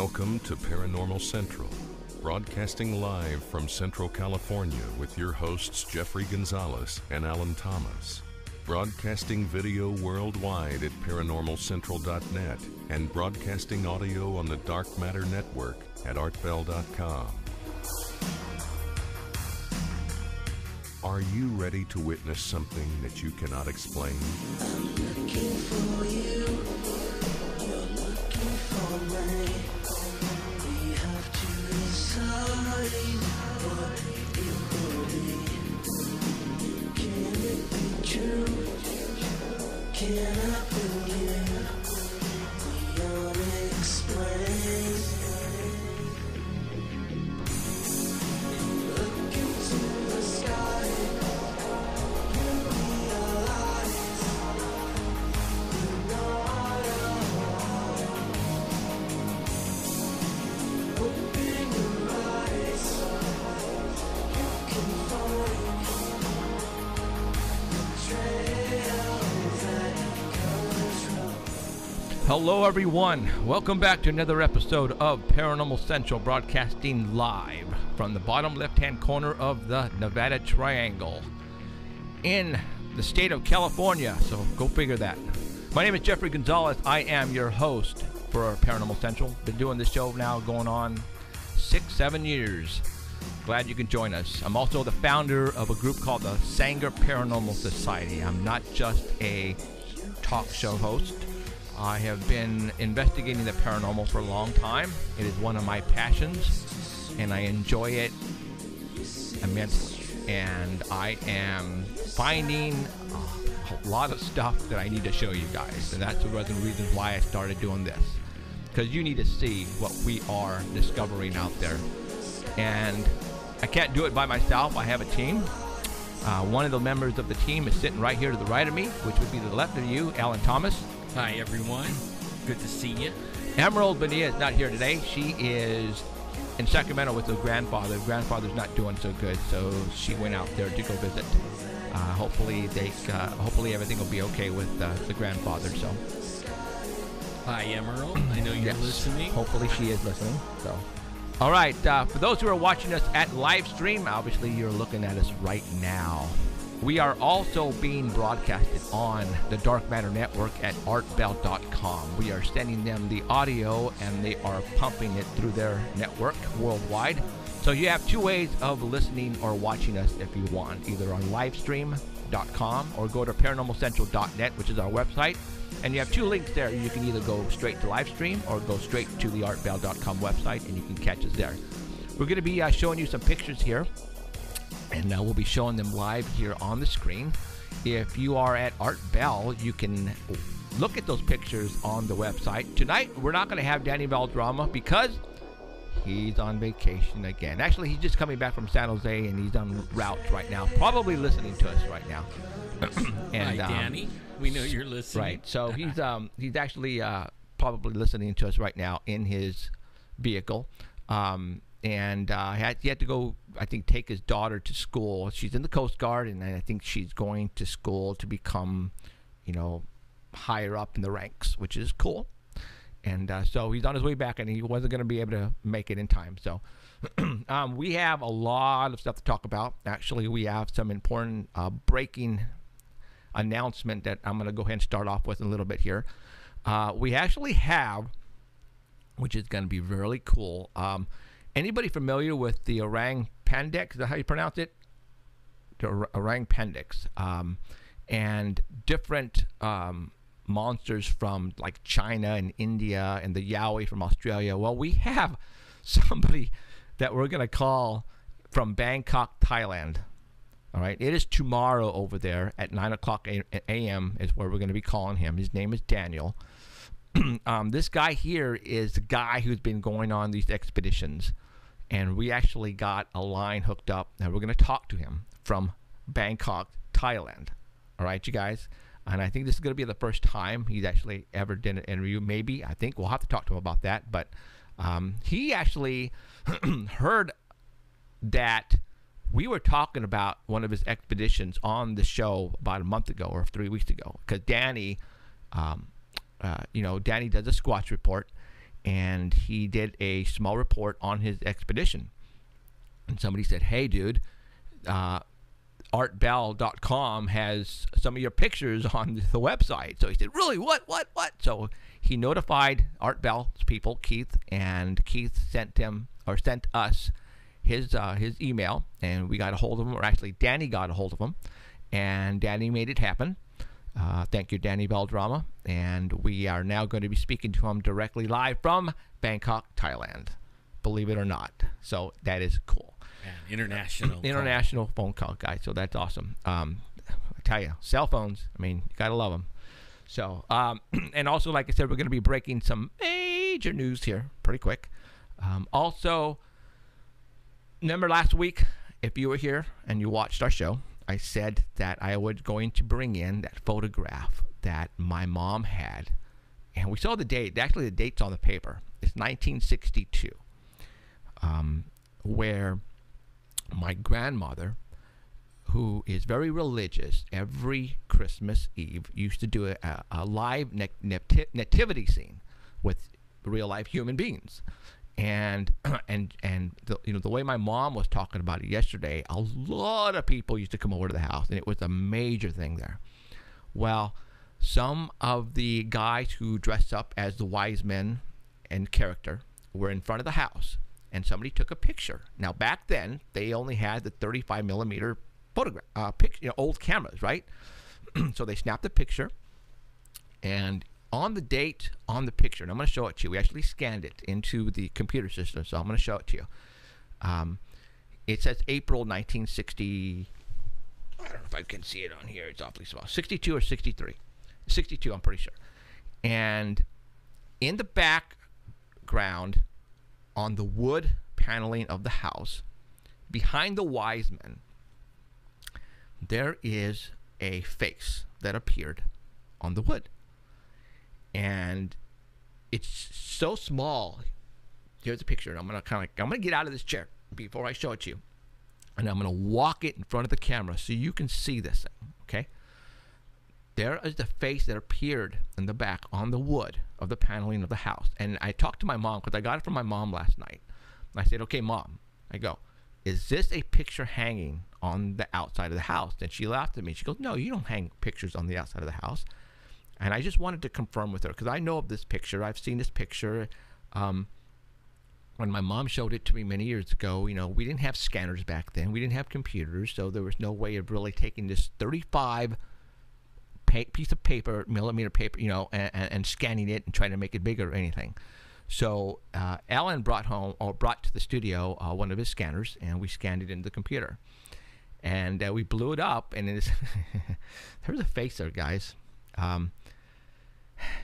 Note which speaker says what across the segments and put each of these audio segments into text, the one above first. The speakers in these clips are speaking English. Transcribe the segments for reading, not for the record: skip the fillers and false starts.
Speaker 1: Welcome to Paranormal Central, broadcasting live from Central California with your hosts Jeffrey Gonzalez and Alan Thomas. Broadcasting video worldwide at paranormalcentral.net and broadcasting audio on the Dark Matter Network at artbell.com. Are you ready to witness something that you cannot explain?
Speaker 2: I'm looking for you. You're looking for me. We have to decide what it will be. Can it be true? Can I believe? We unexplained. Look into the sky.
Speaker 3: Hello everyone, welcome back to another episode of Paranormal Central, broadcasting live from the bottom left-hand corner of the Nevada Triangle in the state of California, so go figure that. My name is Jeffrey Gonzalez. I am your host for Paranormal Central. Been doing this show now going on 6-7 years. Glad you can join us. I'm also the founder of a group called the Sanger Paranormal Society. I'm not just a talk show host. I have been investigating the paranormal for a long time. It is one of my passions, and I enjoy it immensely. And I am finding a lot of stuff that I need to show you guys, and that's one of the reasons why I started doing this, because you need to see what we are discovering out there. And I can't do it by myself. I have a team. One of the members of the team is sitting right here to the right of me, which would be to the left of you, Alan Thomas.
Speaker 4: Hi everyone, good to see you.
Speaker 3: Emerald Bonilla is not here today. She is in Sacramento with her grandfather. Her grandfather's not doing so good, so she went out there to go visit. Hopefully everything will be okay with the grandfather. So,
Speaker 4: hi Emerald, I know you're listening.
Speaker 3: Hopefully she is listening. So, all right. For those who are watching us at live stream, obviously you're looking at us right now. We are also being broadcasted on the Dark Matter Network at artbell.com. We are sending them the audio, and they are pumping it through their network worldwide. So you have two ways of listening or watching us if you want, either on livestream.com or go to paranormalcentral.net, which is our website. And you have two links there. You can either go straight to livestream or go straight to the artbell.com website, and you can catch us there. We're going to be showing you some pictures here. And we'll be showing them live here on the screen. If you are at Art Bell, you can look at those pictures on the website. Tonight, we're not going to have Danny Valdrama because he's on vacation again. Actually, he's just coming back from San Jose, and he's on route right now, probably listening to us right now.
Speaker 4: And, hi, Danny. We know you're listening.
Speaker 3: Right. So he's actually probably listening to us right now in his vehicle. And he had to go, I think, take his daughter to school. She's in the Coast Guard, and I think she's going to school to become, higher up in the ranks, which is cool. And so he's on his way back, and he wasn't going to be able to make it in time. So we have a lot of stuff to talk about. Actually, we have some important breaking announcement that I'm going to go ahead and start off with in a little bit here. We actually have, which is going to be really cool, anybody familiar with the Orang Pendek? Is that how you pronounce it? The Orang Pendeks. And different monsters from like China and India and the Yowie from Australia. Well, we have somebody that we're going to call from Bangkok, Thailand. All right. It is tomorrow over there at 9 o'clock a.m. is where we're going to be calling him. His name is Daniel. This guy here is the guy who's been going on these expeditions, and we actually got a line hooked up, and we're going to talk to him from Bangkok, Thailand. All right, you guys, and I think this is going to be the first time he's actually ever done an interview. Maybe, I think we'll have to talk to him about that, but he actually heard that we were talking about one of his expeditions on the show about a month ago or 3 weeks ago, because Danny, Danny does a Squatch report, and he did a small report on his expedition. And somebody said, "Hey, dude, artbell.com has some of your pictures on the website." So he said, "Really? What? So he notified Art Bell's people, Keith, and Keith sent us his email, and we got a hold of him, or actually Danny got a hold of him, and Danny made it happen. Thank you, Danny Beldrama. And we are now going to be speaking to him directly live from Bangkok, Thailand, believe it or not. So that is cool.
Speaker 4: Yeah, international
Speaker 3: phone call, guys. So that's awesome. I tell you, cell phones, I mean, you got to love them. So, and also, like I said, we're going to be breaking some major news here pretty quick. Also, remember last week, if you were here and you watched our show, I said that I was going to bring in that photograph that my mom had. And we saw the date. Actually, the date's on the paper. It's 1962, where my grandmother, who is very religious, every Christmas Eve used to do a live nativity scene with real-life human beings. And the way my mom was talking about it yesterday, a lot of people used to come over to the house, and it was a major thing there. Well, some of the guys who dressed up as the wise men and character were in front of the house, and somebody took a picture. Now, back then, they only had the 35 millimeter photograph, old cameras, right? So they snapped the picture, and on the date on the picture, and I'm going to show it to you. We actually scanned it into the computer system, so I'm going to show it to you. It says April 1960. I don't know if I can see it on here. It's awfully small. 62 or 63. 62, I'm pretty sure. And in the background, on the wood paneling of the house, behind the wise men, there is a face that appeared on the wood. And it's so small. Here's a picture. I'm gonna get out of this chair before I show it to you, and I'm gonna walk it in front of the camera so you can see this thing. Okay. There is the face that appeared in the back on the wood of the paneling of the house. And I talked to my mom, because I got it from my mom last night. And I said, "Okay, Mom," I go, "is this a picture hanging on the outside of the house?" And she laughed at me. She goes, "No, you don't hang pictures on the outside of the house." And I just wanted to confirm with her, because I know of this picture. I've seen this picture. When my mom showed it to me many years ago, we didn't have scanners back then. We didn't have computers, so there was no way of really taking this 35 piece of paper, millimeter paper, and scanning it and trying to make it bigger or anything. So Alan brought to the studio one of his scanners, and we scanned it into the computer. And we blew it up, and there's a face there, guys.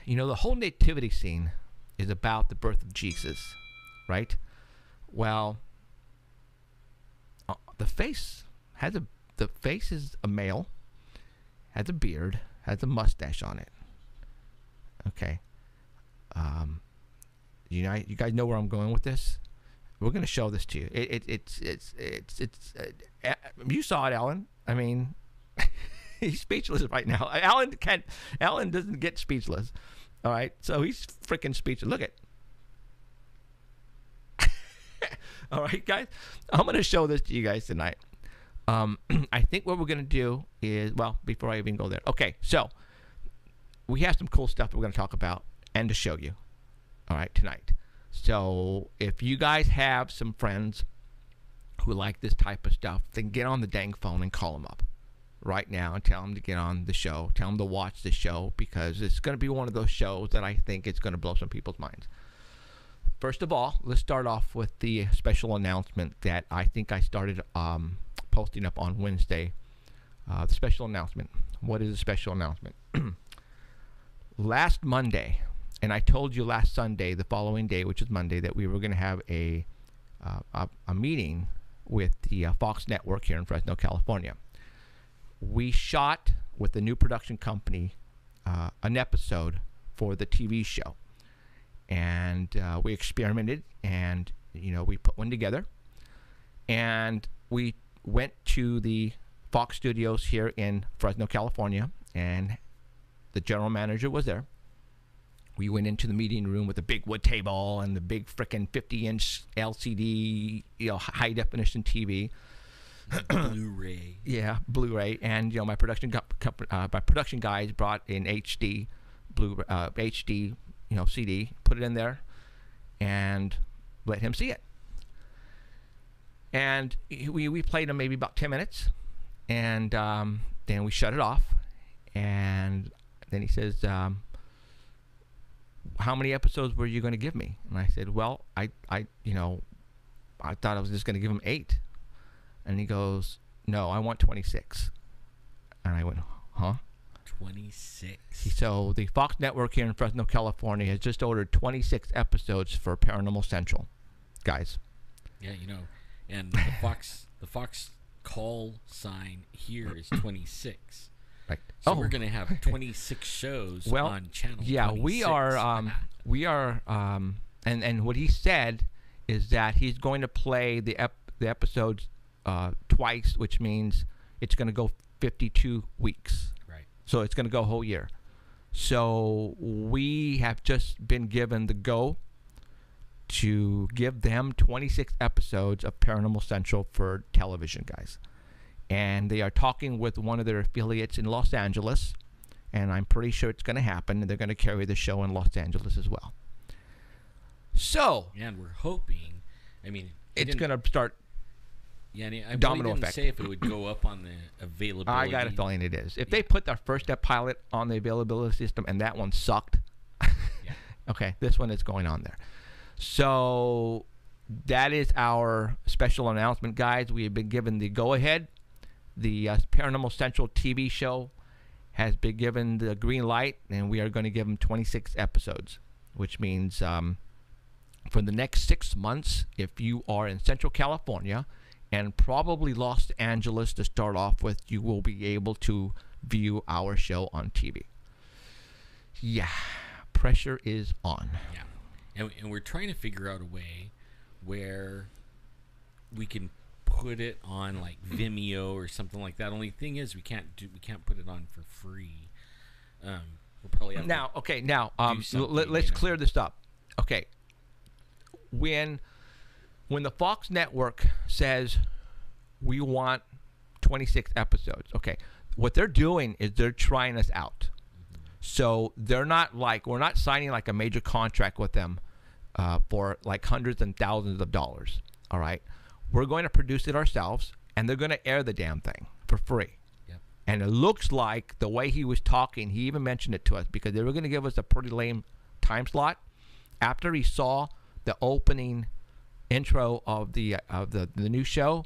Speaker 3: The whole nativity scene is about the birth of Jesus, right? Well, the face is a male, has a beard, has a mustache on it. Okay. You guys know where I'm going with this? We're going to show this to you. You saw it, Alan. I mean, he's speechless right now. Alan doesn't get speechless. All right, so he's freaking speechless. Look at. All right, guys, I'm going to show this to you guys tonight. I think what we're going to do is, well, before I even go there. Okay, so we have some cool stuff that we're going to talk about and to show you. All right, tonight. So if you guys have some friends who like this type of stuff, then get on the dang phone and call them up right now and tell them to get on the show. Tell them to watch the show, because it's going to be one of those shows that I think it's going to blow some people's minds. First of all, let's start off with the special announcement that I think I started posting up on Wednesday. The special announcement. What is the special announcement? Last Monday, and I told you last Sunday, the following day, which is Monday, that we were going to have a meeting with the Fox Network here in Fresno, California. We shot with the new production company an episode for the TV show, and we experimented, and we put one together, and we went to the Fox Studios here in Fresno, California, and the general manager was there. we went into the meeting room with a big wood table and the big frickin' 50-inch LCD, high definition TV.
Speaker 4: Blu-ray.
Speaker 3: Yeah, Blu-ray, and my production guys brought in HD, HD, CD, put it in there, and let him see it. And we played him maybe about 10 minutes, and then we shut it off, and then he says, how many episodes were you going to give me? And I said, well, I thought I was just going to give him 8. And he goes, no, I want 26. And I went, huh?
Speaker 4: 26.
Speaker 3: So the Fox Network here in Fresno, California has just ordered 26 episodes for Paranormal Central, guys.
Speaker 4: Yeah, and the Fox call sign here is 26.
Speaker 3: Right.
Speaker 4: So we're going to have 26 shows on channel 26.
Speaker 3: We are, and what he said is that he's going to play the episodes twice, which means it's going to go 52 weeks.
Speaker 4: Right.
Speaker 3: So it's going to go a whole year. So we have just been given the go to give them 26 episodes of Paranormal Central for television, guys. And they are talking with one of their affiliates in Los Angeles, and I'm pretty sure it's going to happen, and they're going to carry the show in Los Angeles as well. So,
Speaker 4: and we're hoping,
Speaker 3: it's going to start.
Speaker 4: Yeah, I
Speaker 3: domino
Speaker 4: really didn't
Speaker 3: effect.
Speaker 4: say if it would go up on the availability.
Speaker 3: I got a feeling it is. If they put their first step pilot on the availability system and that one sucked, okay, this one is going on there. So that is our special announcement, guys. We have been given the go-ahead. The Paranormal Central TV show has been given the green light, and we are going to give them 26 episodes, which means for the next 6 months, if you are in Central California and probably Los Angeles to start off with, you will be able to view our show on TV. Yeah, pressure is on.
Speaker 4: Yeah, and we're trying to figure out a way where we can put it on like Vimeo or something like that. Only thing is we can't put it on for free. We'll probably have
Speaker 3: let's clear this up. Okay, when the Fox Network says we want 26 episodes, okay, what they're doing is they're trying us out. So they're not like, we're not signing like a major contract with them for like hundreds and thousands of dollars. All right, we're going to produce it ourselves, and they're going to air the damn thing for free.
Speaker 4: Yep.
Speaker 3: And it looks like the way he was talking, he even mentioned it to us because they were going to give us a pretty lame time slot after he saw the opening intro of the new show.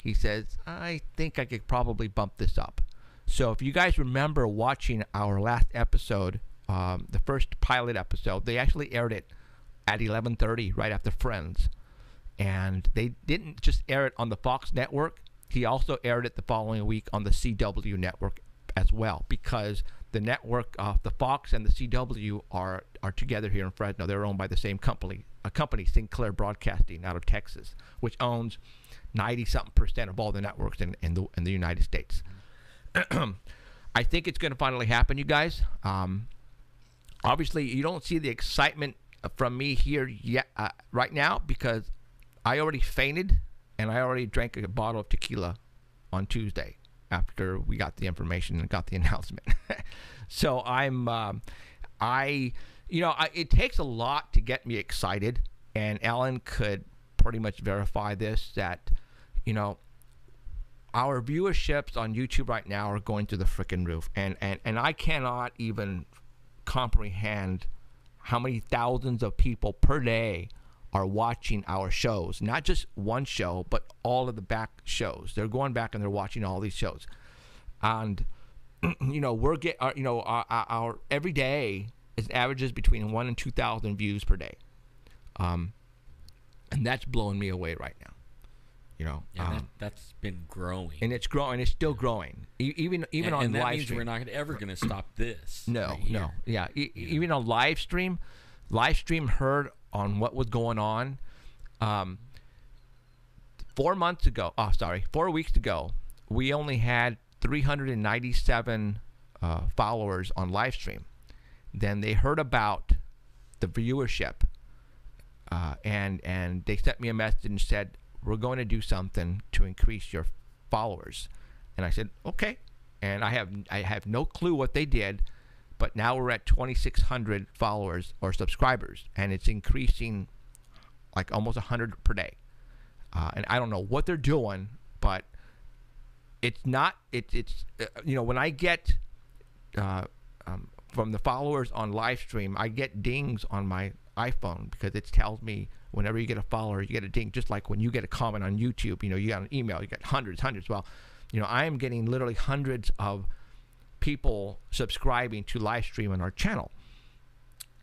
Speaker 3: He says, I think I could probably bump this up. So if you guys remember watching our last episode, the first pilot episode, they actually aired it at 11:30 right after Friends. And they didn't just air it on the Fox network. He also aired it the following week on the CW network as well, because the network, the Fox and the CW are together here in Fresno. They're owned by the same company, Sinclair Broadcasting out of Texas, which owns 90-something% of all the networks in the United States. I think it's going to finally happen, you guys. Obviously, you don't see the excitement from me here yet, right now, because I already fainted and I already drank a bottle of tequila on Tuesday after we got the information and got the announcement. So it takes a lot to get me excited, and Alan could pretty much verify this, that, our viewerships on YouTube right now are going through the frickin' roof, and I cannot even comprehend how many thousands of people per day are watching our shows. Not just one show, but all of the back shows. They're going back and they're watching all these shows, and our every day is averages between 1,000 and 2,000 views per day, and that's blowing me away right now.
Speaker 4: That's been growing,
Speaker 3: and it's growing. It's still growing. Even on
Speaker 4: that
Speaker 3: live
Speaker 4: means
Speaker 3: stream,
Speaker 4: we're not ever going to stop this.
Speaker 3: No. Yeah. Even on live stream heard on what was going on. 4 weeks ago, we only had 397 followers on live stream. Then they heard about the viewership, and they sent me a message and said, we're going to do something to increase your followers. And I said, okay. And I have no clue what they did, but now we're at 2,600 followers or subscribers, and it's increasing like almost 100 per day. And I don't know what they're doing, but it's not. It's when I get from the followers on live stream, I get dings on my iPhone because it tells me whenever you get a follower, you get a ding. Just like when you get a comment on YouTube, you got an email, you get hundreds. Well, I am getting literally hundreds of people subscribing to live stream on our channel,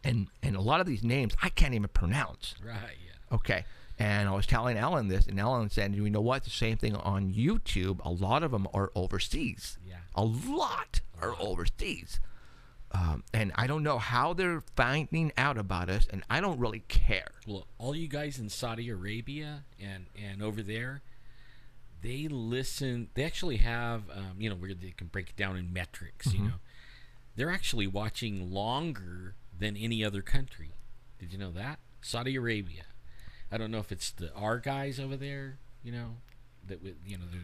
Speaker 3: and a lot of these names I can't even pronounce.
Speaker 4: Right. Yeah.
Speaker 3: Okay. And I was telling Ellen this, and Ellen said, you know what? The same thing on YouTube. A lot of them are overseas.
Speaker 4: Yeah.
Speaker 3: A lot are overseas. And I don't know how they're finding out about us, and I don't really care.
Speaker 4: Well, all you guys in Saudi Arabia and over there, they listen. They actually have, where they can break it down in metrics.
Speaker 3: Mm-hmm.
Speaker 4: They're actually watching longer than any other country. Did you know that? Saudi Arabia. I don't know if it's our guys over there, that they're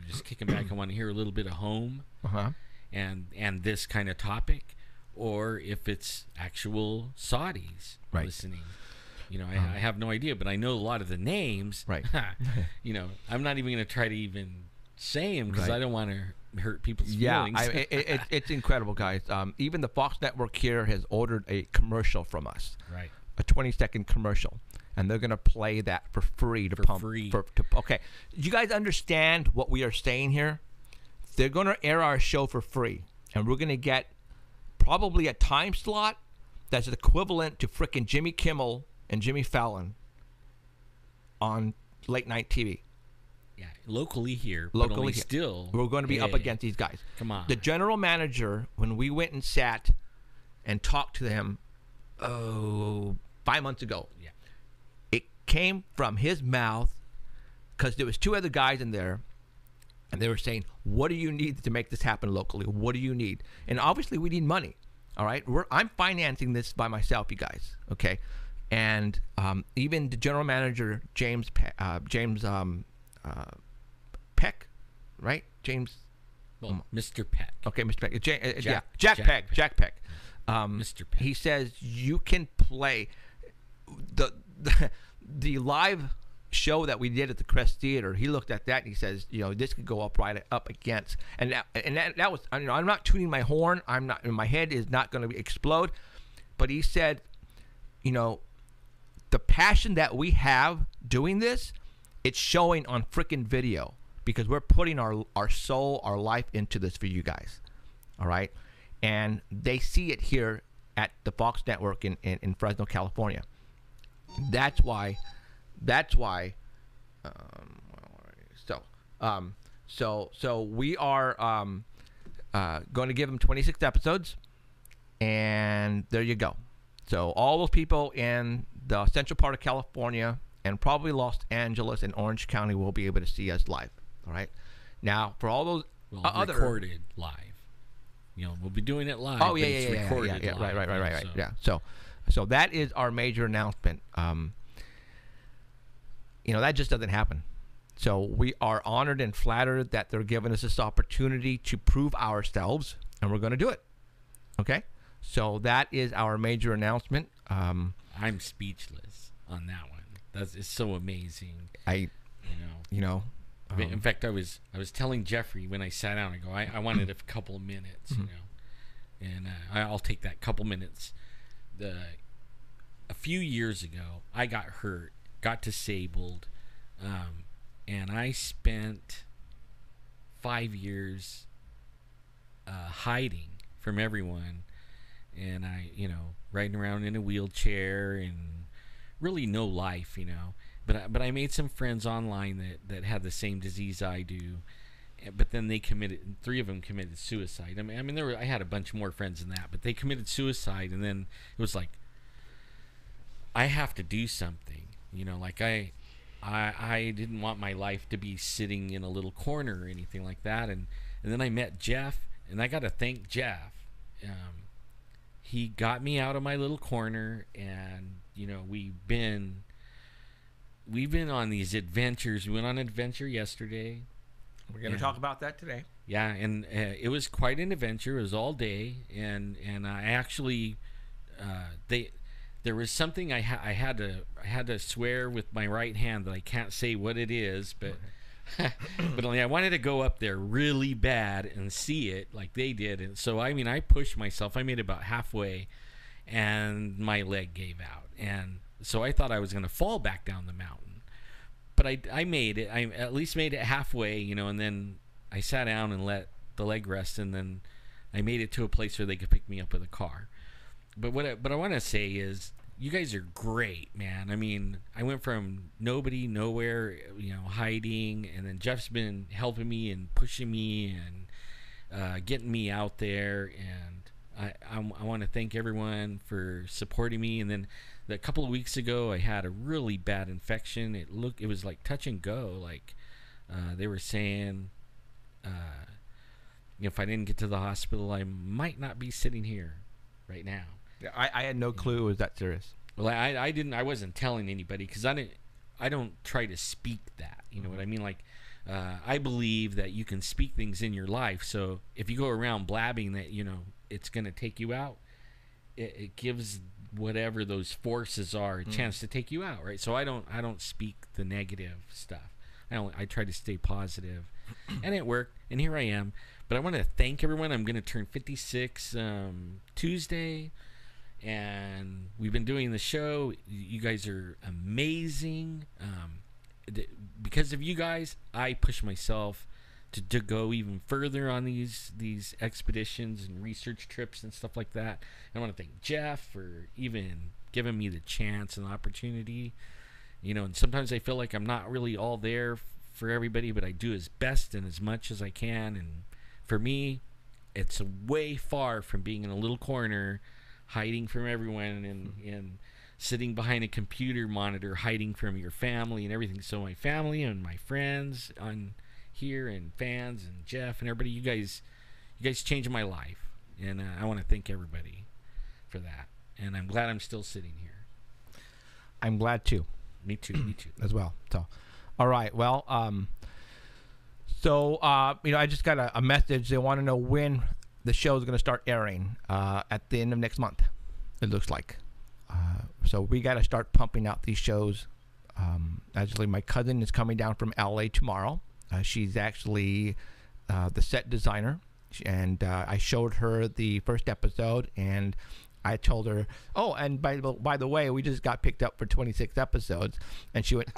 Speaker 4: just kicking back and want to hear a little bit of home, and this kind of topic, or if it's actual Saudis listening. I have no idea, but I know a lot of the names.
Speaker 3: Right.
Speaker 4: I'm not even going to try to even say them because I don't want to hurt people's feelings.
Speaker 3: Yeah, it's incredible, guys. Even the Fox Network here has ordered a commercial from us.
Speaker 4: Right.
Speaker 3: A 20-second commercial. And they're going to play that for free to pump. Okay. You guys understand what we are saying here? They're going to air our show for free. And we're going to get probably a time slot that's equivalent to frickin' Jimmy Kimmel and Jimmy Fallon on late night TV.
Speaker 4: Yeah, locally here.
Speaker 3: Locally
Speaker 4: here. Still.
Speaker 3: We're going to be up against these guys.
Speaker 4: Come on.
Speaker 3: The general manager, when we went and sat and talked to him 5 months ago.
Speaker 4: Yeah.
Speaker 3: Came from his mouth because there was two other guys in there, and they were saying, what do you need to make this happen locally? What do you need? And obviously we need money. All right, I'm financing this by myself, you guys. Okay, and even the general manager James Peck, right? James.
Speaker 4: Well, Mr. Peck.
Speaker 3: Okay, Mr. Peck. Jack Peck.
Speaker 4: Mr. Peck.
Speaker 3: He says you can play the live show that we did at the Crest Theater. He looked at that and he says, this could go up against, and that was, I'm not tooting my horn. I'm not, my head is not going to explode, but he said, the passion that we have doing this, it's showing on freaking video because we're putting our soul, our life into this for you guys. All right, and they see it here at the Fox Network in Fresno, California. That's why. So we are going to give them 26 episodes, and there you go. So all those people in the central part of California and probably Los Angeles and Orange County will be able to see us live. All right. Now for all those other
Speaker 4: recorded live, we'll be doing it live.
Speaker 3: Oh yeah,
Speaker 4: recorded
Speaker 3: yeah.
Speaker 4: live,
Speaker 3: Right.
Speaker 4: So.
Speaker 3: Yeah. So that is our major announcement. That just doesn't happen. So we are honored and flattered that they're giving us this opportunity to prove ourselves, and we're going to do it. Okay? So that is our major announcement.
Speaker 4: I'm speechless on that one. It's so amazing. In fact, I was telling Jeffrey when I sat down, I go, I wanted a couple of minutes, and I'll take that couple minutes. A few years ago, I got hurt, got disabled, and I spent 5 years hiding from everyone, and I, riding around in a wheelchair and really no life, But I made some friends online that had the same disease I do, but then they committed. 3 of them committed suicide. I mean, I had a bunch more friends than that, but they committed suicide, and then it was like, I have to do something, like I didn't want my life to be sitting in a little corner or anything like that. And then I met Jeff, and I got to thank Jeff. He got me out of my little corner and we've been on these adventures. We went on an adventure yesterday.
Speaker 3: We're going to talk about that today.
Speaker 4: Yeah, and it was quite an adventure. It was all day, and I actually there was something I had to swear with my right hand that I can't say what it is, but but only I wanted to go up there really bad and see it like they did, and so I pushed myself. I made it about halfway, and my leg gave out, and so I thought I was going to fall back down the mountain, but I made it. I at least made it halfway, and then I sat down and let the leg rest, and then I made it to a place where they could pick me up with a car. But what I want to say is, you guys are great, man. I went from nobody, nowhere, hiding, and then Jeff's been helping me and pushing me and getting me out there, and I want to thank everyone for supporting me. And then a couple of weeks ago, I had a really bad infection. It was like touch and go. Like they were saying, if I didn't get to the hospital, I might not be sitting here right now.
Speaker 3: Yeah, I had no clue it was that serious.
Speaker 4: Well, I wasn't telling anybody because I don't try to speak that. You know what I mean? Like, I believe that you can speak things in your life. So if you go around blabbing that, it's going to take you out, it gives whatever those forces are a chance to take you out, right? So I don't speak the negative stuff. I try to stay positive, and it worked. And here I am. But I want to thank everyone. I'm going to turn 56 Tuesday. And we've been doing the show. You guys are amazing. Because of you guys, I push myself to go even further on these expeditions and research trips and stuff like that. And I want to thank Jeff for even giving me the chance and the opportunity. And sometimes I feel like I'm not really all there for everybody, but I do as best and as much as I can. And for me, it's way far from being in a little corner hiding from everyone and sitting behind a computer monitor, hiding from your family and everything. So my family and my friends on here and fans and Jeff and everybody, you guys changed my life, and I want to thank everybody for that. And I'm glad I'm still sitting here.
Speaker 3: I'm glad too.
Speaker 4: Me too
Speaker 3: as well. So, all right. Well, I just got a message. They want to know when the show is going to start airing at the end of next month, it looks like. So we got to start pumping out these shows. Actually, my cousin is coming down from LA tomorrow. She's actually the set designer, and I showed her the first episode, and I told her, oh, and by the way, we just got picked up for 26 episodes, and she went,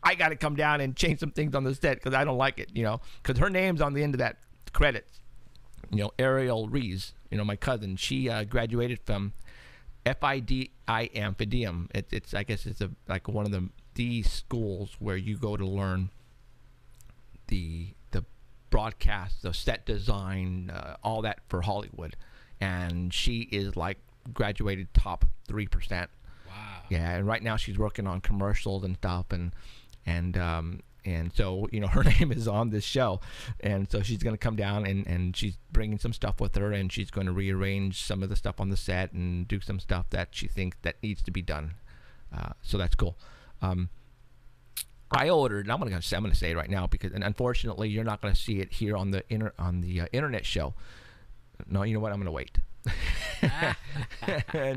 Speaker 3: I got to come down and change some things on the set because I don't like it, because her name's on the end of that credits. Ariel Rees, my cousin, she graduated from FIDIM. It's I guess it's like one of the schools where you go to learn the broadcast, the set design, all that for Hollywood. And she is like graduated top 3%.
Speaker 4: Wow.
Speaker 3: Yeah, and right now she's working on commercials and stuff, and so, her name is on this show. And so she's going to come down and she's bringing some stuff with her, and she's going to rearrange some of the stuff on the set and do some stuff that she thinks that needs to be done. So that's cool. I ordered, and I'm going to say it right now because, and unfortunately, you're not going to see it here on the internet show. No, you know what? I'm going to wait.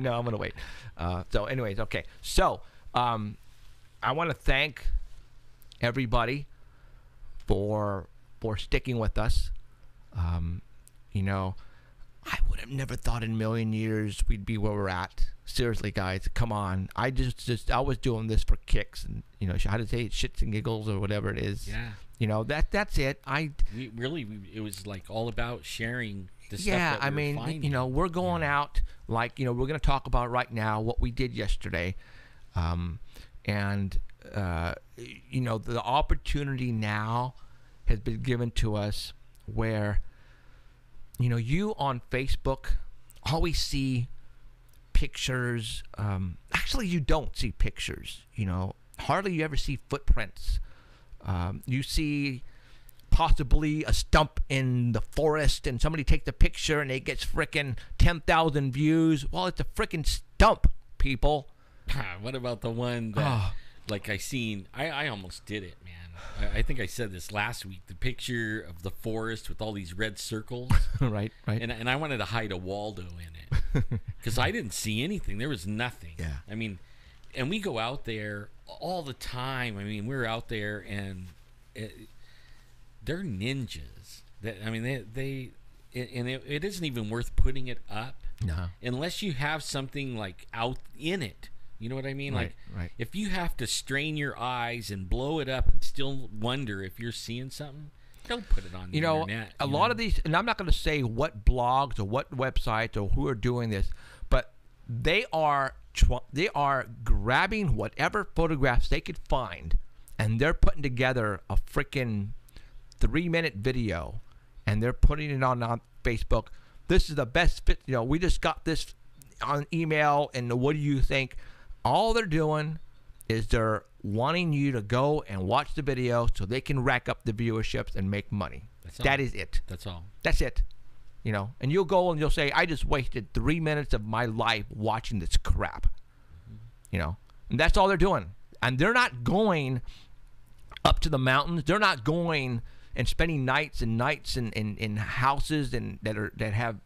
Speaker 3: No, I'm going to wait. So anyways, okay. So I want to thank everybody for sticking with us. I would have never thought in a million years we'd be where we're at. Seriously, guys, come on. I was doing this for kicks, and how to say it, shits and giggles or whatever it is.
Speaker 4: Yeah.
Speaker 3: That's it.
Speaker 4: It was like all about sharing the stuff.
Speaker 3: Yeah,
Speaker 4: that we were finding.
Speaker 3: We're going out, like, we're going to talk about right now what we did yesterday. The opportunity now has been given to us where, you on Facebook always see pictures. Actually, you don't see pictures, hardly you ever see footprints. You see possibly a stump in the forest, and somebody takes the picture and it gets frickin' 10,000 views. Well, it's a frickin' stump, people.
Speaker 4: What about the one that, like I almost did it, man. I think I said this last week. The picture of the forest with all these red circles.
Speaker 3: Right.
Speaker 4: And I wanted to hide a Waldo in it because I didn't see anything. There was nothing.
Speaker 3: Yeah.
Speaker 4: I mean, and we go out there all the time. I mean, we're out there and they're ninjas. It isn't even worth putting it up unless you have something like out in it. You know what I mean?
Speaker 3: Right.
Speaker 4: If you have to strain your eyes and blow it up and still wonder if you're seeing something, don't put it on the internet.
Speaker 3: A lot of these, and I'm not going to say what blogs or what websites or who are doing this, but they are grabbing whatever photographs they could find, and they're putting together a freaking 3-minute video, and they're putting it on Facebook. This is the best fit. We just got this on email, and what do you think? All they're doing is they're wanting you to go and watch the video so they can rack up the viewerships and make money. That is it.
Speaker 4: That's all.
Speaker 3: That's it. And you'll go and you'll say, I just wasted 3 minutes of my life watching this crap. And that's all they're doing. And they're not going up to the mountains. They're not going and spending nights and nights in houses that have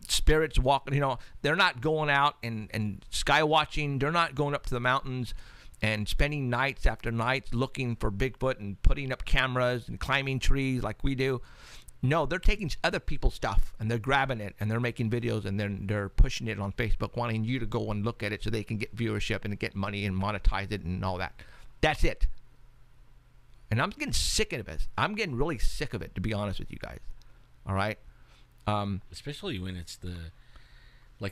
Speaker 3: spirits walking. They're not going out and sky watching. They're not going up to the mountains and spending nights after nights looking for Bigfoot and putting up cameras and climbing trees like we do. No, they're taking other people's stuff and they're grabbing it and they're making videos and then they're pushing it on Facebook, wanting you to go and look at it so they can get viewership and get money and monetize it and all that. That's it. And I'm getting sick of it. I'm getting really sick of it, to be honest with you guys. All right?
Speaker 4: Especially when it's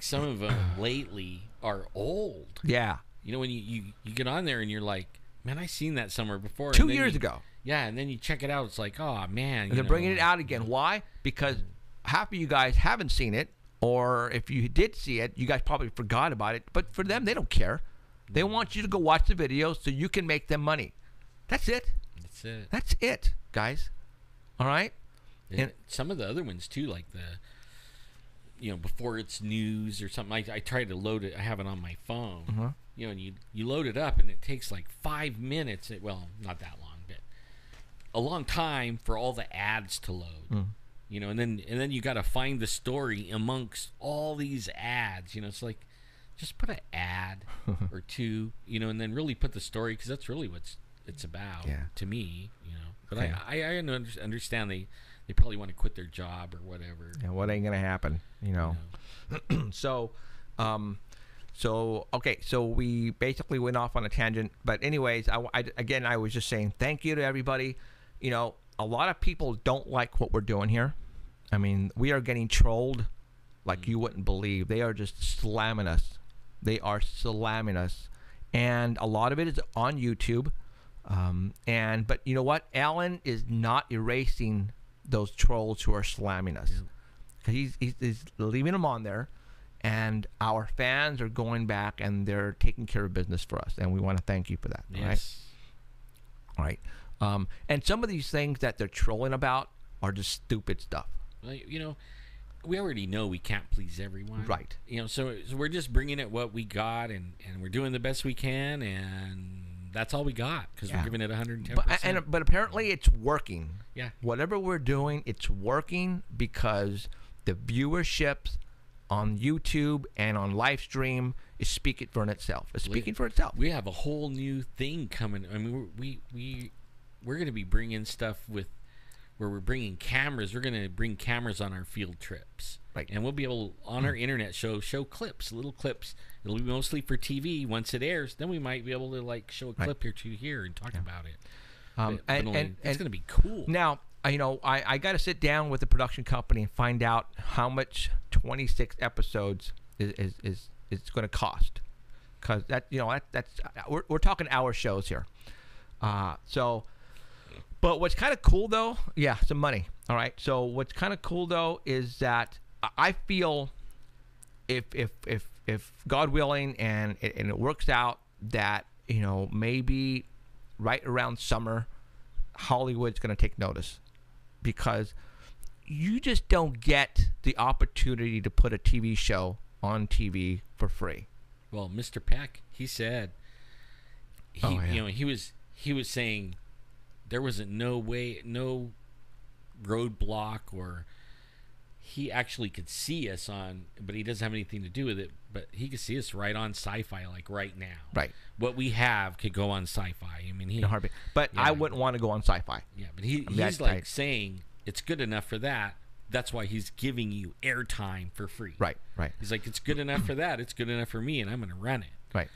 Speaker 4: some of them lately are old.
Speaker 3: Yeah.
Speaker 4: When you get on there and you're like, man, I seen that somewhere before.
Speaker 3: 2 years ago.
Speaker 4: Yeah, and then you check it out. It's like, oh, man.
Speaker 3: And they're bringing it out again. Why? Because half of you guys haven't seen it, or if you did see it, you guys probably forgot about it. But for them, they don't care. They want you to go watch the video so you can make them money. That's it. That's it, guys. All right?
Speaker 4: And some of the other ones, too, like before it's news or something, I try to load it. I have it on my phone. And you load it up, and it takes like 5 minutes. Well, not that long, but a long time for all the ads to load. And then you got to find the story amongst all these ads. It's like, just put an ad or two, and then really put the story, because that's really what it's about to me. But I understand they probably want to quit their job or whatever.
Speaker 3: Yeah, what ain't gonna happen, So, okay, so we basically went off on a tangent. But anyways, I was just saying thank you to everybody. A lot of people don't like what we're doing here. I mean, we are getting trolled like you wouldn't believe. They are just slamming us. And a lot of it is on YouTube. But you know what? Alan is not erasing those trolls who are slamming us. He's leaving them on there, and our fans are going back and they're taking care of business for us, and we want to thank you for that.
Speaker 4: Yes.
Speaker 3: All right. And some of these things that they're trolling about are just stupid stuff.
Speaker 4: Well, we already know we can't please everyone.
Speaker 3: Right.
Speaker 4: So we're just bringing it what we got, and we're doing the best we can, and that's all we got, because we're giving it 110%.
Speaker 3: But apparently it's working.
Speaker 4: Yeah.
Speaker 3: Whatever we're doing, it's working, because the viewerships on YouTube and on live stream is speaking for itself. It's speaking for itself.
Speaker 4: We have a whole new thing coming. I mean, we're going to be bringing stuff where we're bringing cameras. We're going to bring cameras on our field trips.
Speaker 3: Right.
Speaker 4: And we'll be able, on our internet show clips, little clips. It'll be mostly for TV. Once it airs, then we might be able to show a clip or two here and talk about it. It's going to be cool.
Speaker 3: Now, I got to sit down with the production company and find out how much 26 episodes is going to cost, because we're talking hour shows here. But what's kind of cool though, some money. All right. So what's kind of cool though is that I feel if God willing and it works out, that maybe right around summer, Hollywood's going to take notice, because you just don't get the opportunity to put a TV show on TV for free.
Speaker 4: Well, Mr. Peck, he said, he was saying there wasn't no way, no roadblock, or he actually could see us on, but he doesn't have anything to do with it. But he could see us right on Sci-Fi, like right now.
Speaker 3: Right.
Speaker 4: What we have could go on Sci-Fi. I mean, he.
Speaker 3: But I wouldn't want to go on Sci-Fi.
Speaker 4: Yeah, but he's like saying it's good enough for that. That's why he's giving you airtime for free.
Speaker 3: Right.
Speaker 4: He's like, it's good enough for that. It's good enough for me, and I'm going to run it.
Speaker 3: Right.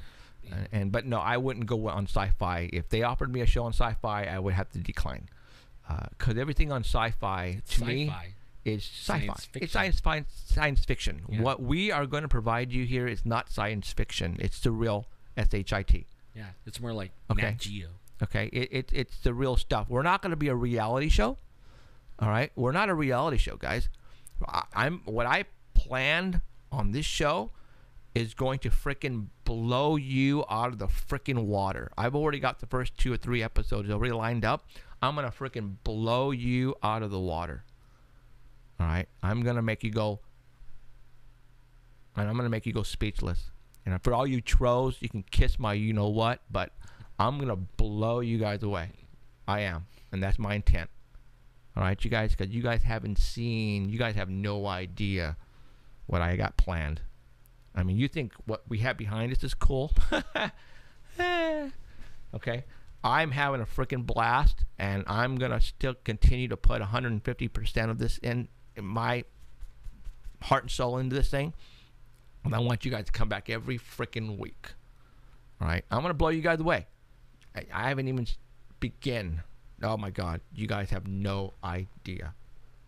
Speaker 3: But no, I wouldn't go on Sci-Fi. If they offered me a show on Sci-Fi, I would have to decline. Because everything on Sci-Fi to me is sci-fi. It's science fiction.
Speaker 4: Yeah.
Speaker 3: What we are going to provide you here is not science fiction. It's the real SHIT.
Speaker 4: Yeah, it's more like
Speaker 3: Okay.
Speaker 4: Nat Geo.
Speaker 3: Okay, it's the real stuff. We're not going to be a reality show. All right, we're not a reality show, guys. What I planned on this show is going to frickin' blow you out of the frickin' water. I've already got the first 2 or 3 episodes already lined up. I'm gonna frickin' blow you out of the water. All right, I'm gonna make you go, and I'm gonna make you go speechless. And for all you trolls, you can kiss my you know what, but I'm gonna blow you guys away. I am, and that's my intent. All right, you guys, because you guys haven't seen, you guys have no idea what I got planned. I mean, you think what we have behind us is cool? Okay, I'm having a freaking blast, and I'm gonna still continue to put 150% of this in my heart and soul into this thing. And I want you guys to come back every freaking week. All right, I'm gonna blow you guys away. I haven't even begin. Oh my God, you guys have no idea.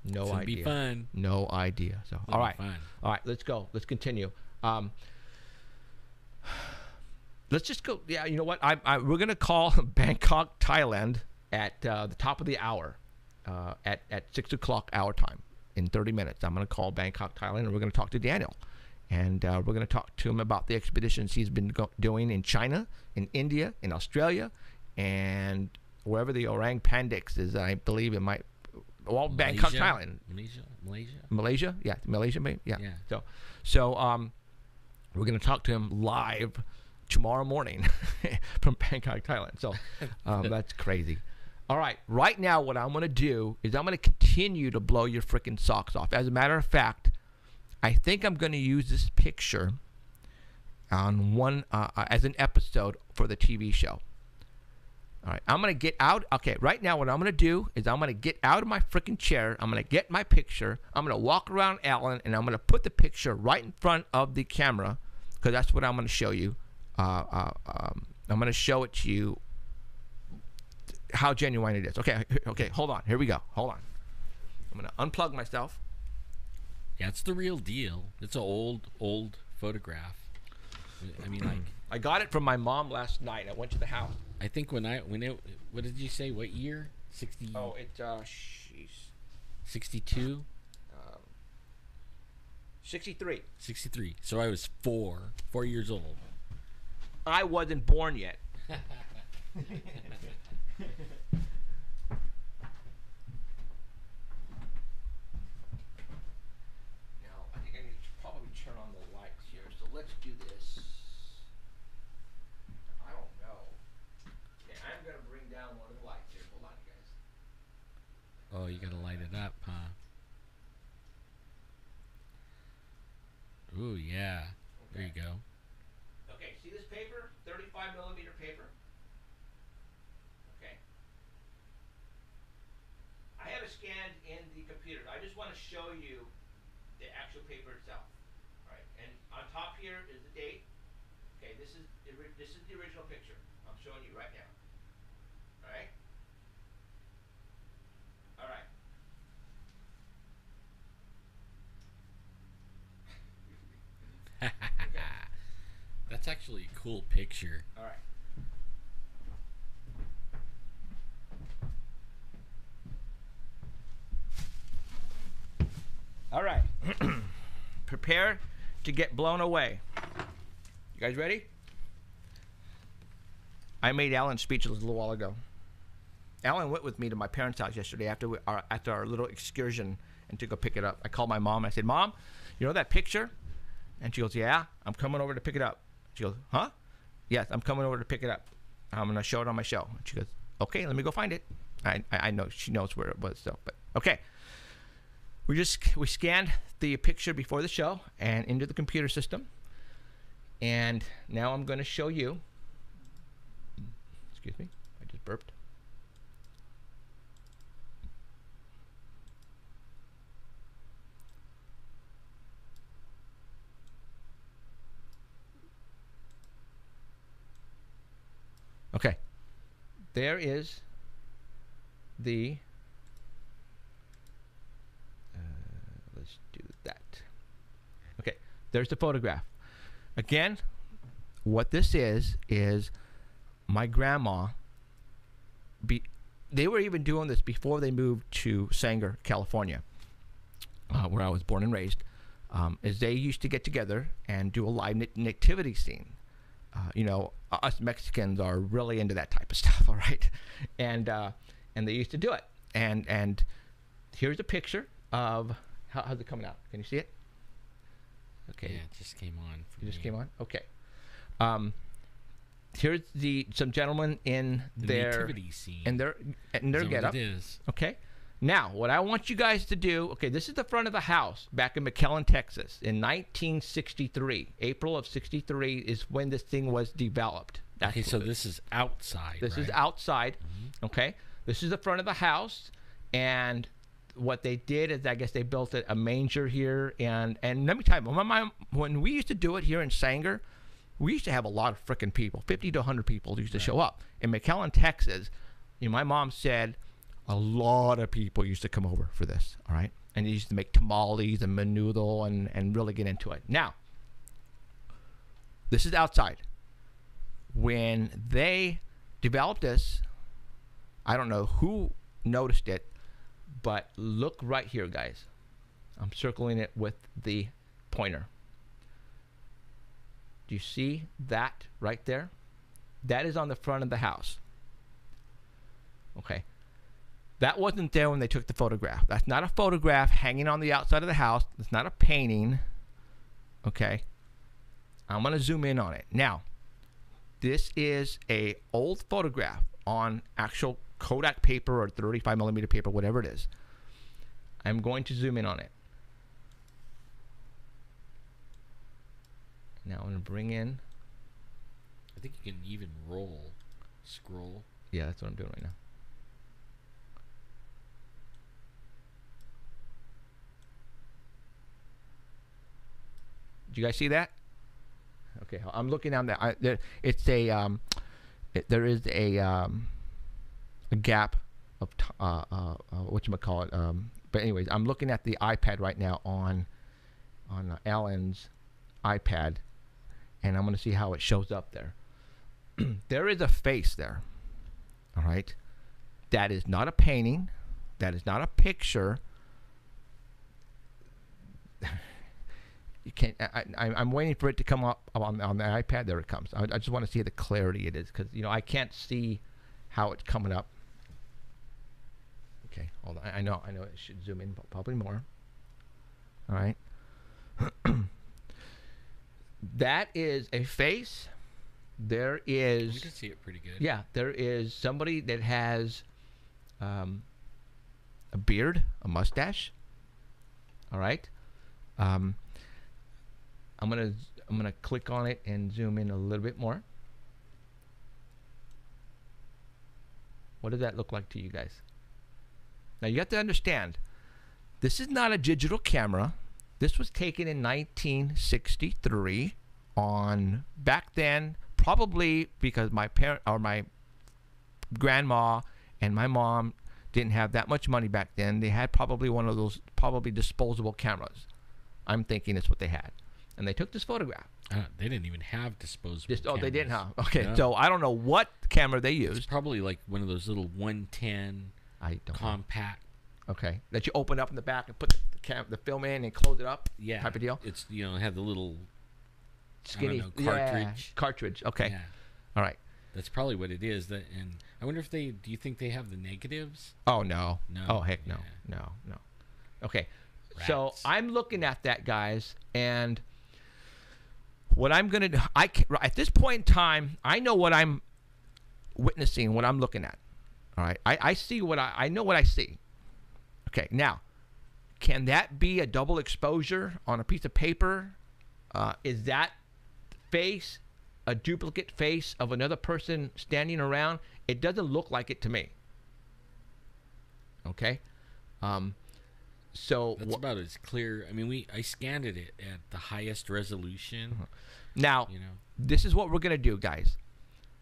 Speaker 3: No
Speaker 4: It's
Speaker 3: idea.
Speaker 4: gonna be fun.
Speaker 3: No idea. So,
Speaker 4: It'll
Speaker 3: all
Speaker 4: be
Speaker 3: right,
Speaker 4: fun.
Speaker 3: all right, let's go. Let's continue. Let's just go. Yeah, you know what? We're gonna call Bangkok, Thailand, at the top of the hour, at 6 o'clock our time in 30 minutes. I'm gonna call Bangkok, Thailand, and we're gonna talk to Daniel, and we're gonna talk to him about the expeditions he's been doing in China, in India, in Australia, and wherever the Orang Pendek is. I believe it might. Well, Bangkok, Thailand, Malaysia, yeah, Malaysia, maybe, yeah. So we're gonna talk to him live tomorrow morning from Bangkok, Thailand. So that's crazy. All right, right now what I'm gonna do is I'm gonna continue to blow your freaking socks off. As a matter of fact, I think I'm gonna use this picture on one as an episode for the TV show. All right, I'm going to get out. Okay, right now what I'm going to do is I'm going to get out of my freaking chair. I'm going to get my picture. I'm going to walk around Alan, and I'm going to put the picture right in front of the camera because that's what I'm going to show you. I'm going to show it to you how genuine it is. Okay, hold on. Here we go. Hold on. I'm going to unplug myself.
Speaker 4: Yeah, it's the real deal. It's an old photograph. I mean, like,
Speaker 3: I got it from my mom last night. I went to the house.
Speaker 4: I think what did you say? What year? 60?
Speaker 3: Oh, sheesh.
Speaker 4: 62?
Speaker 3: 63.
Speaker 4: 63. So I was 4 years old.
Speaker 3: I wasn't born yet. No, I think I need to probably turn on the lights here. So let's do this. I don't know. Okay, I'm gonna bring down one of the lights here. Hold on, you guys.
Speaker 4: Oh, you gotta light it up, huh? Ooh, yeah. There you go.
Speaker 3: Okay, see this paper? 35 millimeter paper. Okay. I have it scanned in the computer. I just want to show you the actual paper itself. All right, and on top here is the date. Okay, this is the original picture. I'm showing you right now. All right. All right.
Speaker 4: That's actually a cool picture.
Speaker 3: All right. All right. Prepare to get blown away. You guys ready? I made Alan speechless a little while ago. Alan went with me to my parents' house yesterday after our little excursion and to go pick it up. I called my mom. I said, "Mom, you know that picture?" And she goes, "Yeah, I'm coming over to pick it up." She goes, huh? Yes, I'm coming over to pick it up. I'm going to show it on my show. She goes, okay, let me go find it. I know she knows where it was, so, but okay. We scanned the picture before the show and into the computer system. And now I'm going to show you. Excuse me, I just burped. Okay, there is the, let's do that. Okay, there's the photograph. Again, what this is my grandma, they were even doing this before they moved to Sanger, California, where I was born and raised, is they used to get together and do a live nativity scene. You know, us Mexicans are really into that type of stuff, all right? And they used to do it. And here's a picture of, how's it coming out? Can you see it? Okay.
Speaker 4: Yeah, it just came on.
Speaker 3: It just came on? Okay. Here's some gentlemen in their
Speaker 4: nativity scene.
Speaker 3: In their getup.
Speaker 4: It is.
Speaker 3: Okay. Now, what I want you guys to do, okay, this is the front of the house back in McAllen, Texas, in 1963. April of 63 is when this thing was developed.
Speaker 4: Okay, so this is outside.
Speaker 3: This is outside. Okay. This is the front of the house, and what they did is, I guess they built a manger here, and let me tell you, when we used to do it here in Sanger, we used to have a lot of freaking people, 50 to 100 people used to show up. In McAllen, Texas, you know, my mom said a lot of people used to come over for this, all right? And they used to make tamales and menudo and really get into it. Now, this is outside. When they developed this, I don't know who noticed it, but look right here, guys. I'm circling it with the pointer. Do you see that right there? That is on the front of the house. Okay. That wasn't there when they took the photograph. That's not a photograph hanging on the outside of the house. It's not a painting. Okay. I'm going to zoom in on it. Now, this is a old photograph on actual Kodak paper or 35 millimeter paper, whatever it is. I'm going to zoom in on it. Now I'm going to bring in.
Speaker 4: I think you can even scroll.
Speaker 3: Yeah, that's what I'm doing right now. Did you guys see that? Okay, I'm looking down there. It's a there is a gap of whatchamacallit. But anyways, I'm looking at the iPad right now on Alan's iPad, and I'm going to see how it shows up there. There is a face there. All right, that is not a painting. That is not a picture. You can't. I'm waiting for it to come up on the iPad. There it comes. I just want to see the clarity it is, because I can't see how it's coming up. Okay, hold on. I know it should zoom in probably more. All right. That is a face. There is.
Speaker 4: You can see it pretty good.
Speaker 3: Yeah, there is somebody that has a beard, a mustache. All right. I'm gonna click on it and zoom in a little bit more. What does that look like to you guys? Now you have to understand, this is not a digital camera. This was taken in 1963 on, back then, probably because my parent or my grandma and my mom didn't have that much money back then. They had probably one of those disposable cameras. I'm thinking it's what they had. And they took this photograph.
Speaker 4: They didn't even have disposable
Speaker 3: Oh, they didn't have. Okay,
Speaker 4: No.
Speaker 3: so I don't know what camera they used.
Speaker 4: It's probably like one of those little 110
Speaker 3: I don't know.
Speaker 4: compact.
Speaker 3: Okay, that you open up in the back and put the film in and close it up.
Speaker 4: Yeah,
Speaker 3: type of deal.
Speaker 4: It's have the little
Speaker 3: Skinny
Speaker 4: cartridge.
Speaker 3: Yeah, cartridge. Okay,
Speaker 4: Yeah,
Speaker 3: all right.
Speaker 4: that's probably what it is. That, and I wonder if do you think they have the negatives?
Speaker 3: Oh no.
Speaker 4: No.
Speaker 3: Oh heck no.
Speaker 4: Yeah.
Speaker 3: No. Okay. So
Speaker 4: Rats.
Speaker 3: I'm looking at that, guys, and what I'm going to do, at this point in time, I know what I'm witnessing, what I'm looking at. All right. I see what I know what I see. Okay. Now, can that be a double exposure on a piece of paper? Is that face a duplicate face of another person standing around? It doesn't look like it to me. Okay. So
Speaker 4: that's about as clear. I mean, I scanned it at the highest resolution.
Speaker 3: Now, this is what we're going to do, guys.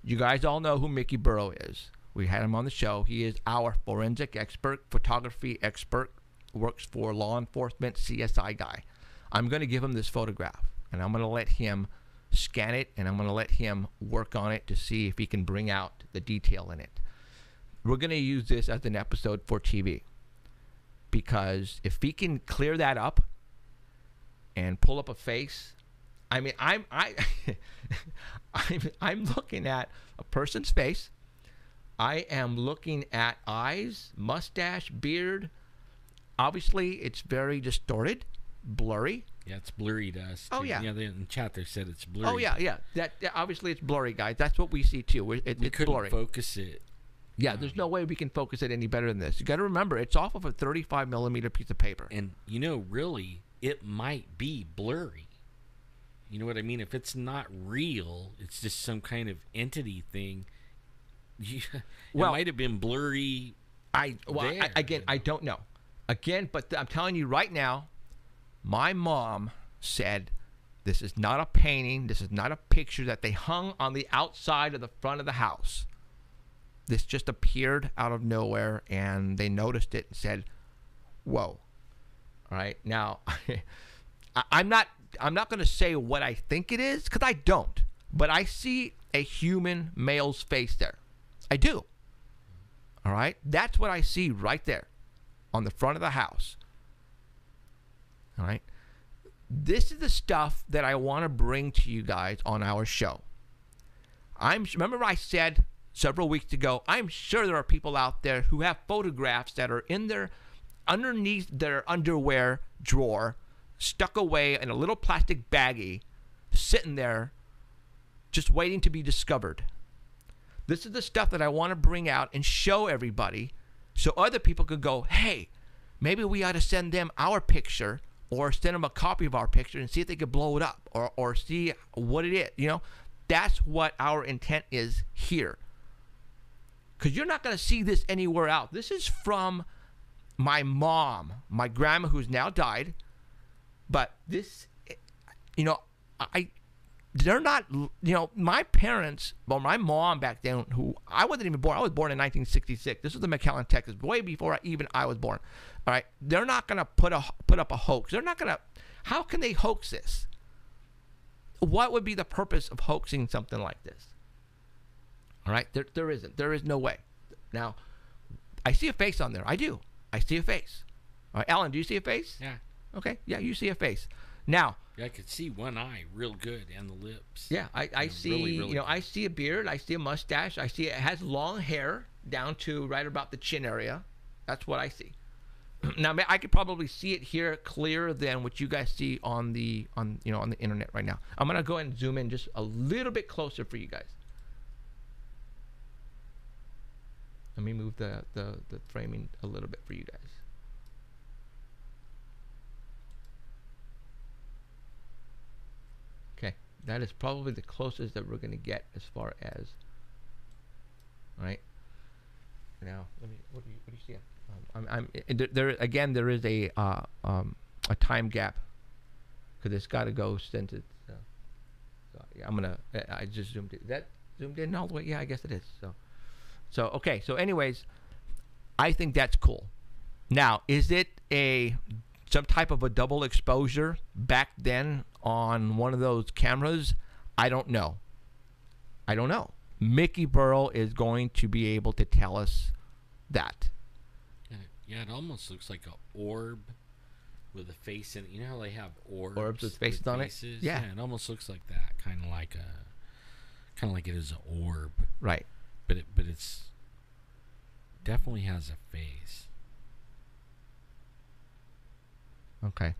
Speaker 3: You guys all know who Mickey Burrow is. We had him on the show. He is our forensic expert, photography expert, works for law enforcement, CSI guy. I'm going to give him this photograph, and I'm going to let him scan it, and I'm going to let him work on it to see if he can bring out the detail in it. We're going to use this as an episode for TV, because if he can clear that up and pull up a face, I mean, I'm looking at a person's face. I am looking at eyes, mustache, beard. Obviously, it's very distorted, blurry.
Speaker 4: Yeah, it's blurry to us.
Speaker 3: Oh, yeah.
Speaker 4: Yeah, in the chat they said it's blurry.
Speaker 3: Oh, yeah. That obviously, it's blurry, guys. That's what we see, too.
Speaker 4: We
Speaker 3: it's
Speaker 4: couldn't
Speaker 3: blurry.
Speaker 4: Focus it.
Speaker 3: Yeah, there's no way we can focus it any better than this. You got to remember, it's off of a 35 millimeter piece of paper.
Speaker 4: And, really, it might be blurry. You know what I mean? If it's not real, it's just some kind of entity thing. It might have been blurry.
Speaker 3: I don't know. Again, but I'm telling you right now, my mom said this is not a painting. This is not a picture that they hung on the outside of the front of the house. This just appeared out of nowhere, and they noticed it and said, "Whoa!" All right. Now, I'm not going to say what I think it is, because I don't. But I see a human male's face there. I do. All right? That's what I see right there on the front of the house. All right? This is the stuff that I want to bring to you guys on our show. Remember I said several weeks ago, I'm sure there are people out there who have photographs that are underneath their underwear drawer, stuck away in a little plastic baggie, sitting there, just waiting to be discovered. This is the stuff that I want to bring out and show everybody, so other people could go, hey, maybe we ought to send them our picture, or send them a copy of our picture and see if they could blow it up, or see what it is. That's what our intent is here. Because you're not going to see this anywhere else. This is from my mom, my grandma, who's now died. But this, they're not, my parents, well, my mom back then, who I wasn't even born. I was born in 1966. This was in McAllen, Texas, way before I was born. All right. They're not going to put up a hoax. They're not going to, how can they hoax this? What would be the purpose of hoaxing something like this? All right. There isn't. There is no way. Now, I see a face on there. I do. I see a face. All right. Alan, do you see a face?
Speaker 4: Yeah.
Speaker 3: Okay. Yeah, you see a face. Now,
Speaker 4: yeah, I could see one eye real good and the lips.
Speaker 3: Yeah, I see, really I see a beard, I see a mustache, I see it has long hair down to right about the chin area. That's what I see. Now, I could probably see it here clearer than what you guys see on the internet right now. I'm going to go ahead and zoom in just a little bit closer for you guys. Let me move the framing a little bit for you guys. Okay, that is probably the closest that we're going to get as far as, right? Now, let me. What do you see? There is a time gap, because it's got to go since it's. So yeah, I just zoomed in. Is that zoomed in all the way? Yeah, I guess it is. So okay. So anyways, I think that's cool. Now, is it some type of a double exposure back then on one of those cameras? I don't know. Mickey Burrow is going to be able to tell us that.
Speaker 4: Yeah, it almost looks like an orb with a face in it. You know how they have
Speaker 3: orbs with faces on it?
Speaker 4: Yeah, it almost looks like that. Kind of like it is an orb.
Speaker 3: Right.
Speaker 4: But it's definitely has a face.
Speaker 3: Okay.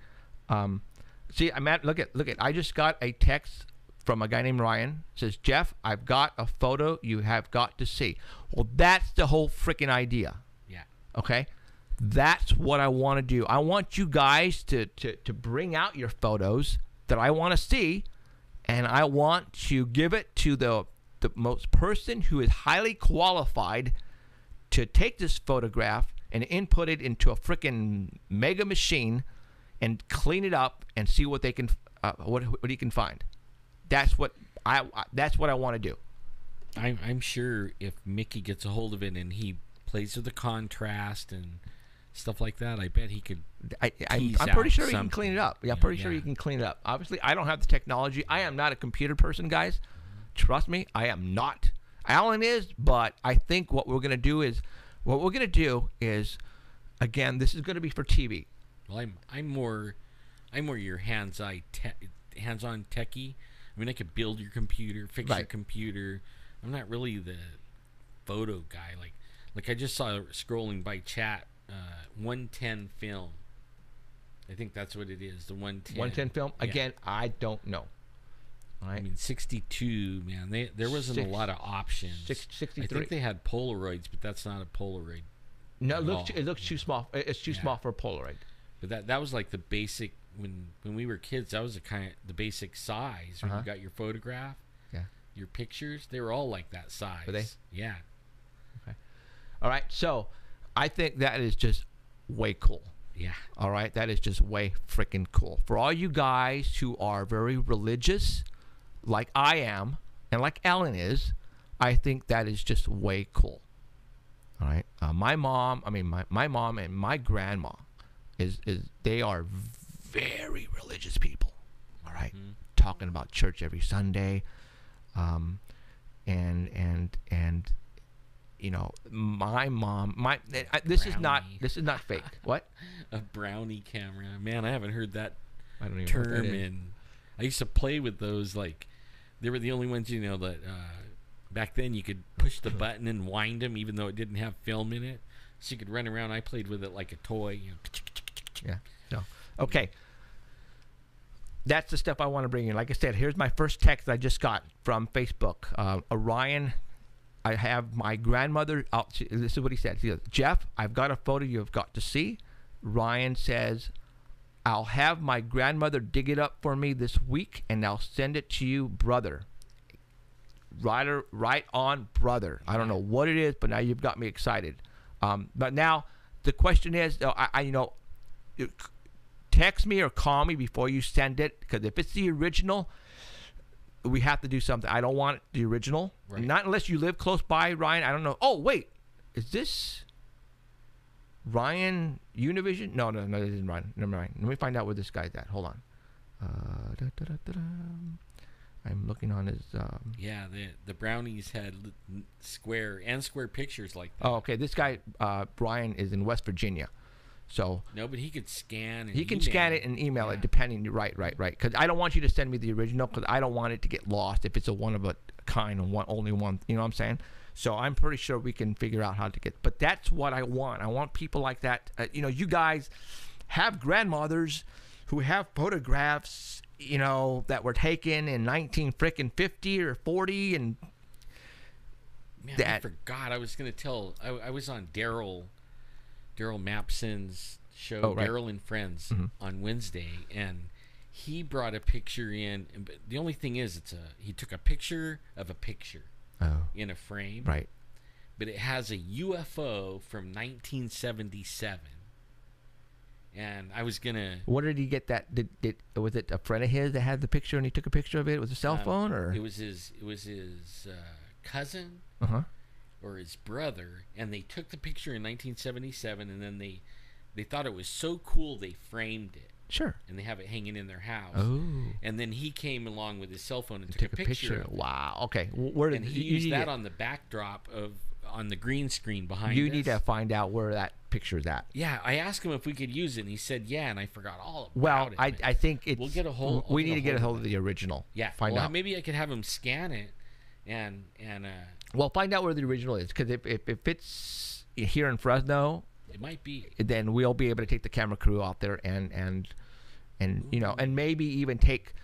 Speaker 3: See, look at. I just got a text from a guy named Ryan. Says, Jeff, I've got a photo you have got to see. Well, that's the whole freaking idea.
Speaker 4: Yeah.
Speaker 3: Okay? That's what I want to do. I want you guys to bring out your photos that I want to see, and I want to give it to the most person who is highly qualified to take this photograph and input it into a freaking mega machine and clean it up and see what they can what he can find. That's what I want to do.
Speaker 4: I'm sure if Mickey gets a hold of it and he plays with the contrast and stuff like that, I bet he could.
Speaker 3: I'm pretty sure he can clean it up. Yeah, I'm pretty sure he can clean it up. Obviously, I don't have the technology. I am not a computer person, guys. Trust me, I am not. Alan is, but I think what we're gonna do is, again, this is gonna be for TV.
Speaker 4: Well, I'm more your hands-on techie. I mean, I could build your computer, fix your computer. I'm not really the photo guy. Like I just saw scrolling by chat, 110 film. I think that's what it is. The 110.
Speaker 3: 110 film. Again, I don't know. All right.
Speaker 4: I mean, 62, man. There wasn't a lot of options.
Speaker 3: 63.
Speaker 4: I think they had Polaroids, but that's not a Polaroid.
Speaker 3: No, it looks too small. It's too small for a Polaroid.
Speaker 4: But that was like the basic when we were kids. That was the basic size when you got your photograph.
Speaker 3: Yeah.
Speaker 4: Your pictures, they were all like that size.
Speaker 3: Were they?
Speaker 4: Yeah.
Speaker 3: Okay. All right. So, I think that is just way cool.
Speaker 4: Yeah.
Speaker 3: All right. That is just way freaking cool. For all you guys who are very religious, like I am, and like Ellen is, I think that is just way cool. All right. My mom and my grandma they are very religious people. All right. Mm-hmm. Talking about church every Sunday. And you know, my mom, this is not fake. What?
Speaker 4: A brownie camera. Man, I haven't heard that
Speaker 3: term
Speaker 4: in. I used to play with those. Like, they were the only ones, you know, that back then you could push the button and wind them, even though it didn't have film in it. So you could run around. I played with it like a toy. You know.
Speaker 3: Yeah. No. Okay. That's the stuff I want to bring in. Like I said, here's my first text I just got from Facebook. Orion, I have my grandmother. This is what he said. He goes, Jeff, I've got a photo you've got to see. Ryan says, I'll have my grandmother dig it up for me this week, and I'll send it to you, brother. Right on, brother. I don't know what it is, but now you've got me excited. But now the question is, text me or call me before you send it, because if it's the original, we have to do something. I don't want the original. Right. Not unless you live close by, Ryan. I don't know. Oh, wait. Is this Ryan Univision? No, this isn't Ryan. Never mind. Let me find out where this guy's at. Hold on. I'm looking on his...
Speaker 4: Yeah, the brownies had square pictures like that.
Speaker 3: Oh, okay. This guy, Brian, is in West Virginia. So
Speaker 4: no, but he could scan.
Speaker 3: He can scan it and email it, depending. Right. Because I don't want you to send me the original, because I don't want it to get lost if it's a one of a kind and only one. You know what I'm saying? So I'm pretty sure we can figure out how to get. But that's what I want. I want people like that. You guys have grandmothers who have photographs, that were taken in 1950 or 40, and
Speaker 4: man, I forgot. I was gonna tell. I was on Daryl Mapson's show, Daryl and Friends, on Wednesday, and he brought a picture in. But the only thing is, he took a picture of a picture in a frame,
Speaker 3: right?
Speaker 4: But it has a UFO from 1977, and I was gonna.
Speaker 3: Where did he get that? Was it a friend of his that had the picture and he took a picture of it? Was it a cell phone, or
Speaker 4: it was his cousin? Or his brother, and they took the picture in 1977, and then they thought it was so cool they framed it.
Speaker 3: Sure.
Speaker 4: And they have it hanging in their house.
Speaker 3: Oh.
Speaker 4: And then he came along with his cell phone and took a picture.
Speaker 3: Wow. Okay. Where did
Speaker 4: he used that on the backdrop on the green screen behind
Speaker 3: you
Speaker 4: us.
Speaker 3: Need to find out where that picture's at.
Speaker 4: Yeah, I asked him if we could use it, and he said yeah, and I forgot all
Speaker 3: Well,
Speaker 4: about it.
Speaker 3: I think
Speaker 4: we'll get a hold.
Speaker 3: We need to get a hold of the original.
Speaker 4: Yeah.
Speaker 3: Find out.
Speaker 4: Maybe I could have him scan it, and
Speaker 3: well, find out where the original is, because if it's here in Fresno,
Speaker 4: it might be.
Speaker 3: Then we'll be able to take the camera crew out there and maybe even take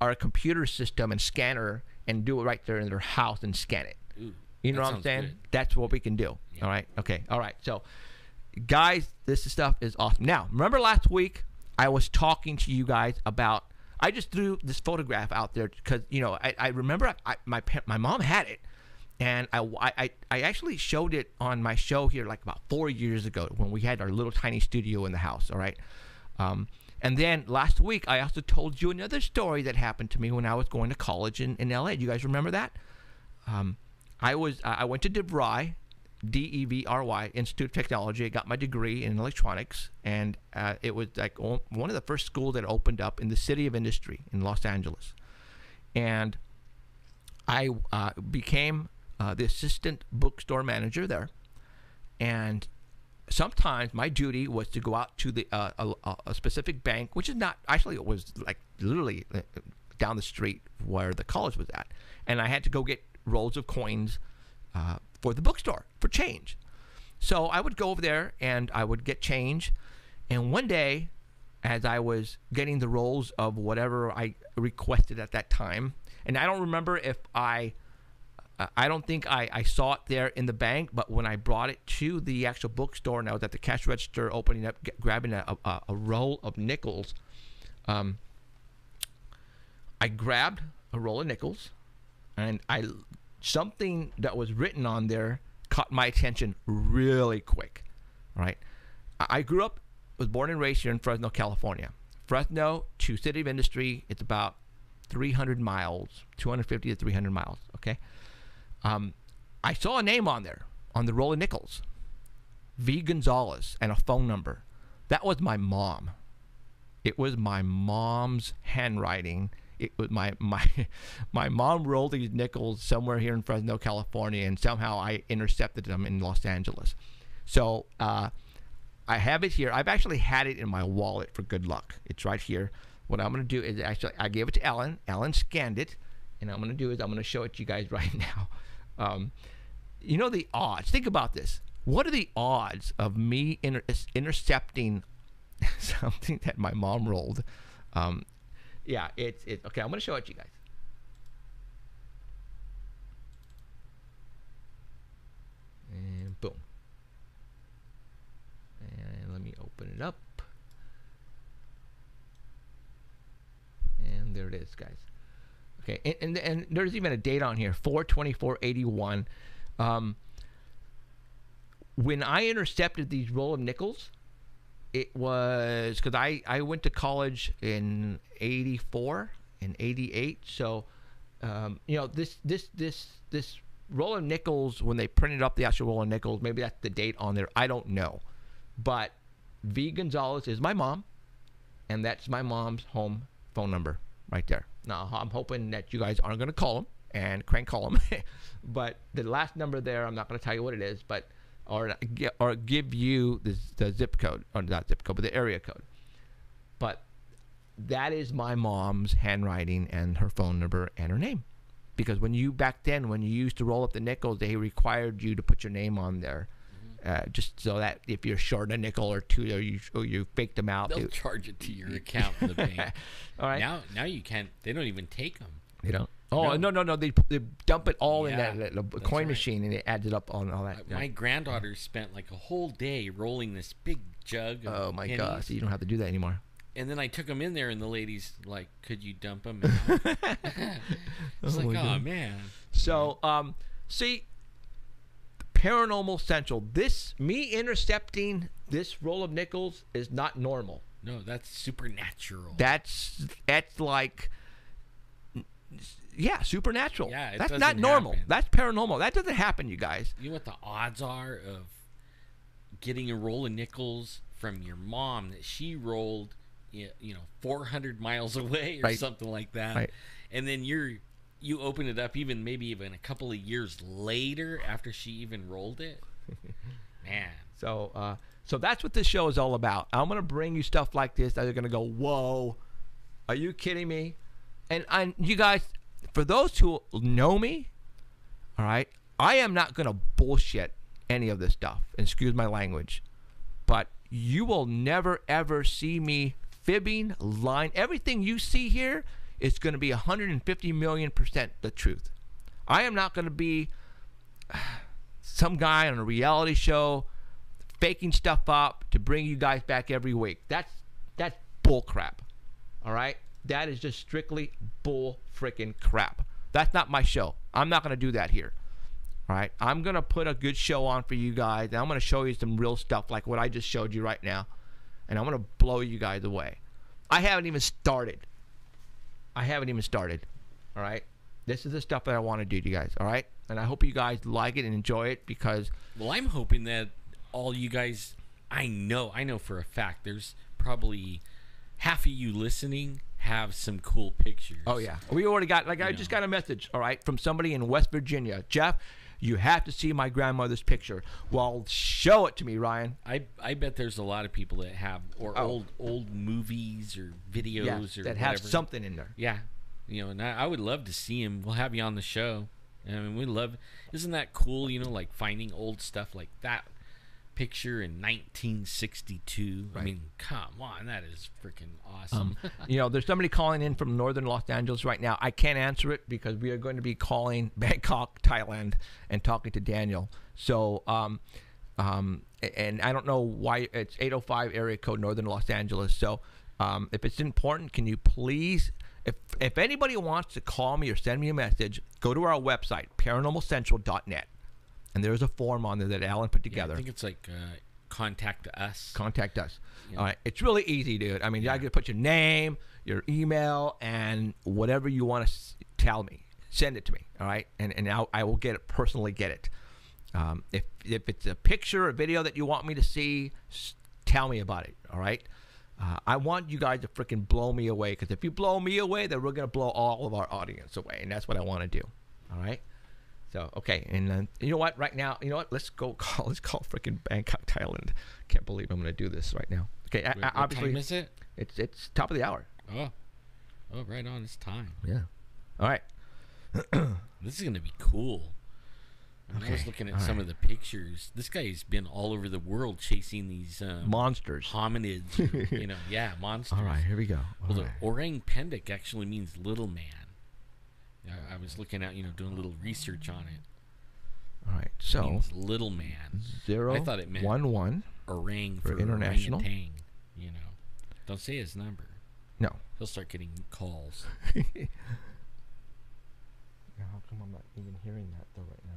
Speaker 3: our computer system and scanner and do it right there in their house and scan it.
Speaker 4: Ooh,
Speaker 3: you know
Speaker 4: that
Speaker 3: what I'm
Speaker 4: sounds
Speaker 3: saying?
Speaker 4: good.
Speaker 3: That's what we can do.
Speaker 4: Yeah.
Speaker 3: All right. Okay. All right. So, guys, this stuff is awesome. Now, remember last week I was talking to you guys about. I just threw this photograph out there because I remember my mom had it, and I actually showed it on my show here like about 4 years ago when we had our little tiny studio in the house. All right. And then last week, I also told you another story that happened to me when I was going to college in LA. Do you guys remember that? I went to DeVry, DEVRY, Institute of Technology. I got my degree in electronics, and it was like one of the first schools that opened up in the City of Industry in Los Angeles. And I became the assistant bookstore manager there, and sometimes my duty was to go out to a specific bank, which is not actually, it was like literally down the street where the college was at, and I had to go get rolls of coins for the bookstore for change. So I would go over there and I would get change, and one day, as I was getting the rolls of whatever I requested at that time, and I don't remember if I don't think I saw it there in the bank, but when I brought it to the actual bookstore and I was at the cash register opening up, grabbing a roll of nickels, I grabbed a roll of nickels, and something that was written on there caught my attention really quick. All right. I was born and raised here in Fresno, California. Fresno to City of Industry, it's about 300 miles, 250 to 300 miles, okay? I saw a name on there, on the roll of nickels, V. Gonzalez, and a phone number. That was my mom. It was my mom's handwriting. It was my mom rolled these nickels somewhere here in Fresno, California, and somehow I intercepted them in Los Angeles. So I have it here. I've actually had it in my wallet for good luck. It's right here. What I'm going to do is actually I gave it to Ellen. Ellen scanned it, and I'm going to do is I'm going to show it to you guys right now. You know the odds. Think about this. What are the odds of me intercepting something that my mom rolled? Yeah, it's okay. I'm going to show it to you guys. And boom. And let me open it up. And there it is, guys. Okay, and there's even a date on here, 4/24/81. When I intercepted these roll of nickels, it was because I went to college in 84 and 88. So, this roll of nickels, when they printed up the actual roll of nickels, maybe that's the date on there. I don't know. But V. Gonzalez is my mom, and that's my mom's home phone number right there. Now, I'm hoping that you guys aren't going to call them and crank call them. But the last number there, I'm not going to tell you what it is, but or give you the zip code, or not zip code, but the area code. But that is my mom's handwriting and her phone number and her name. Because back then, when you used to roll up the nickels, they required you to put your name on there. Just so that if you're short a nickel or two, or you faked them out,
Speaker 4: they'll charge it to your account in the bank.
Speaker 3: All right.
Speaker 4: Now you can't. They don't even take them.
Speaker 3: They don't. Oh no! They dump it all in that coin machine, and it adds it up on all that.
Speaker 4: My granddaughter spent like a whole day rolling this big jug.
Speaker 3: Oh
Speaker 4: of
Speaker 3: my
Speaker 4: pennies.
Speaker 3: gosh! So you don't have to do that anymore.
Speaker 4: And then I took them in there, and the lady's like, "Could you dump them out?" It's like, oh man.
Speaker 3: So, see, Paranormal Central. Me intercepting this roll of nickels is not normal.
Speaker 4: No, that's supernatural.
Speaker 3: That's like, yeah, supernatural.
Speaker 4: Yeah,
Speaker 3: that's not normal.
Speaker 4: Happen.
Speaker 3: That's paranormal. That doesn't happen, you guys.
Speaker 4: You know what the odds are of getting a roll of nickels from your mom that she rolled, 400 miles away or something like that,
Speaker 3: right.
Speaker 4: And then you open it up maybe even a couple of years later after she even rolled it. Man.
Speaker 3: So that's what this show is all about. I'm gonna bring you stuff like this that are gonna go, whoa, are you kidding me? And you guys, for those who know me, all right, I am not gonna bullshit any of this stuff. Excuse my language, but you will never ever see me fibbing, lying. Everything you see here is going to be 150 million% the truth. I am not going to be some guy on a reality show faking stuff up to bring you guys back every week. That's bull crap. All right? That is just strictly bull freaking crap. That's not my show. I'm not going to do that here. All right? I'm going to put a good show on for you guys, and I'm going to show you some real stuff like what I just showed you right now, and I'm going to blow you guys away. I haven't even started. All right? This is the stuff that I want to do to you guys, all right? And I hope you guys like it and enjoy it because...
Speaker 4: Well, I'm hoping that all you guys... I know for a fact there's probably half of you listening have some cool pictures.
Speaker 3: Oh, yeah. We already got... I just got a message, all right, from somebody in West Virginia. Jeff, you have to see my grandmother's picture. Well, show it to me, Ryan.
Speaker 4: I bet there's a lot of people that have... Or old movies or videos or
Speaker 3: that
Speaker 4: whatever.
Speaker 3: have something in there.
Speaker 4: Yeah. And I would love to see him. We'll have you on the show. I mean, we love... Isn't that cool, like finding old stuff like that picture in 1962? Right. I mean, come on. That is freaking awesome.
Speaker 3: There's somebody calling in from northern Los Angeles right now. I can't answer it because we are going to be calling Bangkok, Thailand, and talking to Daniel. So, and I don't know why it's 805 area code, northern Los Angeles. So, if it's important, can you please... If anybody wants to call me or send me a message, go to our website, paranormalcentral.net. And there's a form on there that Alan put together.
Speaker 4: I think it's like contact us.
Speaker 3: Contact us.
Speaker 4: Yeah.
Speaker 3: All right. It's really easy, dude. I mean, you got to put your name, your email, and whatever you want to tell me. Send it to me. All right. And I will personally get it. If it's a picture or video that you want me to see, tell me about it. All right. I want you guys to freaking blow me away, because if you blow me away, then we're going to blow all of our audience away, and that's what I want to do. All right? So, okay, and you know what? Right now, let's call freaking Bangkok, Thailand. Can't believe I'm going to do this right now. Okay,
Speaker 4: what
Speaker 3: obviously,
Speaker 4: time is it?
Speaker 3: It's top of the hour.
Speaker 4: Oh, right on. It's time.
Speaker 3: Yeah. All right.
Speaker 4: This is going to be cool. I was looking at some of the pictures. This guy's been all over the world chasing these
Speaker 3: monsters,
Speaker 4: hominids. Monsters.
Speaker 3: All right, here we go.
Speaker 4: The Orang Pendek actually means little man. I was looking at, doing a little research on it.
Speaker 3: All right, so
Speaker 4: it means little man.
Speaker 3: 0,
Speaker 4: I thought it meant
Speaker 3: 11
Speaker 4: orang
Speaker 3: for international.
Speaker 4: Orangutan, Don't say his number.
Speaker 3: No.
Speaker 4: He'll start getting calls.
Speaker 3: Now, how come I'm not even hearing that though right now?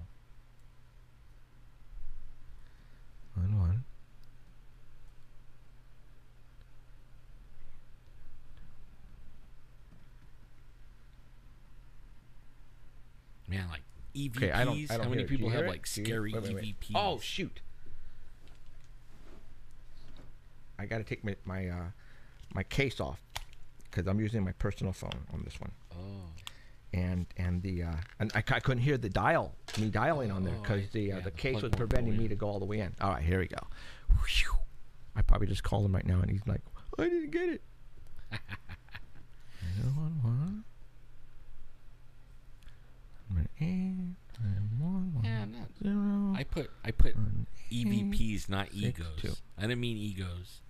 Speaker 3: 11.
Speaker 4: Man, like EVPs.
Speaker 3: Okay, I don't
Speaker 4: how many people have like scary
Speaker 3: wait.
Speaker 4: EVPs?
Speaker 3: Oh shoot! I got to take my case off because I'm using my personal phone on this one.
Speaker 4: Oh.
Speaker 3: And I couldn't hear the dialing on there because the case was preventing me to go all the way in. All right, here we go. Whew. I probably just called him right now, and he's like, "I didn't get it."
Speaker 4: I put EVPs, not egos. I didn't mean egos.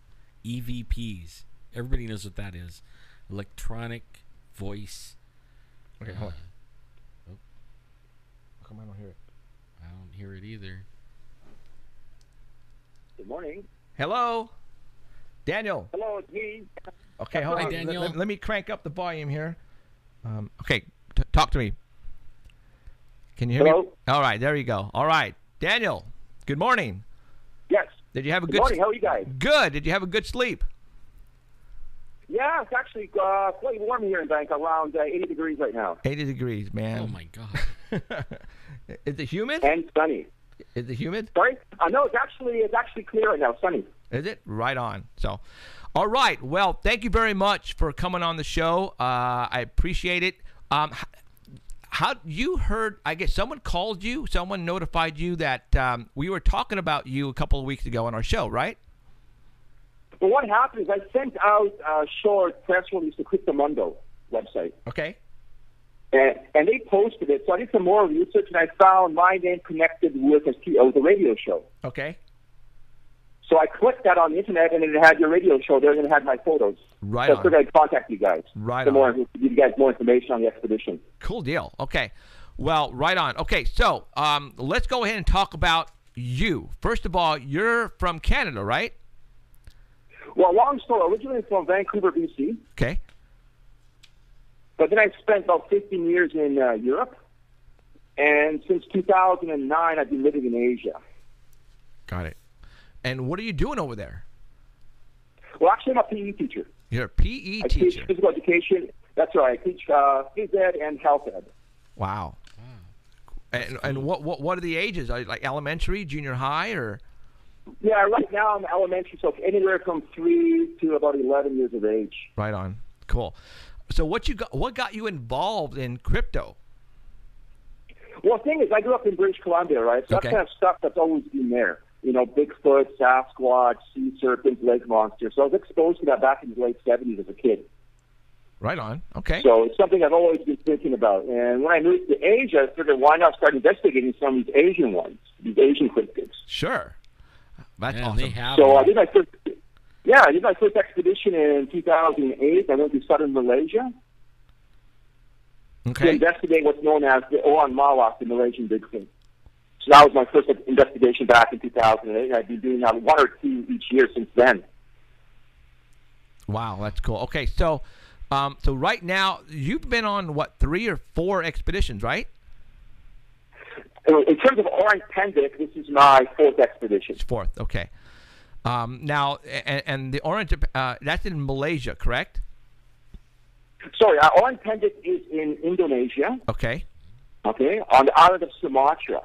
Speaker 4: EVPs. Everybody knows what that is. Electronic voice.
Speaker 3: Okay, hold on. How come I don't hear it?
Speaker 4: I don't hear it either.
Speaker 5: Good morning.
Speaker 3: Hello, Daniel.
Speaker 5: Hello, it's me.
Speaker 3: Okay, hold
Speaker 4: Hi,
Speaker 3: on.
Speaker 4: Daniel.
Speaker 3: Let me crank up the volume here. Okay, talk to me. Can you hear me? All right, there you go. All right, Daniel. Good morning.
Speaker 5: Yes.
Speaker 3: Did you have a
Speaker 5: good morning? How are you guys?
Speaker 3: Good. Did you have a good sleep?
Speaker 5: Yeah, it's actually quite warm here in Bangkok, around 80 degrees right now.
Speaker 3: 80 degrees, man.
Speaker 4: Oh my God.
Speaker 3: Is it humid?
Speaker 5: And sunny.
Speaker 3: Is it humid?
Speaker 5: Sorry? No, it's actually clear right now, sunny.
Speaker 3: Is it? Right on. So, all right. Well, thank you very much for coming on the show. I appreciate it. How you heard? I guess someone called you. Someone notified you that we were talking about you a couple of weeks ago on our show, right?
Speaker 5: Well, what happened is I sent out a short press release to Cryptomundo website.
Speaker 3: Okay.
Speaker 5: And they posted it. So I did some more research, and I found my name connected with the radio show.
Speaker 3: Okay.
Speaker 5: So I clicked that on the internet, and it had your radio show there, and it had my photos.
Speaker 3: Right
Speaker 5: so
Speaker 3: on.
Speaker 5: I figured I'd contact you guys.
Speaker 3: Right
Speaker 5: give
Speaker 3: on.
Speaker 5: you guys more information on the expedition.
Speaker 3: Cool deal. Okay. Well, right on. Okay, so let's go ahead and talk about you. First of all, you're from Canada, right?
Speaker 5: Well, long story. Originally from Vancouver, BC.
Speaker 3: Okay.
Speaker 5: But then I spent about 15 years in Europe. And since 2009, I've been living in Asia. Got it.
Speaker 3: And what are you doing over there?
Speaker 5: Well, actually, I'm a PE teacher.
Speaker 3: You're a PE
Speaker 5: I
Speaker 3: teacher.
Speaker 5: teach physical education. That's right. I teach phys ed and health ed.
Speaker 3: Wow. And what are the ages? Are you like elementary, junior high, or?
Speaker 5: Yeah, right now I'm elementary, so anywhere from 3 to about 11 years of age.
Speaker 3: Right on. Cool. So what got you involved in crypto?
Speaker 5: Well, the thing is, I grew up in British Columbia, right? So
Speaker 3: Okay.
Speaker 5: that kind of stuff that's always been there. You know, Bigfoot, Sasquatch, sea serpents, lake monsters. So I was exposed to that back in the late 70s as a kid.
Speaker 3: Right on. Okay.
Speaker 5: So it's something I've always been thinking about. And when I moved to Asia, I figured, why not start investigating some of these Asian ones, these Asian cryptids?
Speaker 3: Sure. That's
Speaker 4: Yeah,
Speaker 3: awesome.
Speaker 4: they have
Speaker 5: So
Speaker 4: them.
Speaker 5: I did my first expedition in 2008. I went to southern Malaysia to
Speaker 3: Okay.
Speaker 5: investigate what's known as the Orang Pendek, the Malaysian Bigfoot. So that was my first investigation back in 2008. And I've been doing that one or two each year since then.
Speaker 3: Wow, that's cool. Okay, so right now you've been on what 3 or 4 expeditions, right?
Speaker 5: In terms of Orang Pendek, this is my 4th expedition.
Speaker 3: It's 4th. Okay. Now and the orange that's in Malaysia, correct?
Speaker 5: Sorry, Orang Pendek is in Indonesia.
Speaker 3: Okay.
Speaker 5: Okay, on the island of Sumatra.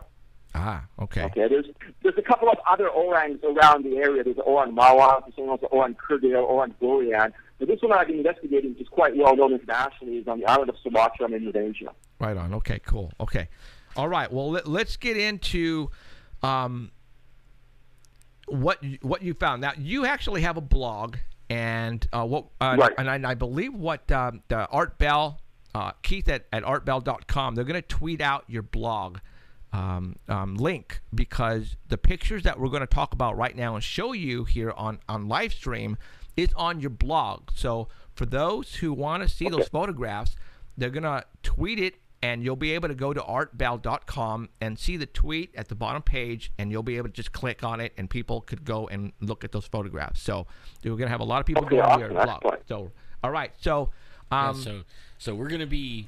Speaker 3: Ah. Okay.
Speaker 5: Okay, there's a couple of other orangs around the area. There's Orang Bawah, there's also Orang Kerdil, Orang Durian. But this one I've been investigating, which is quite well known internationally, is on the island of Sumatra in Indonesia.
Speaker 3: Right on. Okay. Cool. Okay. All right. Well, let's get into what you found. Now, you actually have a blog, and
Speaker 5: Right.
Speaker 3: and I believe what the Art Bell, Keith at artbell.com, they're going to tweet out your blog link, because the pictures that we're going to talk about right now and show you here on live stream is on your blog. So for those who want to see those photographs, they're going to tweet it, and you'll be able to go to artbell.com and see the tweet at the bottom page, and you'll be able to just click on it, and people could go and look at those photographs. So we're going to have a lot of people go on your blog. So all right. So
Speaker 4: so we're gonna be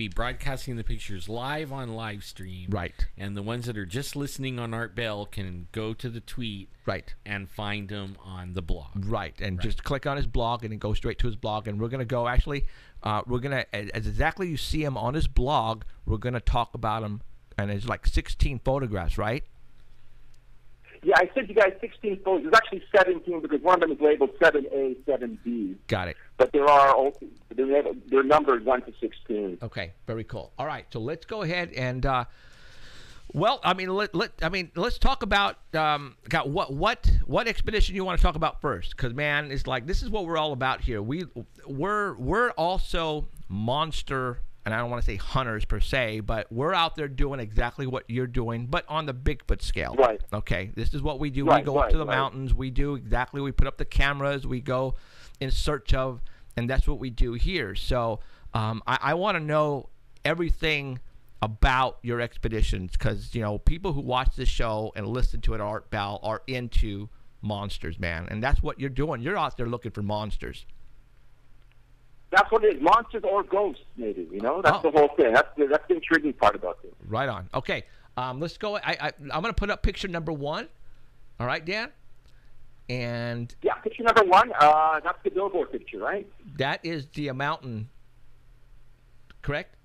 Speaker 4: broadcasting the pictures live on live stream.
Speaker 3: Right.
Speaker 4: And the ones that are just listening on Art Bell can go to the tweet.
Speaker 3: Right.
Speaker 4: And find them on the blog.
Speaker 3: Right. And just click on his blog and then go straight to his blog. And we're gonna go as exactly you see him on his blog, we're gonna talk about him. And it's like 16 photographs, right?
Speaker 5: Yeah, I sent you guys 16 photos. There's actually 17 because one of them is labeled 7A, 7B.
Speaker 3: Got it.
Speaker 5: But they're numbered 1 to 16.
Speaker 3: Okay, very cool. All right, so let's go ahead and let's talk about what expedition you want to talk about first, because man, it's like this is what we're all about here. We're also monster, and I don't want to say hunters per se, but we're out there doing exactly what you're doing, but on the Bigfoot scale.
Speaker 5: Right.
Speaker 3: Okay, this is what we do.
Speaker 5: Right,
Speaker 3: we go up to the mountains. We do exactly. We put up the cameras. We go in search of, and that's what we do here. So I want to know everything about your expeditions, because people who watch this show and listen to it at Art Bell are into monsters, man, and that's what you're doing. You're out there looking for monsters.
Speaker 5: That's what it is. Monsters or ghosts, maybe. That's the whole thing. That's the intriguing part about it.
Speaker 3: Right on. Okay, let's go. I'm going to put up picture number 1. All right, Dan? And
Speaker 5: yeah, picture number 1, that's the billboard picture, right?
Speaker 3: That is the mountain, correct?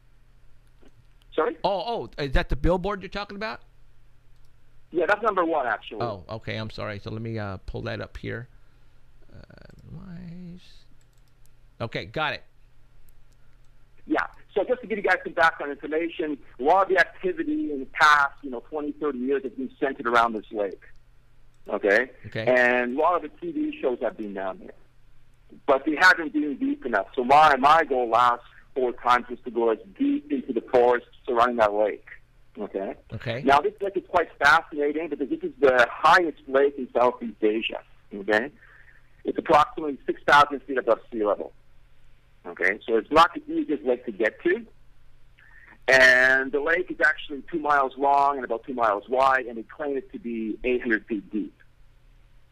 Speaker 5: Sorry?
Speaker 3: Oh, is that the billboard you're talking about?
Speaker 5: Yeah, that's number 1, actually.
Speaker 3: Oh, okay, I'm sorry. So let me pull that up here. Okay, got it.
Speaker 5: Yeah. So just to give you guys some background information, a lot of the activity in the past, 20, 30 years has been centered around this lake. Okay? And a lot of the TV shows have been down here. But they haven't been deep enough. So my goal last 4 times was to go as deep into the forest surrounding that lake. Okay.
Speaker 3: Okay.
Speaker 5: Now, this lake is quite fascinating because this is the highest lake in Southeast Asia. Okay. It's approximately 6,000 feet above sea level. Okay. So it's not the easiest lake to get to. And the lake is actually 2 miles long and about 2 miles wide, and they claim it to be 800 feet deep.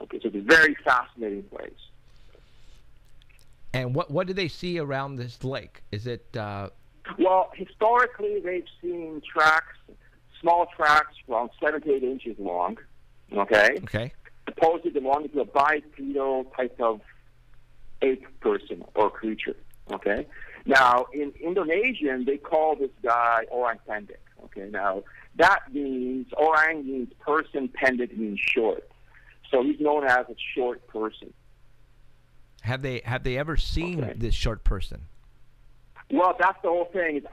Speaker 5: Okay. So it's a very fascinating place.
Speaker 3: And what do they see around this lake? Is it...
Speaker 5: Well, historically, they've seen tracks, small tracks around 7 to 8 inches long, okay?
Speaker 3: Okay.
Speaker 5: Supposedly belonging to a bipedal type of ape person or creature, okay? Now, in Indonesian, they call this guy Orang Pendek, okay? Now, that means, Orang means person, Pendek means short. So he's known as a short person.
Speaker 3: Have they ever seen this short person?
Speaker 5: Well, that's the whole thing. Is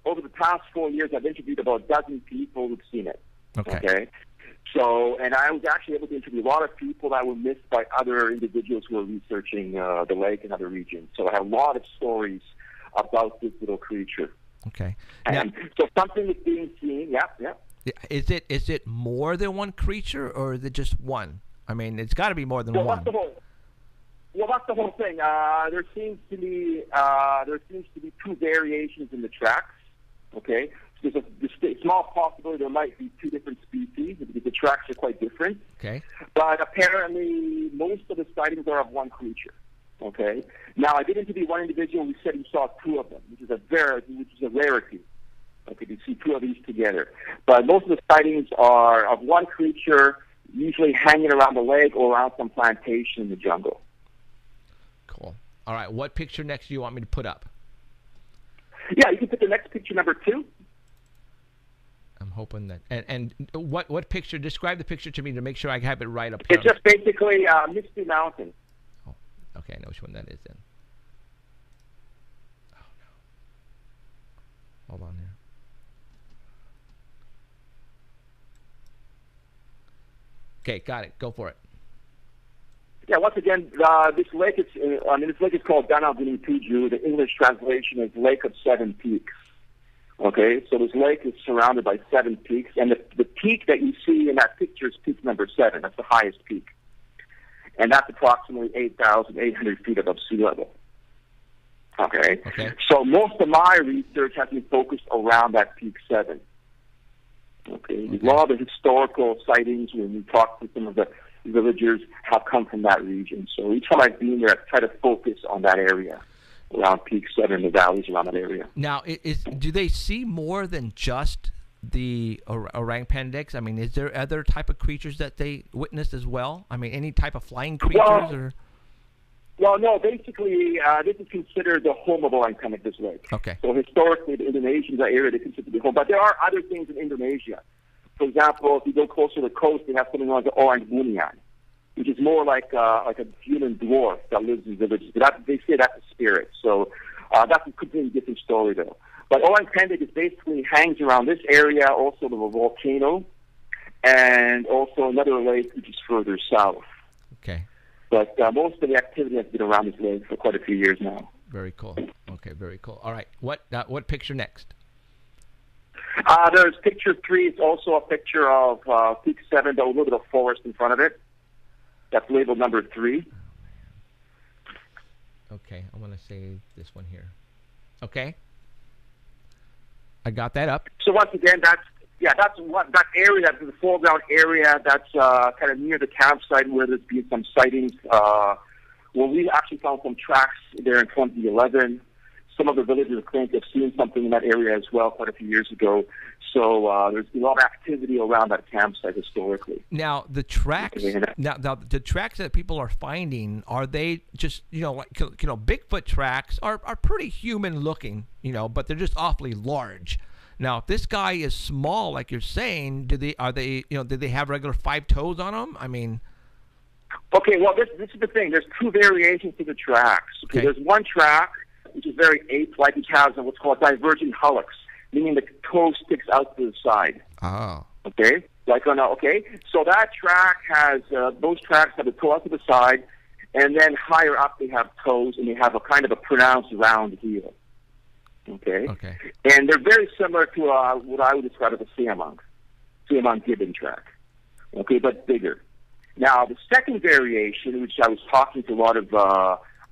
Speaker 5: over the past 4 years, I've interviewed about a dozen people who've seen it. Okay. So, and I was actually able to interview a lot of people that were missed by other individuals who were researching the lake and other regions. So I have a lot of stories about this little creature.
Speaker 3: Okay.
Speaker 5: And so something is being seen. Yeah.
Speaker 3: Is it more than one creature, or is it just one? I mean, it's got to be more than one.
Speaker 5: That's the whole thing. There seems to be 2 variations in the tracks. Okay, so there's a small possibility there might be 2 different species because the tracks are quite different.
Speaker 3: Okay, but
Speaker 5: apparently most of the sightings are of one creature. Okay, now I did interview one individual who said he saw 2 of them, which is a rarity. Okay, to see 2 of these together. But most of the sightings are of one creature, usually hanging around the lake or around some plantation in the jungle.
Speaker 3: Cool. All right, what picture next do you want me to put up?
Speaker 5: Yeah, you can put the next picture, number 2.
Speaker 3: I'm hoping that. And what picture? Describe the picture to me to make sure I have it right up here.
Speaker 5: It's just basically Misty Mountain.
Speaker 3: Oh, okay, I know which one that is then. Oh no. Hold on here. Okay, got it. Go for it.
Speaker 5: Yeah, once again, this lake is called Danau Gunung Tujuh. The English translation is Lake of 7 Peaks. Okay, so this lake is surrounded by 7 peaks, and the peak that you see in that picture is peak number 7. That's the highest peak, and that's approximately 8,800 feet above sea level. Okay, so most of my research has been focused around that peak 7. Okay, a lot of the historical sightings when we talk to some of the villagers have come from that region. So each time I've been there, I've tried to focus on that area, around Peak 7, the valleys around that area.
Speaker 3: Now, do they see more than just the Orang Pendeks? I mean, is there other type of creatures that they witness as well? I mean, any type of flying creatures?
Speaker 5: Well, no, basically, this is considered the home of Orang Pendek, this lake.
Speaker 3: Okay.
Speaker 5: So historically, the Indonesians, that area, they consider the home. But there are other things in Indonesia. For example, if you go closer to the coast, they have something like the Orang Bunian, which is more like a human dwarf that lives in villages. But they say that's a spirit. So that's a completely different story, though. But Orang Pendek is basically hangs around this area, also the volcano, and also another lake which is further south.
Speaker 3: Okay.
Speaker 5: But most of the activity has been around this lake for quite a few years now.
Speaker 3: Very cool. Okay, very cool. All right, what picture next?
Speaker 5: There's picture 3. It's also a picture of Peak 7, though a little bit of forest in front of it. That's labeled number 3.
Speaker 3: Okay, I'm going to say this one here. Okay. I got that up.
Speaker 5: So once again, that area, that's the foreground area, that's kind of near the campsite where there's been some sightings. Well, we actually found some tracks there in 2011. Some of the villagers claim to have seen something in that area as well quite a few years ago. So there's been a lot of activity around that campsite historically.
Speaker 3: Now, the tracks the tracks that people are finding, are they just, Bigfoot tracks are pretty human looking, but they're just awfully large. Now, if this guy is small, like you're saying, did they have regular 5 toes on them? I mean...
Speaker 5: Okay, well, this is the thing. There's 2 variations to the tracks. Okay. There's one track which is very ape-like, which has what's called divergent hallux, meaning the toe sticks out to the side.
Speaker 3: Oh.
Speaker 5: Okay? So that track has, those tracks have the toe out to the side, and then higher up they have toes, and they have a kind of a pronounced round heel. Okay.
Speaker 3: Okay.
Speaker 5: And they're very similar to what I would describe as a siamang gibbon track. Okay, but bigger. Now, the second variation, which I was talking to a lot of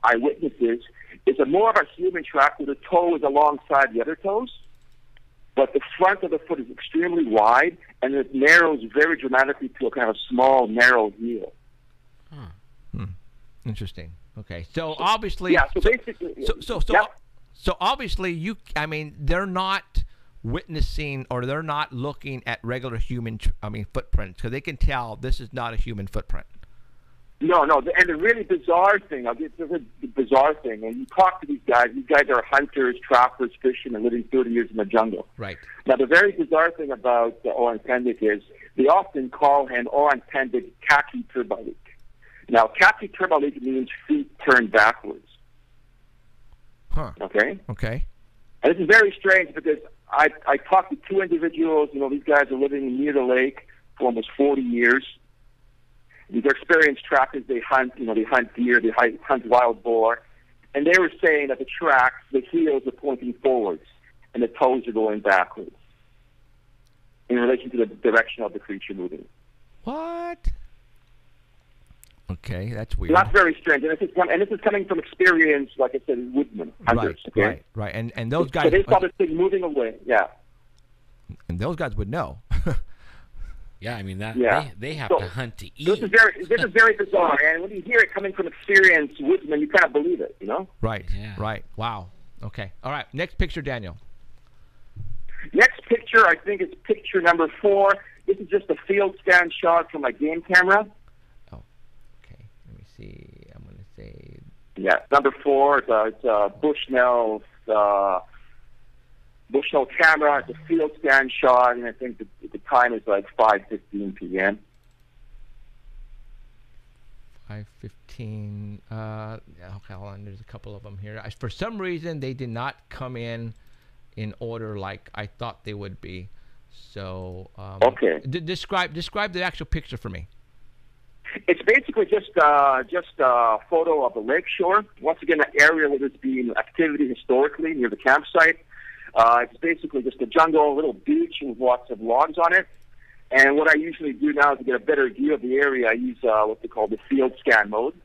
Speaker 5: eyewitnesses, is a more of a human track where the toe is alongside the other toes, but the front of the foot is extremely wide, and it narrows very dramatically to a kind of small, narrow heel.
Speaker 3: Interesting. Okay, so obviously,
Speaker 5: yeah. So basically,
Speaker 3: so obviously, they're not witnessing or they're not looking at regular human, footprints, because they can tell this is not a human footprint.
Speaker 5: No. And the really bizarre thing, this is a bizarre thing, and you talk to these guys are hunters, trappers, fishermen living 30 years in the jungle.
Speaker 3: Right.
Speaker 5: Now, the very bizarre thing about the Orang Pendek is they often call him Orang Pendek kaki terbalik. Now, kaki terbalik means feet turned backwards.
Speaker 3: Huh.
Speaker 5: Okay?
Speaker 3: Okay.
Speaker 5: And this is very strange because I talked to two individuals. These guys are living near the lake for almost 40 years. These are experienced trackers. They hunt, they hunt deer, they hunt wild boar. And they were saying that the tracks, the heels are pointing forwards and the toes are going backwards in relation to the direction of the creature moving.
Speaker 3: What? Okay, that's weird.
Speaker 5: So that's very strange. And this is coming from experience, like I said, woodmen, hunters.
Speaker 3: Right. And those guys...
Speaker 5: So they saw this thing moving away, yeah.
Speaker 3: And those guys would know.
Speaker 4: Yeah, they have to hunt to eat.
Speaker 5: This is very bizarre, and when you hear it coming from experienced woodsmen, you kind of believe it,
Speaker 3: Right.
Speaker 4: Yeah.
Speaker 3: Right. Wow. Okay. All right. Next picture, Daniel.
Speaker 5: Next picture, I think, is picture number 4. This is just a field scan shot from my game camera.
Speaker 3: Oh. Okay. Let me see. I'm going to say.
Speaker 5: Yeah, number 4. It's a Bushnell camera. It's a field scan shot, and I think the time is like 5:15 p.m.
Speaker 3: 5:15. Okay, hold on. There's a couple of them here. For some reason, they did not come in order like I thought they would be. So,
Speaker 5: okay.
Speaker 3: Describe the actual picture for me.
Speaker 5: It's basically just a photo of the lakeshore. Once again, an area where there's been activity historically near the campsite. It's basically just a jungle, a little beach with lots of logs on it. And what I usually do now is to get a better view of the area, I use what they call the field scan mode.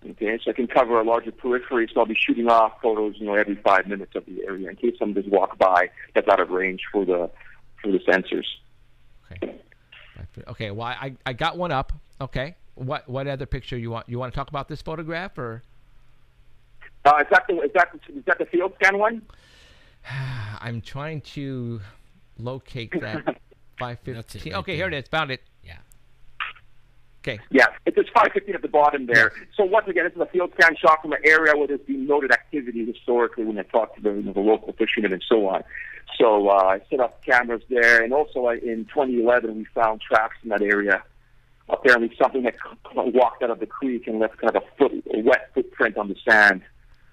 Speaker 5: Okay, so I can cover a larger periphery, so I'll be shooting off photos, every 5 minutes of the area in case someone just walk by that's out of range for the sensors.
Speaker 3: Okay. Okay. Well, I got one up. Okay. What other picture you want? You want to talk about this photograph or?
Speaker 5: Is that the field scan one?
Speaker 3: I'm trying to locate that. 5:15. Okay, here it is. Found it.
Speaker 4: Yeah.
Speaker 3: Okay.
Speaker 5: Yeah, it's 5:15 at the bottom there. So once again, this is a field scan shot from an area where there's been noted activity historically when I talked to the local fishermen and so on. So I set up cameras there, and also in 2011 we found tracks in that area. Apparently something that walked out of the creek and left kind of a wet footprint on the sand,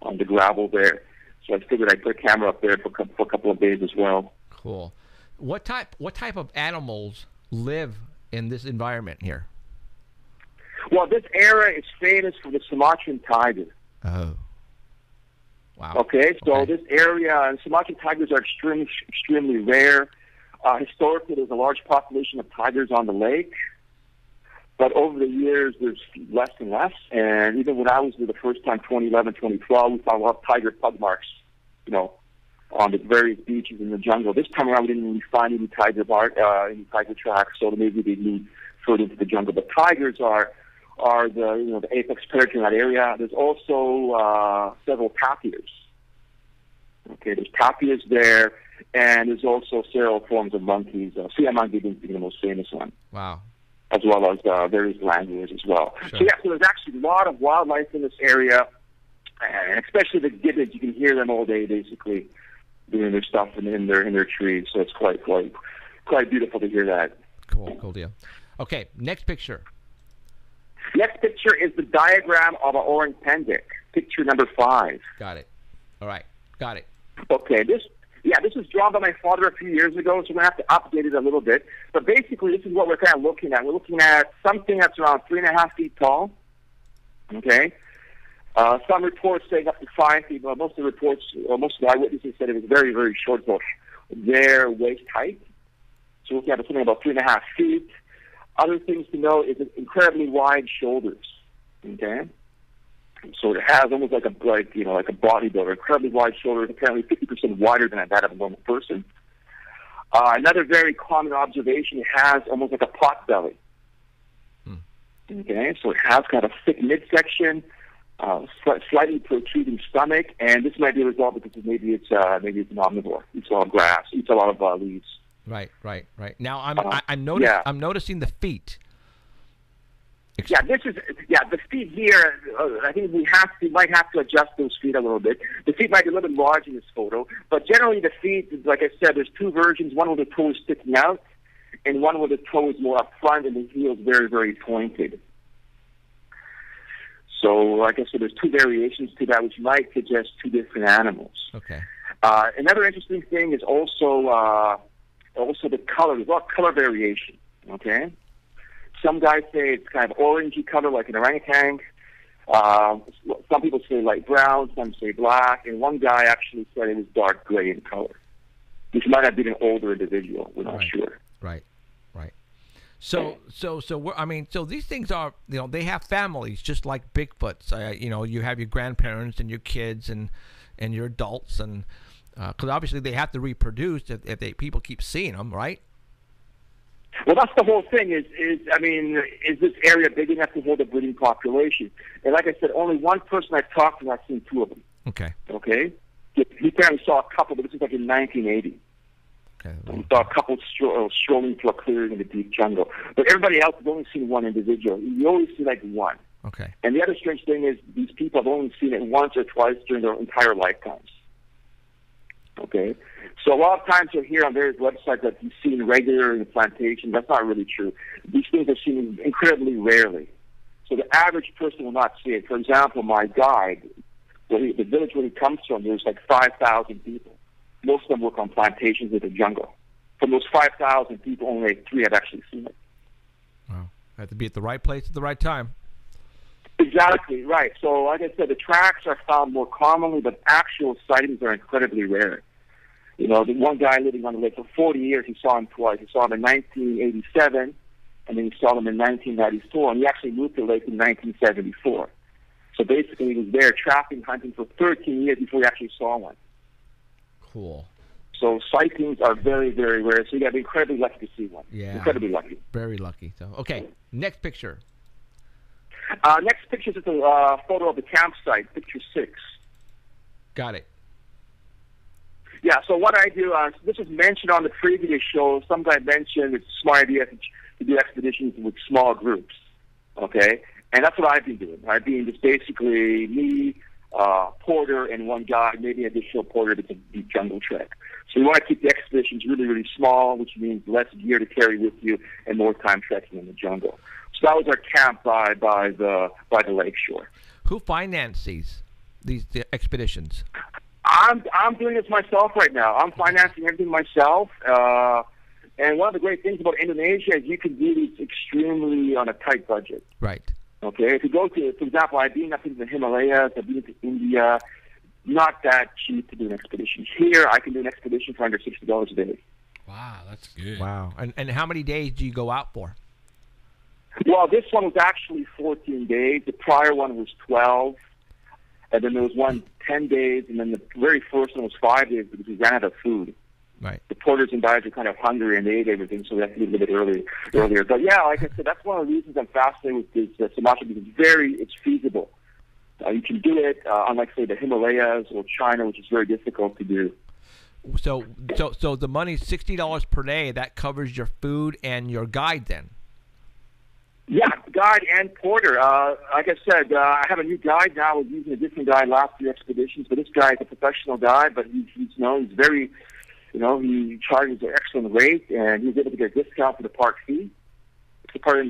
Speaker 5: on the gravel there. So I figured I'd put a camera up there for a couple of days as well.
Speaker 3: Cool. What type of animals live in this environment here?
Speaker 5: Well, this area is famous for the Sumatran tiger.
Speaker 3: Oh. Wow.
Speaker 5: Okay, so this area, and Sumatran tigers are extremely rare. Historically, there's a large population of tigers on the lake. But over the years, there's less and less. And even when I was there the first time, 2011, 2012, we found a lot of tiger pug marks, on the various beaches in the jungle. This time around, we didn't really find any tiger tracks, so maybe they moved further into the jungle. But tigers are the apex predator in that area. There's also several tapirs. Okay, there's tapirs there, and there's also several forms of monkeys. Siamang gibbons being the most famous one.
Speaker 3: Wow.
Speaker 5: As well as various languages as well.
Speaker 3: Sure.
Speaker 5: So there's actually a lot of wildlife in this area, and especially the gibbons. You can hear them all day, basically, doing their stuff in their trees. So it's quite beautiful to hear that.
Speaker 3: Cool deal. Okay, next picture.
Speaker 5: Next picture is the diagram of an Orang Pendek, picture number 5.
Speaker 3: Got it. All right, got it.
Speaker 5: Okay, this was drawn by my father a few years ago, so we're going to have to update it a little bit. But basically, this is what we're kind of looking at. We're looking at something that's around 3.5 feet tall, okay, Some reports saying up to 5 feet. Well, most of the reports, or most of the eyewitnesses said it was very, very short, about their waist height. So looking at something about 3.5 feet. Other things to know is incredibly wide shoulders. Okay, so it has almost like a bodybuilder, incredibly wide shoulders, apparently 50% wider than that of a normal person. Another very common observation: it has almost like a pot belly. Okay, so it has kind of thick midsection, slightly protruding stomach, and this might be a result because maybe it's an omnivore. Eats a lot of grass, eats a lot of leaves.
Speaker 3: Right. Now I'm noticing the feet.
Speaker 5: The feet here. I think might have to adjust those feet a little bit. The feet might be a little bit large in this photo, but generally the feet, like I said, there's two versions. One where the toe is sticking out, and one where the toe is more up front and the heel is very, very pointed. So, like I said, there's two variations to that, which might suggest two different animals.
Speaker 3: Okay.
Speaker 5: Another interesting thing is also the color. There's a lot of color variation. Okay. Some guys say it's kind of orangey color, like an orangutan. Some people say light brown. Some say black. And one guy actually said it was dark gray in color, which might have been an older individual. We're not sure.
Speaker 3: Right. So these things are, they have families just like Bigfoots. You have your grandparents and your kids and your adults, and because obviously they have to reproduce if people keep seeing them, right?
Speaker 5: Well, that's the whole thing. Is this area big enough to hold a breeding population? And like I said, only one person I've talked to, I've seen two of them.
Speaker 3: Okay.
Speaker 5: He apparently saw a couple, but this is like in 1980.
Speaker 3: Okay.
Speaker 5: We saw a couple strolling through a clearing in the deep jungle. But everybody else has only seen one individual. You always see like one.
Speaker 3: Okay.
Speaker 5: And the other strange thing is these people have only seen it once or twice during their entire lifetimes. Okay? So a lot of times you'll hear on various websites that you've seen regular in the plantation. That's not really true. These things are seen incredibly rarely. So the average person will not see it. For example, my guide, the village where he comes from, there's like 5,000 people. Most of them work on plantations in the jungle. From those 5,000 people, only like 3 have actually seen it.
Speaker 3: Wow. Have to be at the right place at the right time.
Speaker 5: Exactly, right. So, like I said, the tracks are found more commonly, but actual sightings are incredibly rare. The one guy living on the lake for 40 years, he saw him twice. He saw him in 1987, and then he saw him in 1994, and he actually moved to the lake in 1974. So basically, he was there trapping, hunting for 13 years before he actually saw one.
Speaker 3: Cool.
Speaker 5: So sightings are very, very rare. So you got to be incredibly lucky to see one.
Speaker 3: Yeah.
Speaker 5: Incredibly lucky.
Speaker 3: Very lucky. So, okay, next picture.
Speaker 5: Next picture is a photo of the campsite, picture 6.
Speaker 3: Got it.
Speaker 5: Yeah, so what I do, this was mentioned on the previous show. Some guy mentioned it's a smart idea to do expeditions with small groups. Okay? And that's what I've been doing. I've been just basically me, porter, and one guy, maybe an additional porter that's a deep jungle trek. So we want to keep the expeditions really, really small, which means less gear to carry with you and more time trekking in the jungle. So that was our camp by the lake shore.
Speaker 3: Who finances these expeditions?
Speaker 5: I'm doing this myself right now. I'm financing everything myself. And one of the great things about Indonesia is you can do these extremely on a tight budget.
Speaker 3: Right.
Speaker 5: Okay, if you go to, for example, I've been up into the Himalayas, I've been to India, not that cheap to do an expedition. Here, I can do an expedition for under $60 a day.
Speaker 4: Wow, that's good.
Speaker 3: Wow. And how many days do you go out for?
Speaker 5: Well, this one was actually 14 days. The prior one was 12. And then there was one 10 days, and then the very first one was 5 days because we ran out of food.
Speaker 3: Right.
Speaker 5: The porters and guides are kind of hungry, and they ate everything, so we had to leave a little bit earlier. But yeah, like I said, that's one of the reasons I'm fascinated with this Sumatra, because it's feasible. You can do it, unlike say the Himalayas or China, which is very difficult to do.
Speaker 3: So the money's $60 per day. That covers your food and your guide, then.
Speaker 5: Yeah, guide and porter. Like I said, I have a new guide now. We're using a different guide last few expeditions, but this guy is a professional guide, but he's very. He charges an excellent rate, and he was able to get a discount for the park fee. The part in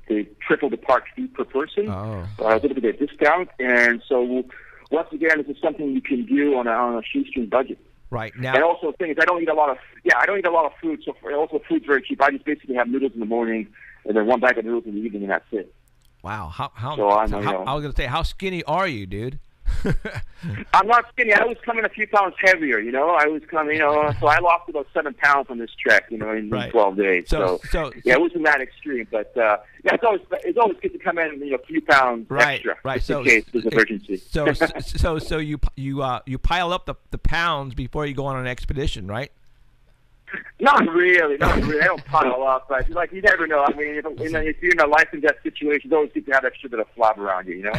Speaker 5: they triple the park fee per person.
Speaker 3: Oh.
Speaker 5: I was able to get a discount, and so once again, this is something you can do on a shoestring budget.
Speaker 3: Right now.
Speaker 5: And also, the thing is, I don't eat a lot of food. So also, food's very cheap. I just basically have noodles in the morning, and then one bag of noodles in the evening, and that's it.
Speaker 3: Wow. How?
Speaker 5: So
Speaker 3: I was gonna say, how skinny are you, dude?
Speaker 5: I'm not skinny. I was coming a few pounds heavier, I was coming, so I lost about 7 pounds on this trek, in 12 days. So yeah, it wasn't that extreme, but yeah, it's always good to come in, a few pounds extra,
Speaker 3: right.
Speaker 5: So in case there's an emergency.
Speaker 3: So you pile up the pounds before you go on an expedition, right?
Speaker 5: Not really. I don't pile up, but you never know. I mean, if you're in a life and death situation, it's always good to have extra bit of flab around you,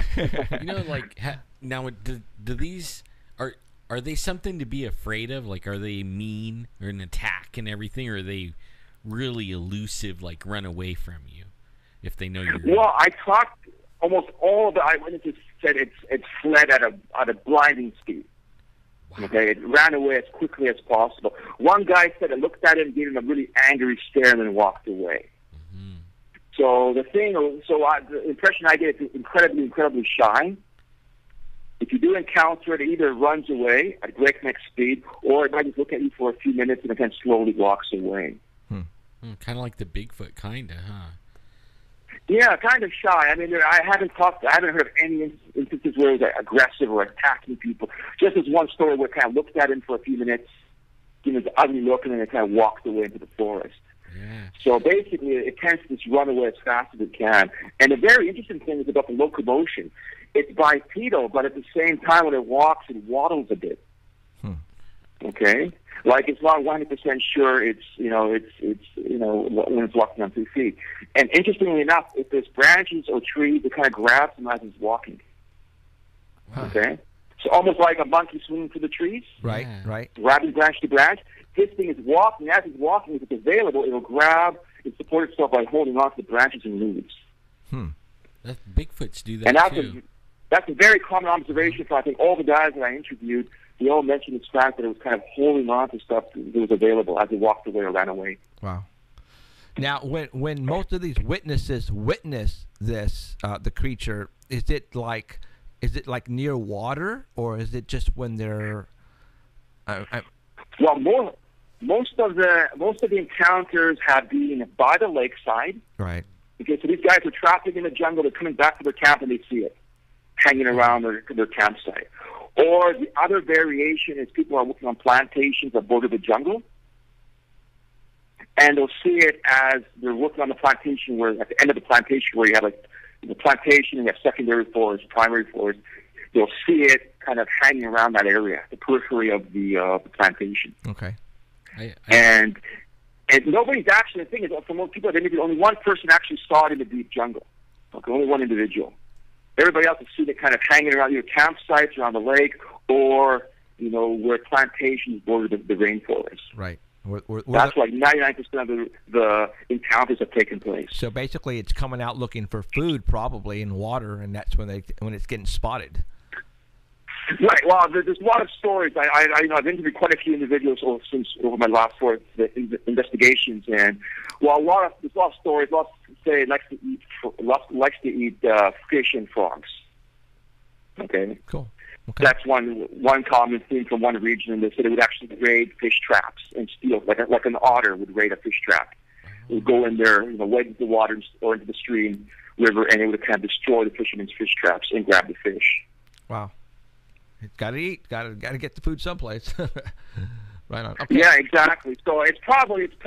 Speaker 4: Now, do these are they something to be afraid of? Like, are they mean or an attack and everything, or are they really elusive, like run away from you if they know you're?
Speaker 5: Well, I talked. Almost all of the eyewitnesses said it's fled at a blinding speed. Wow. Okay, it ran away as quickly as possible. One guy said it looked at him, gave him a really angry stare, and then walked away. Mm-hmm. So the impression I get is incredibly, incredibly shy. If you do encounter it, it either runs away at breakneck speed, or it might just look at you for a few minutes and then slowly walks away.
Speaker 4: Kind of like the Bigfoot, huh?
Speaker 5: Yeah, kind of shy. I mean, I haven't heard of any instances where it was aggressive or attacking people. Just as one story where it kind of looked at him for a few minutes, gave him an ugly look, and then it kind of walked away into the forest. Yeah. So basically, it tends to just run away as fast as it can. And the very interesting thing is about the locomotion. It's bipedal, but at the same time, when it walks, it waddles a bit. Okay, like it's not 100% sure it's when it's walking on 2 feet. And interestingly enough, if there's branches or trees, it kind of grabs them as it's walking. Okay, so almost like a monkey swinging through the trees.
Speaker 3: Right.
Speaker 5: Grabbing branch to branch. This thing is walking. As it's walking, if it's available, it'll grab and support itself by holding on to the branches and leaves.
Speaker 4: Bigfoots do that too.
Speaker 5: That's a very common observation for, I think, all the guys that I interviewed. They all mentioned this fact that it was kind of holding on to stuff that was available as it walked away or ran away.
Speaker 3: Wow. Now, when most of these witnesses witness this, the creature, is it like near water, or is it just when they're?
Speaker 5: Well, most of the encounters have been by the lakeside.
Speaker 3: Right.
Speaker 5: Okay, so these guys are trapping in the jungle. They're coming back to their camp and they see it hanging around their campsite. Or the other variation is people are working on plantations that border the jungle, and they'll see it as they're working on the plantation, where at the end of the plantation, where you have the plantation and you have secondary forest, primary forest, you'll see it kind of hanging around that area, the periphery of the plantation.
Speaker 3: Okay.
Speaker 5: And nobody's actually, the thing is, for most people I've interviewed, only one person actually saw it in the deep jungle. Okay, only one individual. Everybody else has seen it kind of hanging around your campsites around the lake, or where plantations border the rainforest.
Speaker 3: Right.
Speaker 5: That's like 99% of the encounters have taken place.
Speaker 3: So basically, it's coming out looking for food, probably, in water, and that's when it's getting spotted.
Speaker 5: Right. Well, there's a lot of stories. I've interviewed quite a few individuals over my last four investigations, and there's a lot of stories. Lots say it likes to eat fish and frogs. Okay.
Speaker 3: Cool. Okay.
Speaker 5: That's one common theme from one region. They said it would actually raid fish traps and steal, like an otter would raid a fish trap. It would go in there, wade into the water or into the stream, river, and it would kind of destroy the fishermen's fish traps and grab the fish.
Speaker 3: Wow. Got to eat. Got to get the food someplace. Right on. Okay.
Speaker 5: Yeah, exactly. So it probably does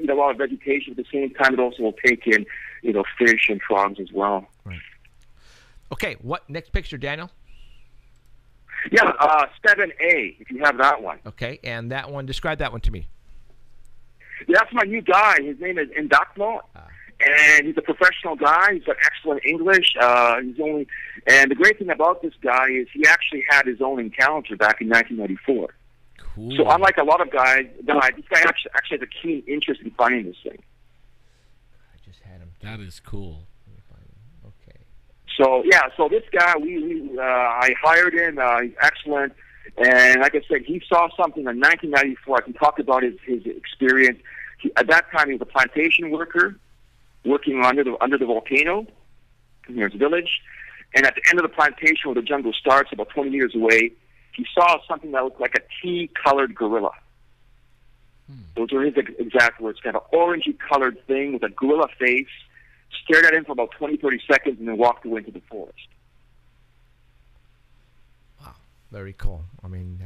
Speaker 5: eat a lot of vegetation. At the same time, it also will take in, fish and frogs as well.
Speaker 3: Right. Okay. What next picture, Daniel?
Speaker 5: Yeah, 7A. If you have that one.
Speaker 3: Okay, and that one. Describe that one to me.
Speaker 5: Yeah, that's my new guy. His name is Indakmo. And he's a professional guy. He's got excellent English. And the great thing about this guy is he actually had his own encounter back in 1994. Cool. So unlike a lot of guys, this guy actually has a keen interest in finding this thing.
Speaker 3: I just had him.
Speaker 4: That is cool.
Speaker 3: Okay.
Speaker 5: So this guy, I hired him. He's excellent. And like I said, he saw something in 1994. I can talk about his experience. At that time, he was a plantation worker, working under the volcano near his village. And at the end of the plantation where the jungle starts, about 20 meters away, he saw something that looked like a tea-colored gorilla. Those are his exact words, kind of orangey-colored thing with a gorilla face, stared at him for about 20, 30 seconds, and then walked away into the forest.
Speaker 3: Wow, very cool. I mean,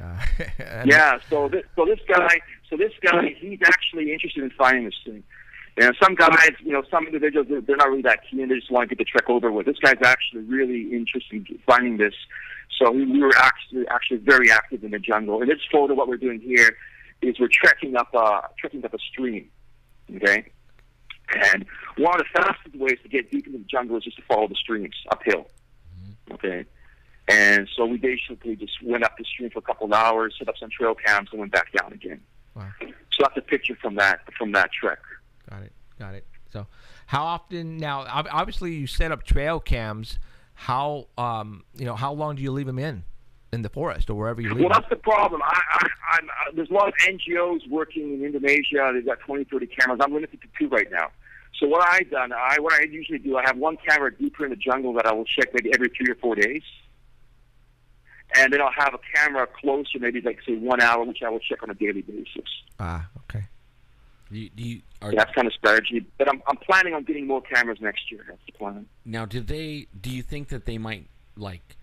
Speaker 5: yeah. So this guy, he's actually interested in finding this thing. And some guys, some individuals, they're not really that keen. They just want to get the trek over with. This guy's actually really interested in finding this. So we were actually very active in the jungle. In this photo, what we're doing here is we're trekking up a stream. Okay. And one of the fastest ways to get deep into the jungle is just to follow the streams uphill. Okay. And so we basically just went up the stream for a couple of hours, set up some trail cams, and went back down again.
Speaker 3: Wow.
Speaker 5: So that's a picture from that trek.
Speaker 3: Got it. So, how often now? Obviously, you set up trail cams. How how long do you leave them in the forest or wherever you leave them?
Speaker 5: Well, that's the problem. There's a lot of NGOs working in Indonesia. They've got 20, 30 cameras. I'm limited to 2 right now. So what I usually do, I have one camera deeper in the jungle that I will check maybe every 3 or 4 days. And then I'll have a camera closer, maybe like, say, 1 hour, which I will check on a daily basis.
Speaker 3: Okay.
Speaker 5: That's kind of strategy. But I'm planning on getting more cameras next year. That's the plan.
Speaker 4: Now, do you think that they might, like,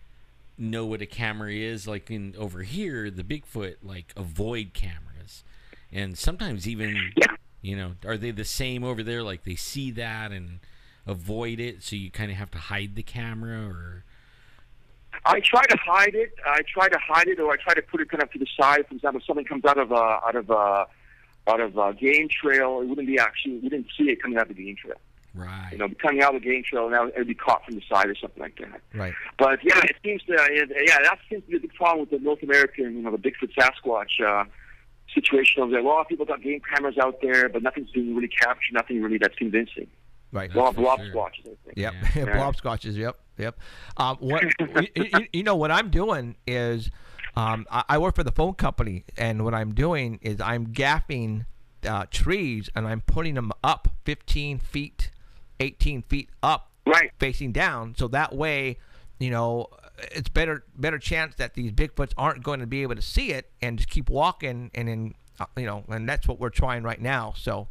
Speaker 4: know what a camera is? Like, over here, the Bigfoot, like, avoid cameras. And sometimes even, are they the same over there? Like, they see that and avoid it, so you kind of have to hide the camera, or...
Speaker 5: I try to hide it. Or I try to put it kind of to the side. For example, if something comes out of a game trail, we didn't see it coming out of the game trail.
Speaker 4: Right.
Speaker 5: Coming out of the game trail, now it'd be caught from the side or something like that.
Speaker 3: Right.
Speaker 5: But yeah, it seems that seems to be a big problem with the North American, the Bigfoot Sasquatch situation over there. A lot of people got game cameras out there, but nothing's being really captured. Nothing really that's convincing.
Speaker 3: Right.
Speaker 5: A lot of blob squatches, I think.
Speaker 3: Yep.
Speaker 5: Yeah.
Speaker 3: Blob squatches. Yep. What I'm doing is, I work for the phone company, and what I'm doing is I'm gaffing trees, and I'm putting them up 15 feet, 18 feet up,
Speaker 5: right,
Speaker 3: facing down. So that way, it's better chance that these Bigfoots aren't going to be able to see it and just keep walking, and then and that's what we're trying right now. So.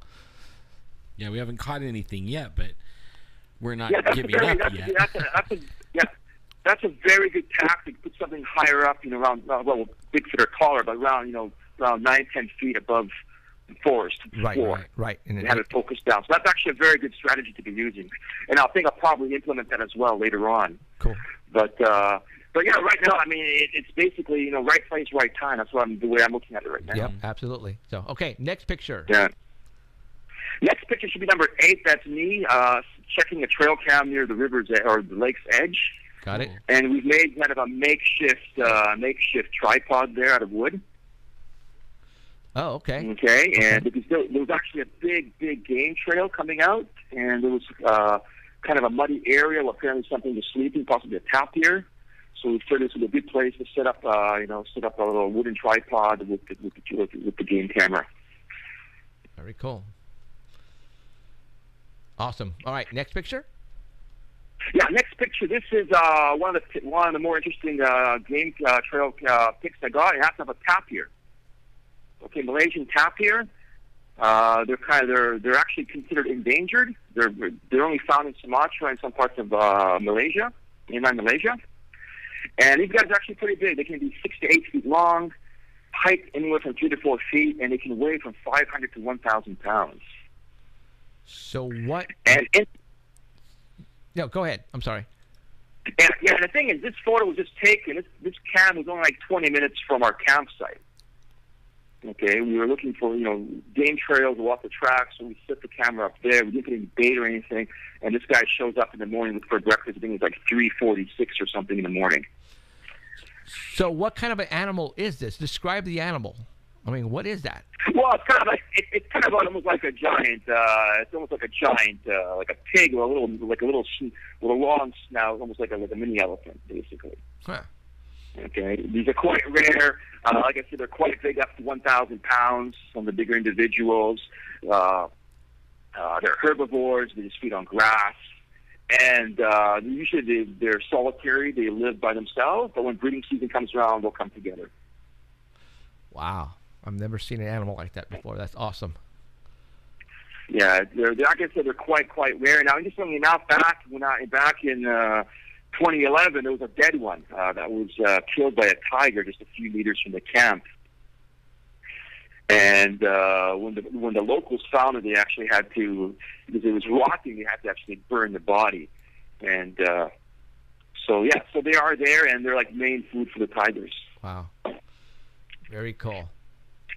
Speaker 4: Yeah, we haven't caught anything yet, but we're not giving up yet.
Speaker 5: That's a very good tactic. Put something higher up, around Bigfoot or taller, but around 9, 10 feet above the forest floor.
Speaker 3: Right.
Speaker 5: And have it focused down. So that's actually a very good strategy to be using. And I think I'll probably implement that as well later on.
Speaker 3: Cool.
Speaker 5: But yeah, right now, I mean, it's basically right place, right time. That's the way I'm looking at it right now.
Speaker 3: Yep, absolutely. So okay, next picture.
Speaker 5: Yeah. Next picture should be number 8. That's me checking a trail cam near the river's or the lake's edge.
Speaker 3: Got it.
Speaker 5: And we've made kind of a makeshift tripod there out of wood.
Speaker 3: Oh, okay.
Speaker 5: Okay, and because there was actually a big game trail coming out, and there was kind of a muddy area where apparently something was sleeping, possibly a tapir. So we figured this was a good place to set up a little wooden tripod with the game camera.
Speaker 3: Very cool. Awesome. All right, next picture.
Speaker 5: Yeah, next picture. This is one of the more interesting game trail pics I got. It has to have a tapir. Okay, Malaysian tapir. They're actually considered endangered. They're only found in Sumatra and some parts of Malaysia, mainland Malaysia. And these guys are actually pretty big. They can be 6 to 8 feet long, height anywhere from 3 to 4 feet, and they can weigh from 500 to 1,000 pounds.
Speaker 3: So what? No, go ahead. I'm sorry.
Speaker 5: Yeah, the thing is, this photo was just taken. This cam was only like 20 minutes from our campsite. Okay, we were looking for game trails, walk the tracks, so we set the camera up there. We didn't get any bait or anything, and this guy shows up in the morning for breakfast. I think it was like 3:46 or something in the morning.
Speaker 3: So what kind of an animal is this? Describe the animal. I mean, what is that?
Speaker 5: Well, it's kind of like almost like a giant. It's almost like a giant, like a pig or with a long snout, almost like a mini elephant, basically.
Speaker 3: Huh.
Speaker 5: Okay, these are quite rare. Like I said, they're quite big, up to 1,000 pounds. Some of the bigger individuals. They're herbivores. They just feed on grass, and usually they're solitary. They live by themselves, but when breeding season comes around, they'll come together.
Speaker 3: Wow. I've never seen an animal like that before. That's awesome.
Speaker 5: Yeah, they're like I said, they're quite rare. Now, interestingly enough, back in 2011, there was a dead one that was killed by a tiger just a few meters from the camp. And when the locals found it, they actually had to, because it was rotting, they had to actually burn the body. And so they are there, and they're like main food for the tigers.
Speaker 3: Wow. Very cool.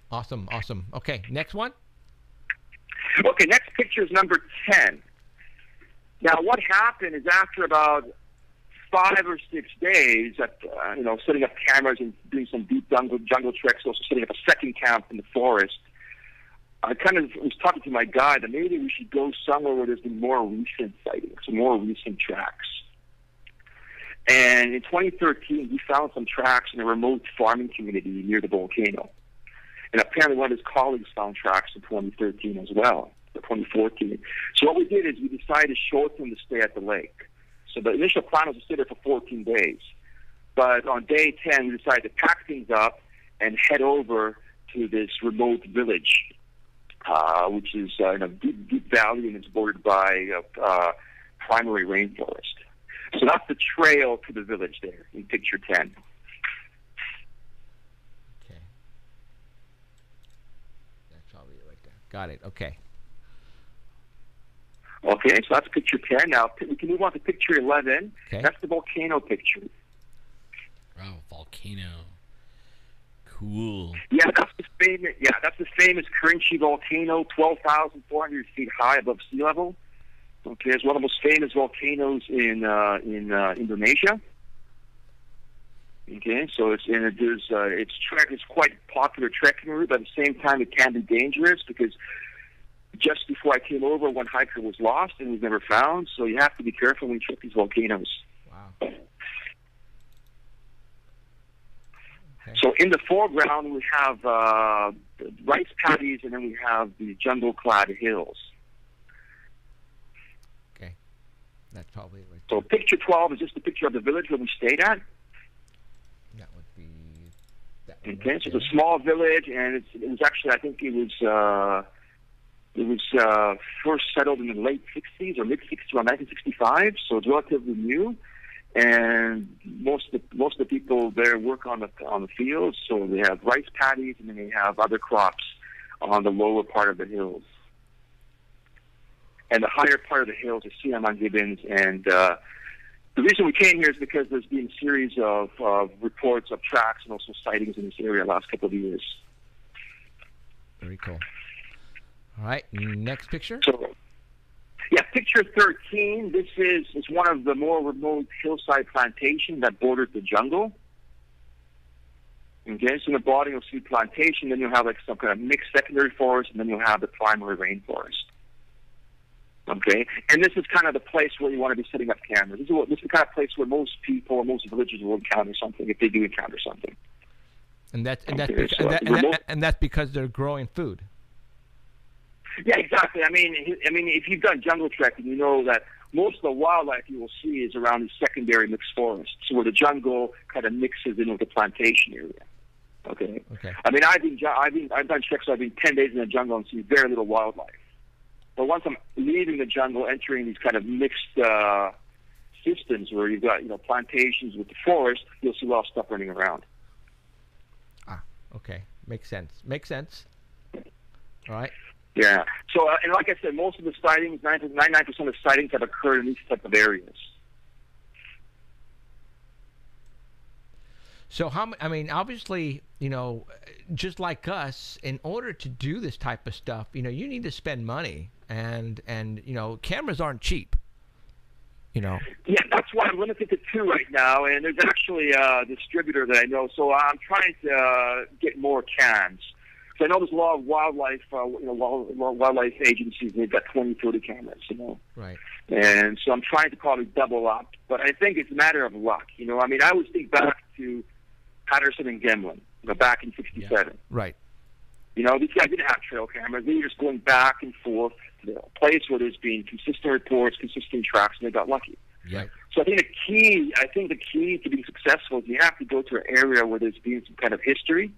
Speaker 3: Awesome. Okay, next one.
Speaker 5: Okay, next picture is number 10. Now, what happened is after about 5 or 6 days at, setting up cameras and doing some deep jungle treks, also setting up a second camp in the forest, I kind of was talking to my guide that maybe we should go somewhere where there's been more recent sightings, more recent tracks. And in 2013, we found some tracks in a remote farming community near the volcano. And apparently one of his colleagues found tracks in 2013 as well, or 2014. So what we did is we decided to shorten the stay at the lake. So the initial plan was to stay there for 14 days. But on day 10, we decided to pack things up and head over to this remote village, which is in a deep valley, and it's bordered by primary rainforest. So that's the trail to the village there in picture 10.
Speaker 3: Okay. That's probably it right there. Got it. Okay.
Speaker 5: Okay, so that's picture 10. Now, we can move on to picture 11.
Speaker 3: Okay.
Speaker 5: That's the volcano picture.
Speaker 4: Wow, volcano. Cool.
Speaker 5: Yeah, that's the famous Kerinci volcano, 12,400 feet high above sea level. Okay, it's one of the most famous volcanoes in Indonesia. Okay, so it's quite popular trekking route, but at the same time it can be dangerous because just before I came over, one hiker was lost and was never found. So you have to be careful when you trek these volcanoes.
Speaker 3: Wow. Okay.
Speaker 5: So in the foreground we have rice paddies, and then we have the jungle-clad hills.
Speaker 3: Okay, that's probably right.
Speaker 5: So picture 12 is just a picture of the village where we stayed at.
Speaker 3: That would be that one.
Speaker 5: Okay, so it's a small village, and it was actually, I think it was first settled in the late 60s or mid-60s, around 1965. So it's relatively new, and most of the people there work on the fields. So they have rice paddies, and then they have other crops on the lower part of the hills. And the higher part of the hills is Siaman gibbons, and the reason we came here is because there's been a series of reports of tracks and also sightings in this area the last couple of years.
Speaker 3: Very cool. All right, next picture.
Speaker 5: So, yeah, picture 13. This is one of the more remote hillside plantations that borders the jungle. Okay, so in the bottom you'll see plantation, then you'll have like some kind of mixed secondary forest, and then you'll have the primary rainforest. Okay, and this is kind of the place where you want to be setting up cameras. This is the kind of place where most people, most villagers will encounter something if they do encounter something.
Speaker 3: And that's because they're growing food.
Speaker 5: Yeah, exactly. I mean, if you've done jungle trekking, you know that most of the wildlife you will see is around the secondary mixed forests, so where the jungle kind of mixes in with the plantation area. Okay.
Speaker 3: Okay.
Speaker 5: I mean, I've done treks. So I've been 10 days in the jungle and seen very little wildlife. But once I'm leaving the jungle, entering these kind of mixed systems where you've got plantations with the forest, you'll see a lot of stuff running around.
Speaker 3: Ah, okay, makes sense. All right.
Speaker 5: Yeah. So, and like I said, most of the sightings, 99% of sightings have occurred in these type of areas.
Speaker 3: So obviously, just like us, in order to do this type of stuff, you need to spend money, and cameras aren't cheap. Yeah,
Speaker 5: that's why I'm limited to 2 right now, and there's actually a distributor that I know, so I'm trying to get more cams. So I know there's a lot of wildlife, wildlife agencies. They've got 20, 30 cameras,
Speaker 3: Right.
Speaker 5: And so I'm trying to probably double up, but I think it's a matter of luck. I always think back to Patterson and Gemlin, back in '67.
Speaker 3: Yeah. Right.
Speaker 5: These guys didn't have trail cameras. They were just going back and forth to a place where there's been consistent reports, consistent tracks, and they got lucky.
Speaker 3: Yeah.
Speaker 5: So I think the key to being successful is you have to go to an area where there's been some kind of history,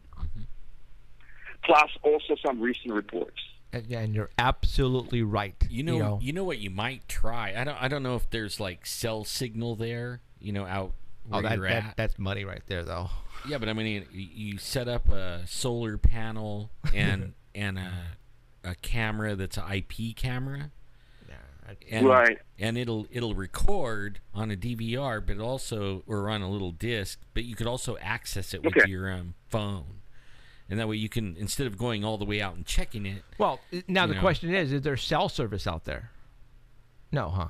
Speaker 5: plus also some recent reports.
Speaker 3: And you're absolutely right.
Speaker 4: You know what you might try. I don't know if there's like cell signal there. Out where you're at.
Speaker 3: That's money right there, though.
Speaker 4: Yeah, but I mean, you set up a solar panel and a camera that's an IP camera. And,
Speaker 5: right.
Speaker 4: And it'll record on a DVR, but also or on a little disc. But you could also access it with your phone, and that way you can, instead of going all the way out and checking it.
Speaker 3: Well, now the question is there cell service out there? No, huh?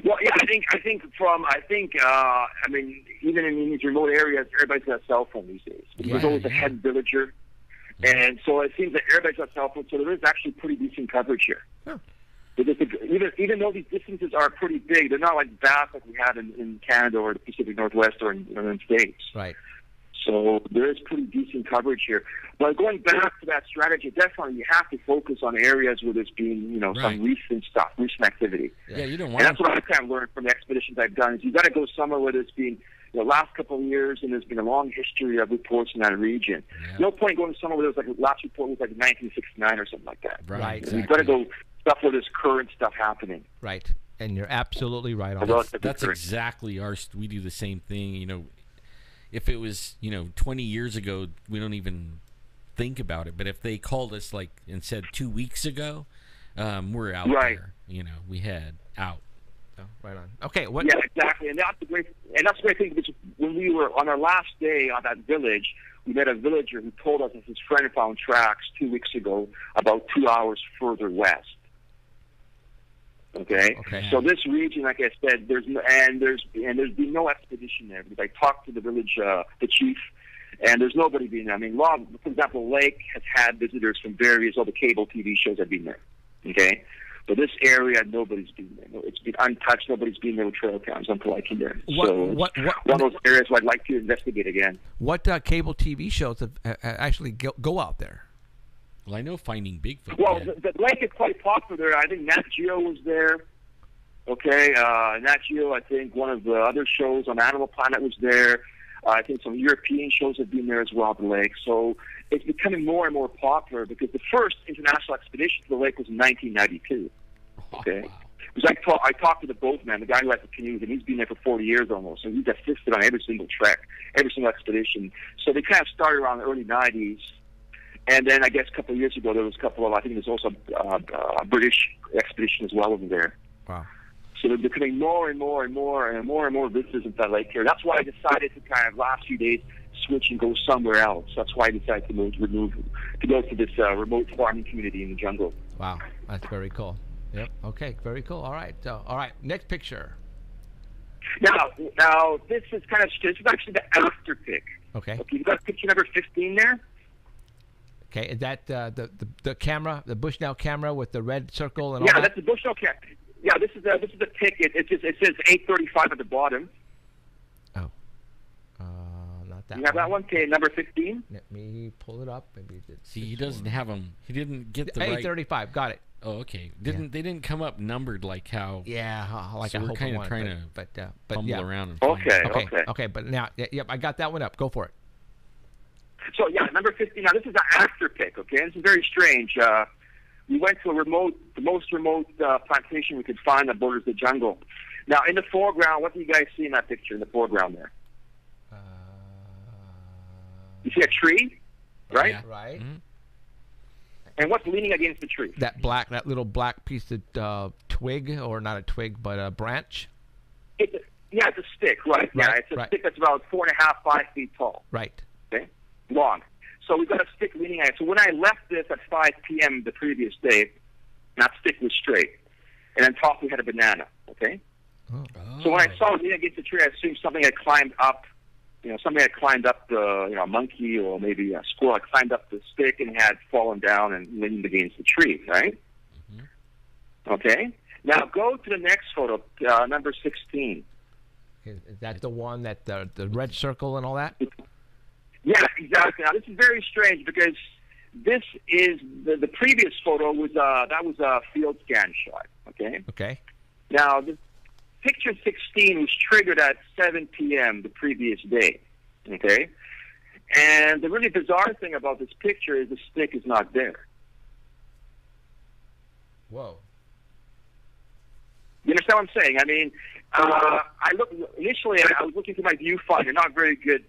Speaker 5: Well, yeah, I think I mean, even in these remote areas, everybody's got a cell phone these days. There's always a head villager, and so it seems that everybody's got a cell phone. So there is actually pretty decent coverage here. Huh. Even though these distances are pretty big, they're not like vast like we had in Canada or the Pacific Northwest or in the States.
Speaker 3: Right.
Speaker 5: So there is pretty decent coverage here. But going back to that strategy, definitely you have to focus on areas where there's been, some recent activity.
Speaker 4: Yeah, you don't want.
Speaker 5: And that's what I've kind of learned from the expeditions I've done is you got to go somewhere where there's been the last couple of years and there's been a long history of reports in that region. Yeah. No point going somewhere where there was like last report was like 1969 or something like that.
Speaker 3: Right.
Speaker 5: Exactly. You've got to go stuff where there's current stuff happening.
Speaker 3: Right. And you're absolutely right on that.
Speaker 4: That's exactly we do the same thing, If it was, 20 years ago, we don't even think about it. But if they called us and said 2 weeks ago, we're out there. We head out.
Speaker 3: Oh, right on. Okay.
Speaker 5: Yeah, exactly. And that's the great thing. Because when we were on our last day on that village, we met a villager who told us that his friend found tracks 2 weeks ago, about 2 hours further west. Okay. So this region, like I said, there's been no expedition there because I talked to the village, the chief, and there's nobody been there. I mean, for example, Lake has had visitors from various other cable TV shows have been there. Okay. But this area, nobody's been there. No, it's been untouched. Nobody's been there with trail cams until I came there. One of those areas where I'd like to investigate again.
Speaker 3: What cable TV shows have actually go out there?
Speaker 4: Well, I know Finding Bigfoot.
Speaker 5: Well, the lake is quite popular. I think Nat Geo was there. Okay, Nat Geo, I think one of the other shows on Animal Planet was there. I think some European shows have been there as well at the lake. So it's becoming more and more popular because the first international expedition to the lake was in 1992. Okay. Wow. Because I talked to the boatman, the guy who had the canoes, and he's been there for 40 years almost. So he's assisted on every single trek, every single expedition. So they kind of started around the early 90s. And then I guess a couple of years ago, there was a couple of, I think there's also a British expedition as well over there.
Speaker 3: Wow.
Speaker 5: So they're becoming more and more and more and more and more visitors into that lake here. That's why I decided to kind of last few days switch and go somewhere else. That's why I decided to go to this remote farming community in the jungle.
Speaker 3: Wow, that's very cool. Yep. Okay, very cool. All right. Next picture.
Speaker 5: Now this is actually the after pic.
Speaker 3: Okay.
Speaker 5: You've got picture number 15 there.
Speaker 3: Okay, is that the camera, the Bushnell camera with the red circle and all that?
Speaker 5: Yeah, that's the Bushnell camera. Yeah, this is the pic. It says 835 at the bottom.
Speaker 3: Oh, not that.
Speaker 5: You have that one? Okay, number 15.
Speaker 3: Let me pull it up. Maybe
Speaker 4: he doesn't have them. He didn't get the
Speaker 3: 835.
Speaker 4: Right.
Speaker 3: Got it.
Speaker 4: Oh, okay. They didn't come up numbered like how?
Speaker 3: Yeah, like
Speaker 4: so
Speaker 3: I
Speaker 4: we're
Speaker 3: hope
Speaker 4: kind
Speaker 3: of
Speaker 4: trying to fumble around. And
Speaker 5: Okay.
Speaker 3: But now, yep, I got that one up. Go for it.
Speaker 5: So yeah, number 15. Now this is an after pic. Okay, this is very strange. We went to the most remote plantation we could find that borders the jungle. Now in the foreground, what do you guys see in that picture? In the foreground there, you see a tree, right?
Speaker 3: Yeah. Right.
Speaker 4: Mm-hmm.
Speaker 5: And what's leaning against the tree?
Speaker 3: That little black piece of twig, or not a twig, but a branch.
Speaker 5: It's a stick, right? Yeah, it's a stick that's about 4.5, 5 feet tall.
Speaker 3: Right.
Speaker 5: Okay, long. So we've got a stick leaning at it. So when I left this at 5 p.m. the previous day, that stick was straight, and on top we had a banana. Okay.
Speaker 3: Oh.
Speaker 5: So when I saw it leaning against the tree, I assumed something had climbed up. Somebody had climbed up a monkey or maybe a squirrel had climbed up the stick and had fallen down and leaned against the tree, right? Mm-hmm. Okay. Now go to the next photo, number 16.
Speaker 3: Is that the one that the red circle and all that?
Speaker 5: Yeah, exactly. Now this is very strange because this is the previous photo was a field scan shot. Okay.
Speaker 3: Okay.
Speaker 5: Now the picture 16 was triggered at 7 p.m. the previous day. Okay. And the really bizarre thing about this picture is the stick is not there.
Speaker 3: Whoa.
Speaker 5: You understand what I'm saying? I mean, initially I was looking through my viewfinder, not very good,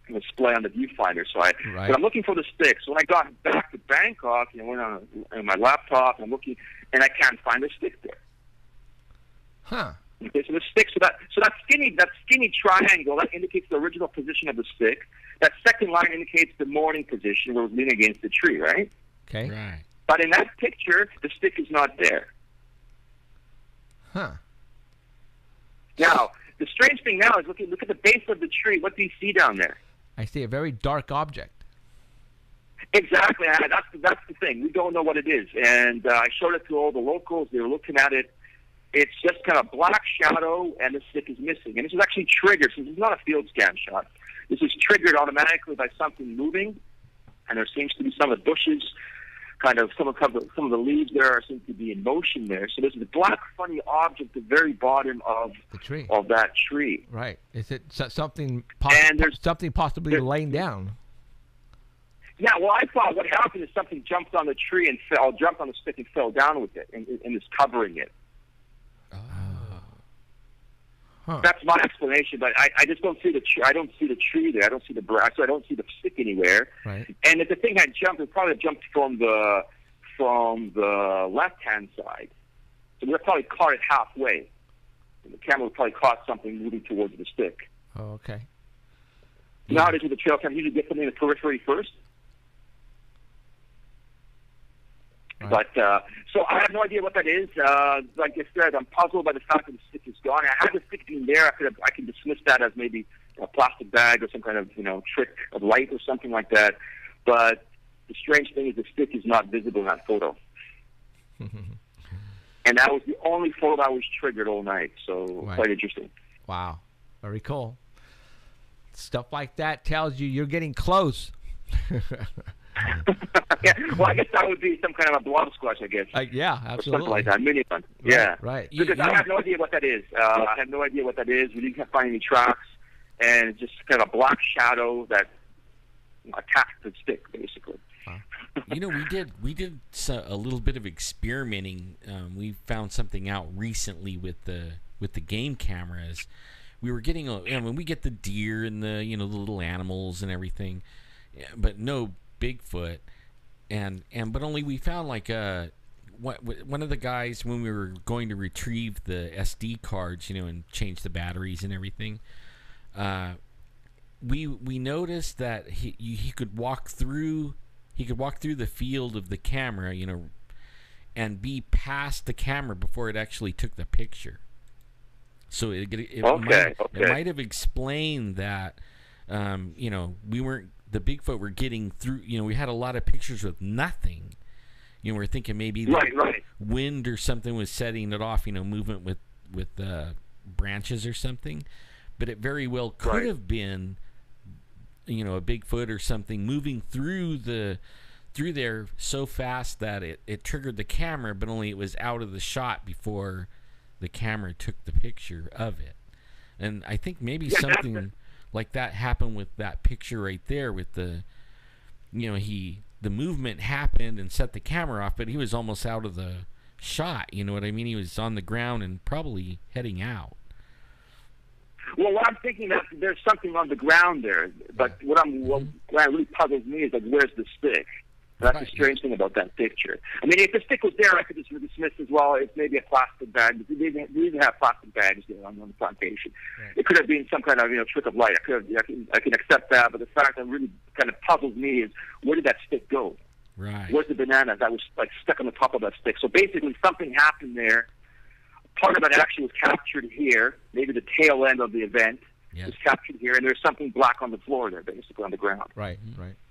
Speaker 5: display on the viewfinder. So but I'm looking for the stick. So when I got back to Bangkok, went on my laptop, and I'm looking, and I can't find the stick there.
Speaker 3: Huh.
Speaker 5: Okay, so the stick, so that skinny triangle, that indicates the original position of the stick. That second line indicates the morning position where it was leaning against the tree, right?
Speaker 3: Okay.
Speaker 4: Right.
Speaker 5: But in that picture, the stick is not there.
Speaker 3: Huh.
Speaker 5: Now, the strange thing now is look at the base of the tree. What do you see down there?
Speaker 3: I see a very dark object.
Speaker 5: Exactly. That's the thing. We don't know what it is. And I showed it to all the locals. They were looking at it. It's just kind of black shadow, and the stick is missing. And this is actually triggered. So this is not a field scan shot. This is triggered automatically by something moving, and there seems to be some of the bushes, some of the leaves there seem to be in motion there. So there's a black, funny object at the very bottom of
Speaker 3: the tree.
Speaker 5: Of that tree.
Speaker 3: Right. Is it something possibly laying down?
Speaker 5: Yeah. Well, I thought what happened is something jumped on the tree and jumped on the stick and fell down with it, and is covering it.
Speaker 3: Huh.
Speaker 5: That's my explanation, but I just don't see the tree. I don't see the tree there. I don't see the grass. So I don't see the stick anywhere.
Speaker 3: Right.
Speaker 5: And if the thing had jumped, it probably jumped from the left-hand side. So we would probably caught it halfway. And the camera would probably caught something moving towards the stick.
Speaker 3: Oh, okay.
Speaker 5: Nowadays with the trail cam, you usually get something in the periphery first.
Speaker 3: Right.
Speaker 5: But so I have no idea what that is. Like I said, I'm puzzled by the fact that the stick is gone. Had the stick been there, I could dismiss that as maybe a plastic bag or some kind of trick of light or something like that. But the strange thing is the stick is not visible in that photo. And that was the only photo that was triggered all night. So quite interesting.
Speaker 3: Wow, very cool. Stuff like that tells you're getting close.
Speaker 5: Yeah, well, I guess that would be some kind of a blob squash, I guess.
Speaker 3: Yeah, absolutely.
Speaker 5: Or something like that, mini one. Yeah.
Speaker 3: Right.
Speaker 5: Because I have no idea what that is. I have no idea what that is. We didn't find any tracks, and it's just kind of a black shadow that attacked the stick, basically.
Speaker 3: Wow.
Speaker 4: We did a little bit of experimenting. We found something out recently with the game cameras. We were getting when we get the deer and the the little animals and everything, but no Bigfoot, but only we found like one of the guys when we were going to retrieve the SD cards, and change the batteries and everything. We noticed that he could walk through. He could walk through the field of the camera, and be past the camera before it actually took the picture. So it might have explained that, we weren't, the Bigfoot were getting through, we had a lot of pictures with nothing. We're thinking maybe the wind or something was setting it off, movement with branches or something. But it very well could have been, a Bigfoot or something moving through there so fast that it triggered the camera, but only it was out of the shot before the camera took the picture of it. And I think maybe something like that happened with that picture right there with the the movement happened and set the camera off, but he was almost out of the shot, you know what I mean? He was on the ground and probably heading out.
Speaker 5: Well, what I'm thinking that there's something on the ground there, but what really puzzles me is like, where's the stick? That's the strange thing about that picture. I mean, if the stick was there, I could just dismiss as well. It's maybe a plastic bag. We didn't have plastic bags there on the plantation. Right. It could have been some kind of trick of light. I can accept that, but the fact that really kind of puzzles me is, where did that stick go?
Speaker 4: Right.
Speaker 5: Where's the banana that was like stuck on the top of that stick? So basically, something happened there. Part of it actually was captured here. Maybe the tail end of the event was captured here, and there's something black on the floor there, basically on the ground.
Speaker 3: Right.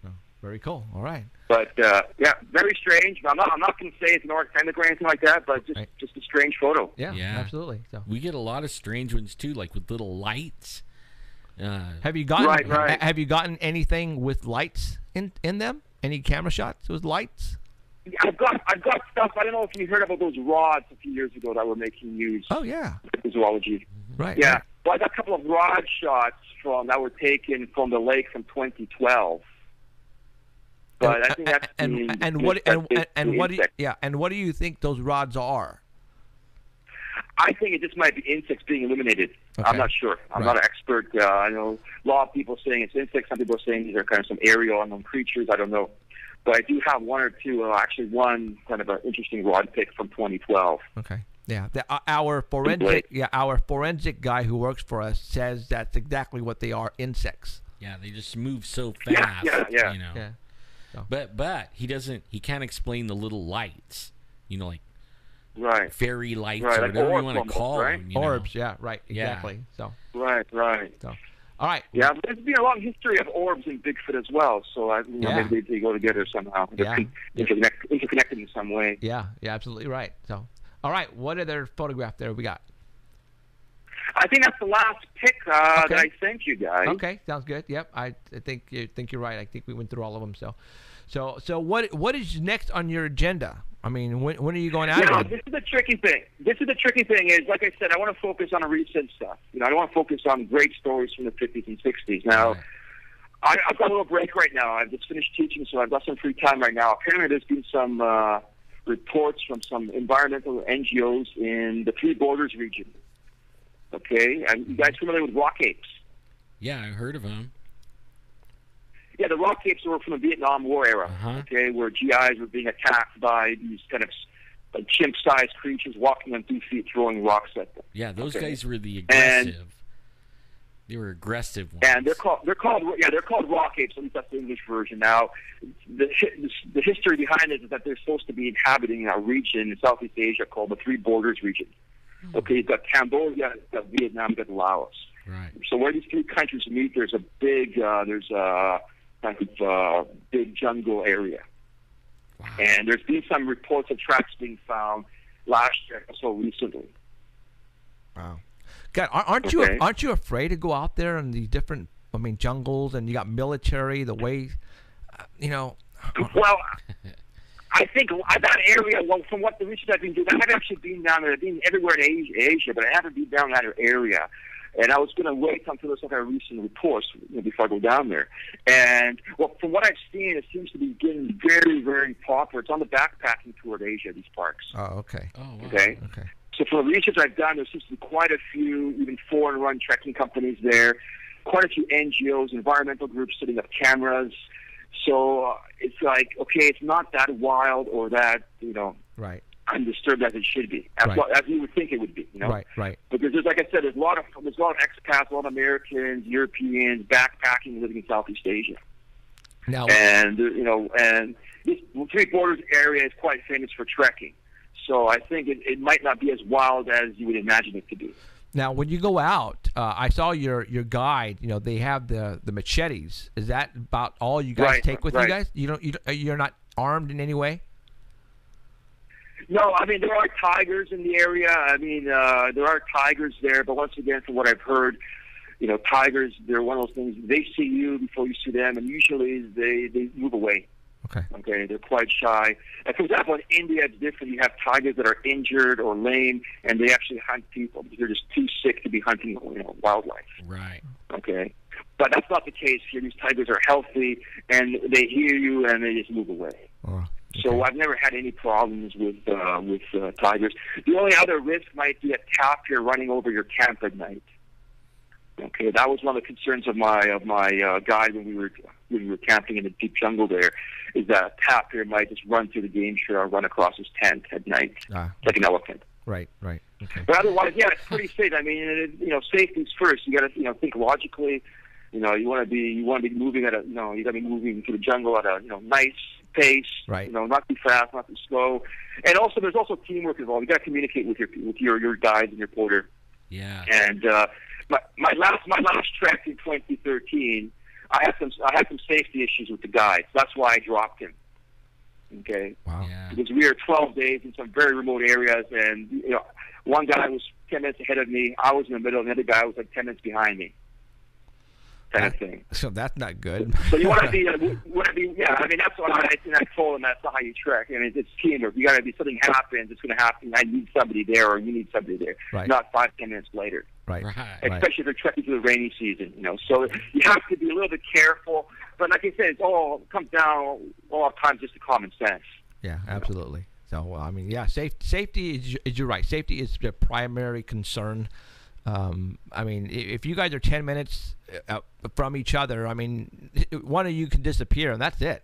Speaker 3: No. Very cool. All right.
Speaker 5: But very strange. I'm not going to say it's an Orang Pendek or anything like that, but just a strange photo.
Speaker 3: Yeah. Absolutely. So
Speaker 4: we get a lot of strange ones too, like with little lights.
Speaker 3: Have you gotten Have you gotten anything with lights in them? Any camera shots with lights?
Speaker 5: I've got stuff. I don't know if you heard about those rods a few years ago that were making news.
Speaker 3: Oh yeah.
Speaker 5: In zoology.
Speaker 3: Right.
Speaker 5: Yeah. Well, I got a couple of rod shots that were taken from the lake from 2012. But I think that's
Speaker 3: what do you think those rods are?
Speaker 5: I think it just might be insects being eliminated.
Speaker 3: Okay.
Speaker 5: I'm not sure. I'm not an expert. I know a lot of people saying it's insects. Some people are saying these are kind of some aerial unknown creatures. I don't know. But I do have one or two, actually one kind of an interesting rod pick from 2012.
Speaker 3: Okay. Yeah. Our forensic guy who works for us says that's exactly what they are, insects.
Speaker 4: Yeah, they just move so fast.
Speaker 5: Yeah.
Speaker 4: You know.
Speaker 3: Yeah. So.
Speaker 4: But he can't explain the little lights. You know, like
Speaker 5: right.
Speaker 4: fairy lights
Speaker 5: right.
Speaker 4: or
Speaker 5: like
Speaker 4: whatever
Speaker 5: orbs
Speaker 4: you want to call
Speaker 5: right?
Speaker 4: them. You
Speaker 3: Orbs,
Speaker 4: know?
Speaker 3: yeah, right, exactly. So.
Speaker 5: Right.
Speaker 3: So. All right.
Speaker 5: Yeah, but there's been a long history of orbs in Bigfoot as well. So maybe they go together somehow.
Speaker 3: Yeah.
Speaker 5: Interconnected in some way.
Speaker 3: Yeah, absolutely right. So, all right, what other photograph there we got?
Speaker 5: I think that's the last pick that I sent you guys.
Speaker 3: Okay, sounds good. Yep, I think you're right. I think we went through all of them. So what is next on your agenda? I mean, when are you going out?
Speaker 5: No, this is the tricky thing. Is, like I said, I want to focus on the recent stuff. I don't want to focus on great stories from the 50s and 60s. Now, I've got a little break right now. I've just finished teaching, so I've got some free time right now. Apparently, there's been some reports from some environmental NGOs in the Three Borders region. Okay, and you guys familiar with rock apes?
Speaker 4: Yeah, I heard of them.
Speaker 5: Yeah, the rock apes were from the Vietnam War era, okay, where GIs were being attacked by these kind of chimp-sized creatures walking on 2 feet, throwing rocks at them.
Speaker 4: Yeah, those guys were the aggressive. They were aggressive ones.
Speaker 5: And they're called rock apes. At least that's the English version. Now, the history behind it is that they're supposed to be inhabiting a region in Southeast Asia called the Three Borders region. Okay, you've got Cambodia, you've got Vietnam, you've got Laos.
Speaker 4: Right.
Speaker 5: So where these three countries meet, there's a big big jungle area.
Speaker 4: Wow.
Speaker 5: And there's been some reports of tracks being found last year, so recently.
Speaker 3: Wow. God, aren't you afraid to go out there in these different, jungles, and you got military, the way,
Speaker 5: Well, I think that area, from what the research I've been doing, I haven't actually been down there. I've been everywhere in Asia, but I haven't been down that area. And I was going to wait until there's a recent reports before I go down there. And from what I've seen, it seems to be getting very, very popular. It's on the backpacking tour of Asia, these parks.
Speaker 3: Oh, okay.
Speaker 4: Oh, wow.
Speaker 5: Okay. So from the research I've done, there seems to be quite a few, even foreign-run trekking companies there, quite a few NGOs, environmental groups setting up cameras. So it's like, okay, it's not that wild or that,
Speaker 3: right,
Speaker 5: undisturbed as it should be, as you would think it would be,
Speaker 3: Right.
Speaker 5: Because there's, like I said, there's a lot of expats, a lot of Americans, Europeans, backpacking, living in Southeast Asia.
Speaker 3: Now,
Speaker 5: and and this Three Borders area is quite famous for trekking. So I think it might not be as wild as you would imagine it to be.
Speaker 3: Now, when you go out, I saw your guide. They have the machetes. Is that about all you guys take with you guys? You're not armed in any way?
Speaker 5: No, there are tigers in the area. There are tigers there, but once again, from what I've heard, tigers, they're one of those things. They see you before you see them, and usually they move away. Okay, they're quite shy. And for example, in India, it's different. You have tigers that are injured or lame, and they actually hunt people because they're just too sick to be hunting, wildlife.
Speaker 4: Right.
Speaker 5: Okay, but that's not the case here. These tigers are healthy, and they hear you, and they just move away.
Speaker 3: Okay.
Speaker 5: So I've never had any problems with tigers. The only other risk might be a tapir running over your camp at night. Okay, that was one of the concerns of my guide when we were camping in the deep jungle. There is that a tapir might just run through the game trail, run across his tent at night, like an elephant.
Speaker 3: Right. Okay.
Speaker 5: But otherwise, yeah, it's pretty safe. Safety's first. You got to think logically. You want to be moving at you got to be moving through the jungle at a nice pace.
Speaker 3: Right.
Speaker 5: Not too fast, not too slow. And also, there's also teamwork involved. You got to communicate with your guides and your porter.
Speaker 4: Yeah.
Speaker 5: And my last trek in 2013, I had some safety issues with the guide. That's why I dropped him. Okay.
Speaker 3: Wow.
Speaker 4: Yeah.
Speaker 5: Because we were 12 days in some very remote areas, and one guy was 10 minutes ahead of me. I was in the middle, and the other guy was like 10 minutes behind me. Kind of thing.
Speaker 3: So that's not good.
Speaker 5: So you want to be, that's what I told him. That's not how you trek. It's teamwork. You got to be, something happens, it's going to happen. I need somebody there, or you need somebody there.
Speaker 3: Right.
Speaker 5: Not 5-10 minutes later.
Speaker 3: Right.
Speaker 5: Especially if they're trekking through the rainy season, you know. So you have to be a little bit careful. But like I said, it comes down all the time just to common sense.
Speaker 3: Yeah, absolutely. So, I mean, yeah, safety is you're right. Safety is the primary concern. I mean, if you guys are 10 minutes from each other, I mean, one of you can disappear, and that's it.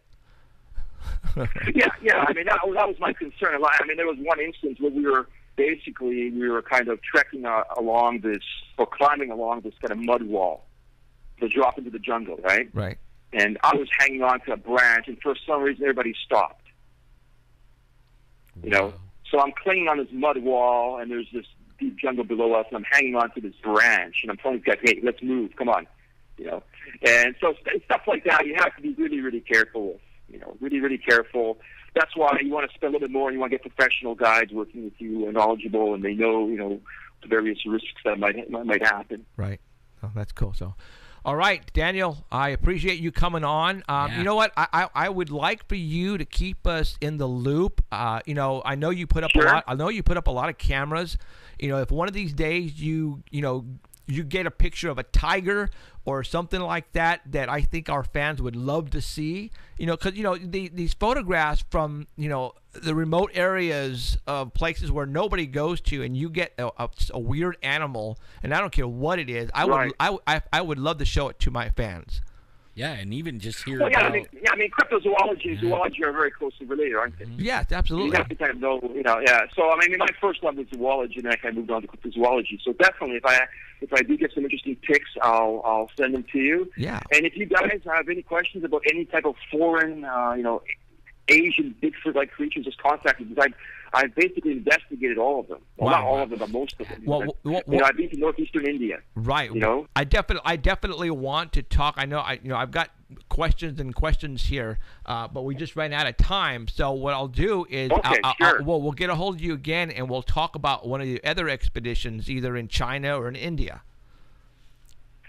Speaker 5: Yeah. I mean, that was my concern. I mean, there was one instance where we were kind of trekking along this, or climbing along this kind of mud wall to drop into the jungle, right?
Speaker 3: Right.
Speaker 5: And I was hanging on to a branch, and for some reason, everybody stopped. You know, so I'm clinging on this mud wall, and there's this deep jungle below us, and I'm hanging on to this branch, and I'm telling these guys, hey, let's move, come on, you know. And so stuff like that, you have to be really, really careful with, you know, really, really careful. That's why you want to spend a little bit more, and you want to get professional guides working with you and knowledgeable, and they know, you know, the various risks that might happen.
Speaker 3: Right. Oh, that's cool. So, all right, Daniel, I appreciate you coming on. You know what? I would like for you to keep us in the loop. You know, I know you put up a lot. I know you put up a lot of cameras. You know, if one of these days you get a picture of a tiger or something like that I think our fans would love to see. You know, because you know these photographs from the remote areas of places where nobody goes to, and you get a weird animal, and I don't care what it is. I would love to show it to my fans.
Speaker 4: Yeah, and even just hear.
Speaker 5: Well, I mean, cryptozoology and zoology are very closely related, aren't they?
Speaker 3: Yes, absolutely.
Speaker 5: You have to kind of know, yeah. So I mean, my first love was zoology, and then I kind of moved on to cryptozoology. So definitely, if I do get some interesting pics, I'll send them to you.
Speaker 3: Yeah.
Speaker 5: And if you guys have any questions about any type of foreign, Asian Bigfoot-like creatures, just contact me, because I've basically investigated all of them. Well, not all of them, but most of them. I've been to northeastern India.
Speaker 3: Right.
Speaker 5: You know,
Speaker 3: I definitely want to talk. I know I've got questions here, but we just ran out of time. So what I'll do is we'll get a hold of you again, and we'll talk about one of the other expeditions, either in China or in India.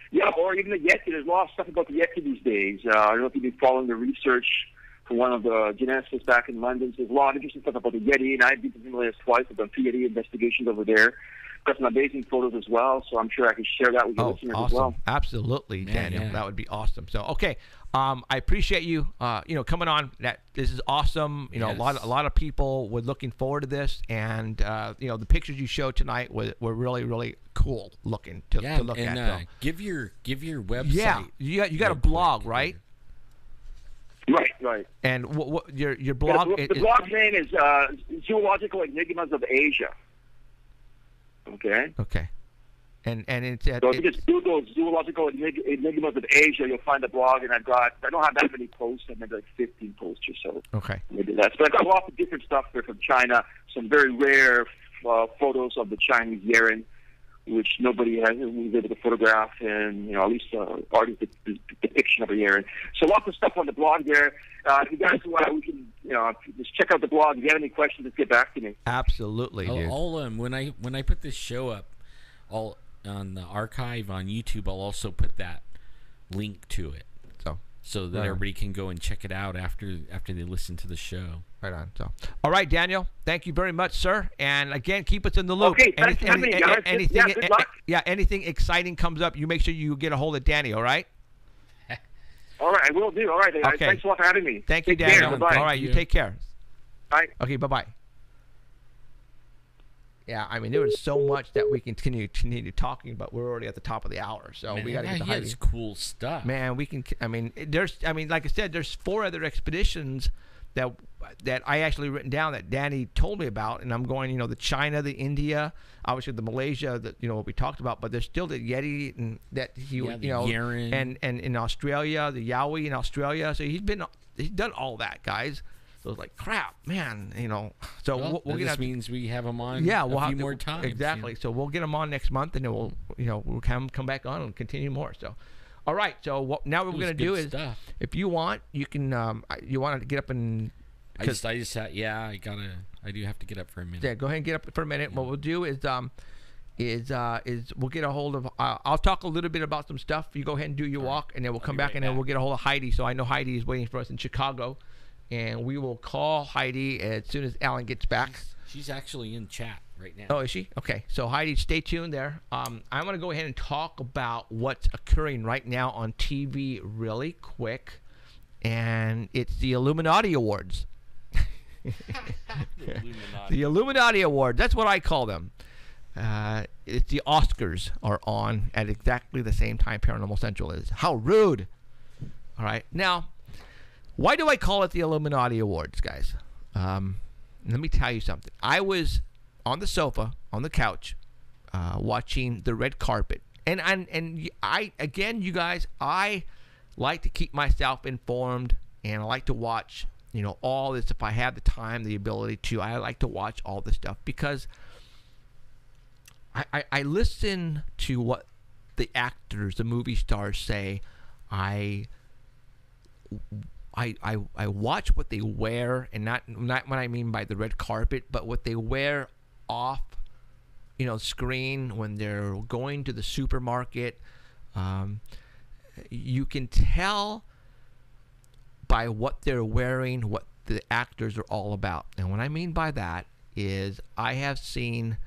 Speaker 5: Yeah, or even the Yeti. There's a lot of stuff about the Yeti these days. I don't know if you've been following the research for one of the geneticists back in London. So there's a lot of interesting stuff about the Yeti, and I've been to the Himalayas twice. I've done 2 Yeti investigations over there. Got some amazing photos as well, so I'm sure I can share that with your listeners
Speaker 3: awesome.
Speaker 5: as well.
Speaker 3: Absolutely, Daniel. That would be awesome. So, okay, I appreciate you, coming on. This is awesome. A lot of people were looking forward to this, and the pictures you showed tonight were really, really cool looking to look at. So.
Speaker 4: Give your website.
Speaker 3: Yeah, you got a blog, right?
Speaker 5: Right.
Speaker 3: And what your blog?
Speaker 5: The blog name is Zoological Enigmas of Asia. Okay. And it's so if you just Google Zoological Enigmas of Asia, you'll find the blog, and I don't have that many posts. I maybe like 15 posts or so.
Speaker 3: Okay.
Speaker 5: Maybe less, but I've got lots of different stuff there from China. Some very rare photos of the Chinese yeren, which nobody was able to photograph, and at least artist depiction of a yeren. So lots of stuff on the blog there. If you guys want, we can just check out the blog. If you have any questions, just get back to me.
Speaker 3: Absolutely, dude.
Speaker 4: When I put this show up, all on the archive on YouTube, I'll also put that link to it, so that everybody can go and check it out after they listen to the show.
Speaker 3: Right on. So, all right, Daniel, thank you very much, sir. And again, keep us in the loop.
Speaker 5: Okay, thanks for having me, guys. Good luck.
Speaker 3: Anything exciting comes up, you make sure you get a hold of Danny. All right.
Speaker 5: All right, I will do. All right, okay. Thanks a lot for having me.
Speaker 3: Thank you, Daniel.
Speaker 5: Bye.
Speaker 3: All right, you take care.
Speaker 5: Bye.
Speaker 3: Okay, bye-bye. Yeah, I mean, there was so much that we can continue talking, but we're already at the top of the hour, so we got to get the Heidi.
Speaker 4: It's cool stuff.
Speaker 3: Man, like I said, there's 4 other expeditions that I actually written down that Danny told me about, and I'm going, the China, the India, obviously the Malaysia, what we talked about, but there's still the Yeti and that
Speaker 4: Yeren.
Speaker 3: and in Australia, the Yowie in Australia. So he's done all that, guys. So it's like, crap, man, So
Speaker 4: we'll get. Means we have him on.
Speaker 3: Yeah, we'll
Speaker 4: a
Speaker 3: have
Speaker 4: few more times.
Speaker 3: Exactly. So we'll get him on next month, and then we'll come back on and continue more. So. All right, so now what we're going to do is, if you want, you can, you want to get up and...
Speaker 4: I do have to get up for a minute.
Speaker 3: Yeah, go ahead and get up for a minute. Yeah. What we'll do is we'll get a hold of, I'll talk a little bit about some stuff. You go ahead and do your walk, and then we'll come back, and then we'll get a hold of Heidi. So I know Heidi is waiting for us in Chicago, and we will call Heidi as soon as Alan gets back.
Speaker 4: She's actually in chat right now.
Speaker 3: Oh, is she? Okay. So Heidi, stay tuned there. I'm going to go ahead and talk about what's occurring right now on TV really quick, and it's the Illuminati Awards. The Illuminati Awards. That's what I call them. It's the Oscars are on at exactly the same time Paranormal Central is. How rude! All right. Now, why do I call it the Illuminati Awards, guys? Let me tell you something. I was on the sofa, on the couch, watching the red carpet. And I again, you guys, I like to keep myself informed, and I like to watch, all this. If I have the time, the ability to, I like to watch all this stuff because I listen to what the actors, the movie stars say. I watch what they wear, and not what I mean by the red carpet, but what they wear off, screen when they're going to the supermarket. You can tell by what they're wearing what the actors are all about. And what I mean by that is I have seen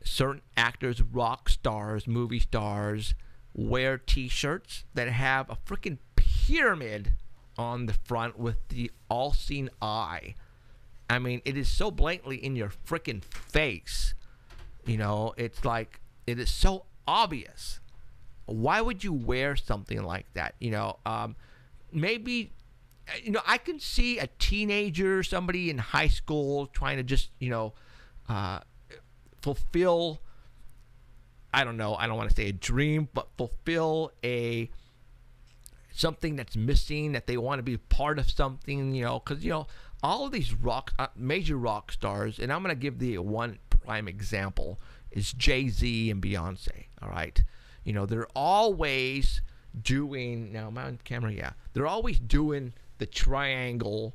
Speaker 3: certain actors, rock stars, movie stars, wear T-shirts that have a freaking pyramid on the front with the all-seeing eye. I mean, it is so blatantly in your freaking face. It's like, it is so obvious. Why would you wear something like that? Maybe, I can see a teenager, somebody in high school trying to just, fulfill, I don't want to say a dream, but fulfill something that's missing, that they want to be part of something, because, all of these major rock stars, and I'm going to give the one prime example, is Jay-Z and Beyonce, all right? They're always doing, now am I on camera? Yeah. They're always doing the triangle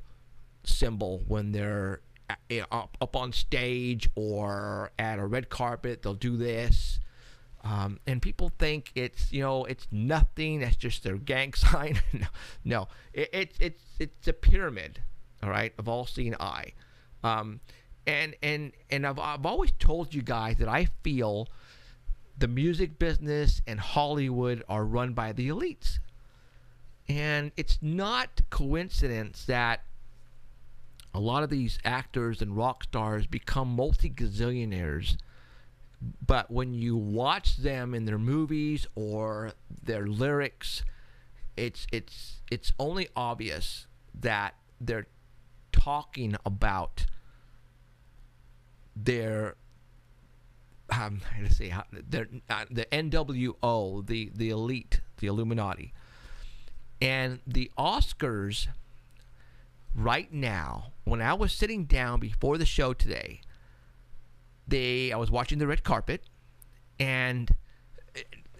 Speaker 3: symbol when they're up on stage or at a red carpet. They'll do this. And people think it's nothing. That's just their gang sign. No, it's a pyramid, all right, of all-seeing eye. And I've always told you guys that I feel the music business and Hollywood are run by the elites, and it's not coincidence that a lot of these actors and rock stars become multi-gazillionaires. But when you watch them in their movies or their lyrics, it's only obvious that they're talking about their the NWO, the elite, the Illuminati. And the Oscars right now, when I was sitting down before the show today, I was watching the red carpet, and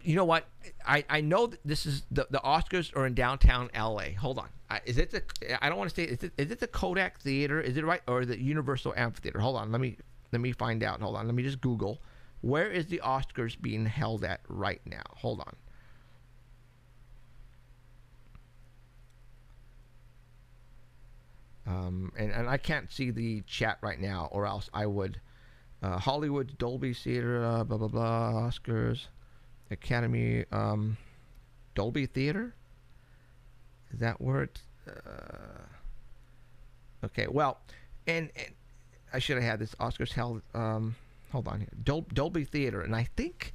Speaker 3: you know what? I know that this is the Oscars are in downtown LA. Hold on. Is it I don't want to say, is it the Kodak Theater? Is it right? Or the Universal Amphitheater? Hold on. Let me find out. Hold on. Let me just Google. Where is the Oscars being held at right now? Hold on. And I can't see the chat right now, or else I would. Hollywood, Dolby Theater, blah, blah, blah, Oscars, Academy, Dolby Theater? Is that where it's... okay, well, and I should have had this Oscars held... hold on here. Dolby Theater, and I think...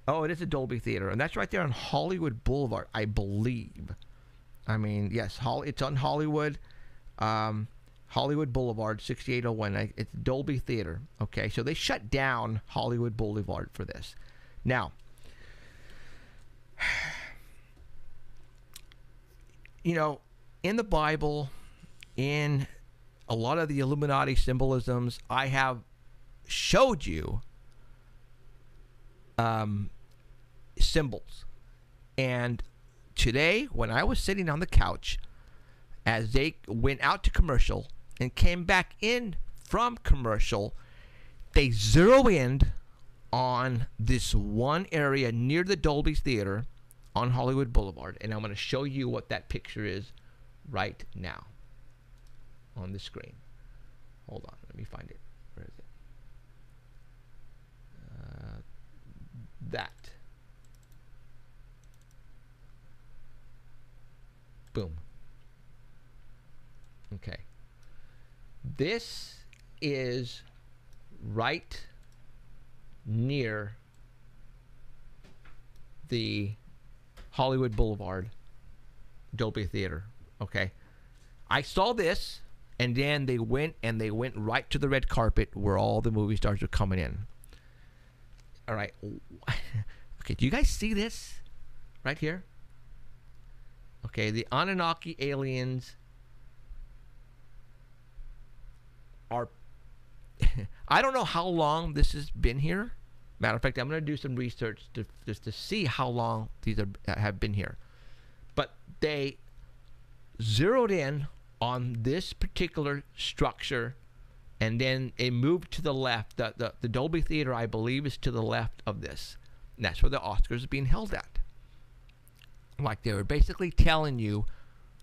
Speaker 3: Oh, it is a Dolby Theater, and that's right there on Hollywood Boulevard, I believe. I mean, yes, it's on Hollywood... Hollywood Boulevard, 6801. It's Dolby Theater. Okay, so they shut down Hollywood Boulevard for this. Now, in the Bible, in a lot of the Illuminati symbolisms, I have showed you symbols. And today, when I was sitting on the couch, as they went out to commercial and came back in from commercial, they zero in on this one area near the Dolby Theater on Hollywood Boulevard. And I'm going to show you what that picture is right now on the screen. Hold on. Let me find it. Where is it? that. Boom. Okay. This is right near the Hollywood Boulevard Dolby Theater. Okay. I saw this, and then they went right to the red carpet where all the movie stars were coming in. All right. Okay, do you guys see this right here? Okay, the Anunnaki aliens are... I don't know how long this has been here. Matter of fact, I'm going to do some research just to see how long these have been here. But they zeroed in on this particular structure, and then it moved to the left. The Dolby Theater, I believe, is to the left of this. And that's where the Oscars are being held at. Like they were basically telling you,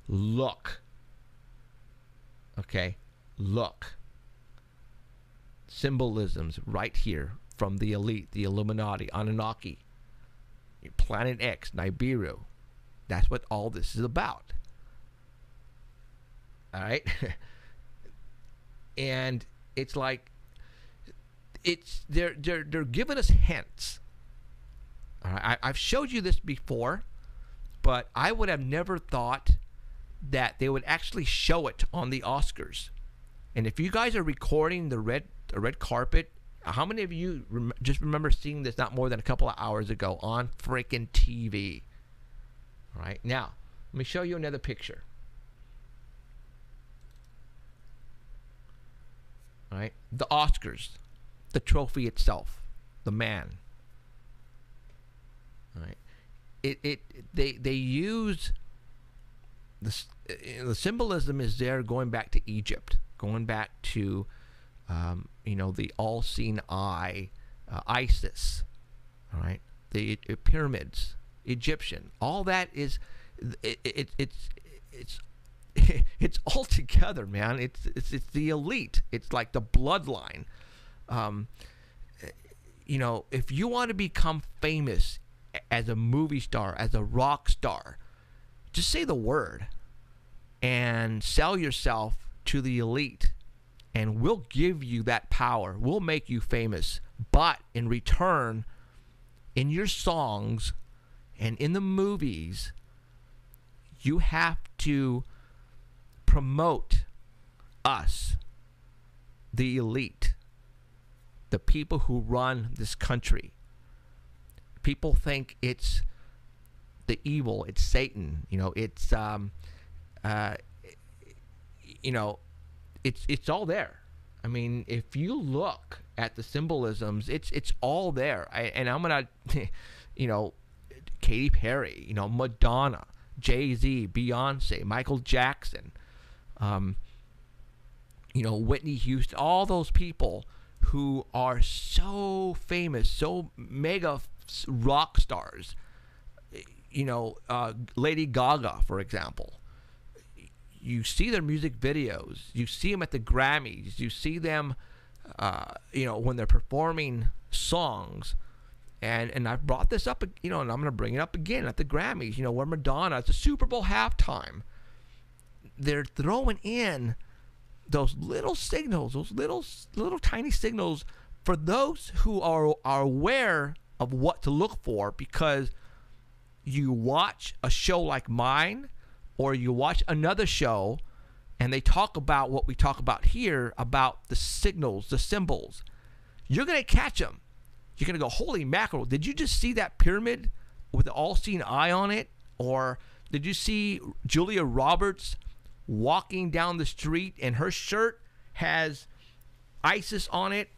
Speaker 3: look. Okay, look. Symbolisms right here from the elite, the Illuminati, Anunnaki, Planet X, Nibiru. That's what all this is about. All right? And it's like they're giving us hints. All right? I've showed you this before, but I would have never thought that they would actually show it on the Oscars. And if you guys are recording the red carpet, how many of you just remember seeing this not more than a couple of hours ago on freaking TV? All right, now let me show you another picture. All right, the Oscars, the trophy itself, the man. All right, they use this. The symbolism is there, going back to Egypt, going back to the all-seeing eye, Isis. All right, the pyramids, Egyptian. All that is, it's all together, man. It's the elite. It's like the bloodline. If you want to become famous as a movie star, as a rock star, just say the word and sell yourself to the elite, and we'll give you that power. We'll make you famous. But in return, in your songs and in the movies, you have to promote us, the elite, the people who run this country. People think it's the evil, it's Satan, it's it's all there. I mean, if you look at the symbolisms, it's all there. I'm gonna, Katy Perry, Madonna, Jay-Z, Beyonce, Michael Jackson, Whitney Houston, all those people who are so famous, so mega rock stars. Lady Gaga, for example. You see their music videos. You see them at the Grammys. You see them, when they're performing songs. And I've brought this up, and I'm going to bring it up again at the Grammys. Where Madonna, it's a Super Bowl halftime. They're throwing in those little signals, those little tiny signals for those who are aware of what to look for, because you watch a show like mine, or you watch another show, and they talk about what we talk about here, about the signals, the symbols. You're going to catch them. You're going to go, holy mackerel, did you just see that pyramid with the all-seeing eye on it? Or did you see Julia Roberts walking down the street, and her shirt has Isis on it,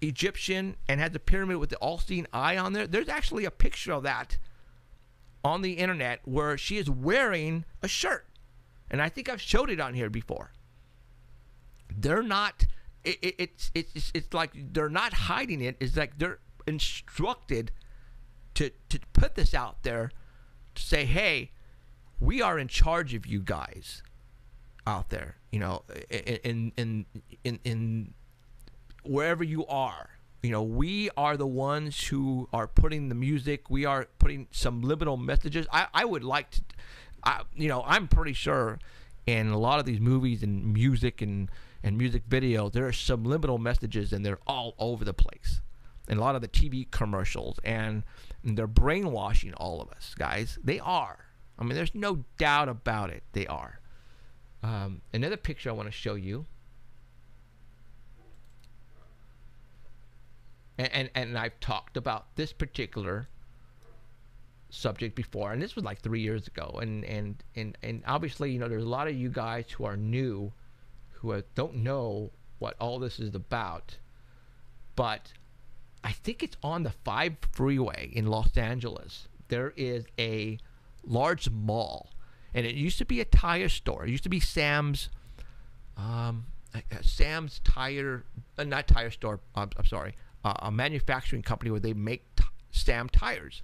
Speaker 3: Egyptian, and has a pyramid with the all-seeing eye on there? There's actually a picture of that on the internet where she is wearing a shirt, and I think I've showed it on here before. They're not. It's like they're not hiding it. It's like they're instructed to put this out there, to say, hey, we are in charge of you guys out there. In wherever you are, we are the ones who are putting the music. We are putting some liminal messages. I would like to, I'm pretty sure in a lot of these movies and music and music videos, there are subliminal messages, and they're all over the place. And a lot of the TV commercials, and they're brainwashing all of us, guys. They are. I mean, there's no doubt about it. They are. Another picture I want to show you. And I've talked about this particular subject before, and this was like 3 years ago. And obviously, there's a lot of you guys who are new, who don't know what all this is about. But I think it's on the 5 freeway in Los Angeles. There is a large mall, and it used to be a tire store. It used to be Sam's tire, not tire store. I'm sorry, a manufacturing company where they make Sam tires,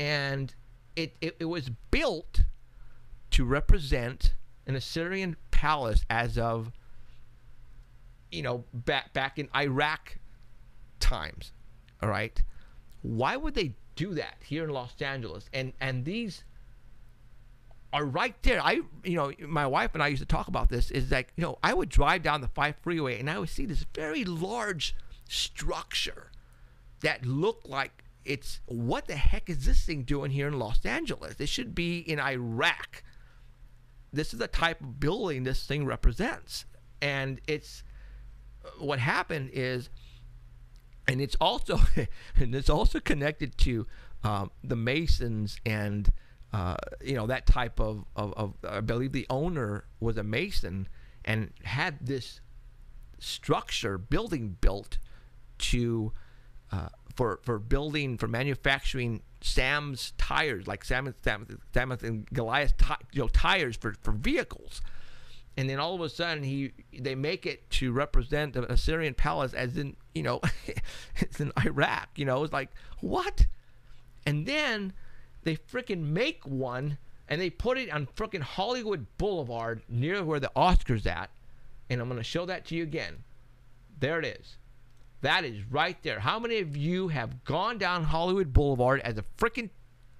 Speaker 3: and it was built to represent an Assyrian palace as of back in Iraq times. All right, why would they do that here in Los Angeles? And these are right there. My wife and I used to talk about this. Is like, I would drive down the 5 freeway, and I would see this very large structure that looked like, what the heck is this thing doing here in Los Angeles? It should be in Iraq. This is the type of building this thing represents. And what happened is, and it's also connected to the Masons and that type of I believe the owner was a Mason and had this building built to for manufacturing Sam's tires, like Sam and Goliath tires for vehicles. And then all of a sudden they make it to represent the Assyrian palace as in it's in Iraq. It's like, what? And then they freaking make one and they put it on freaking Hollywood Boulevard near where the Oscars at. And I'm going to show that to you again. There it is. That is right there. How many of you have gone down Hollywood Boulevard as a freaking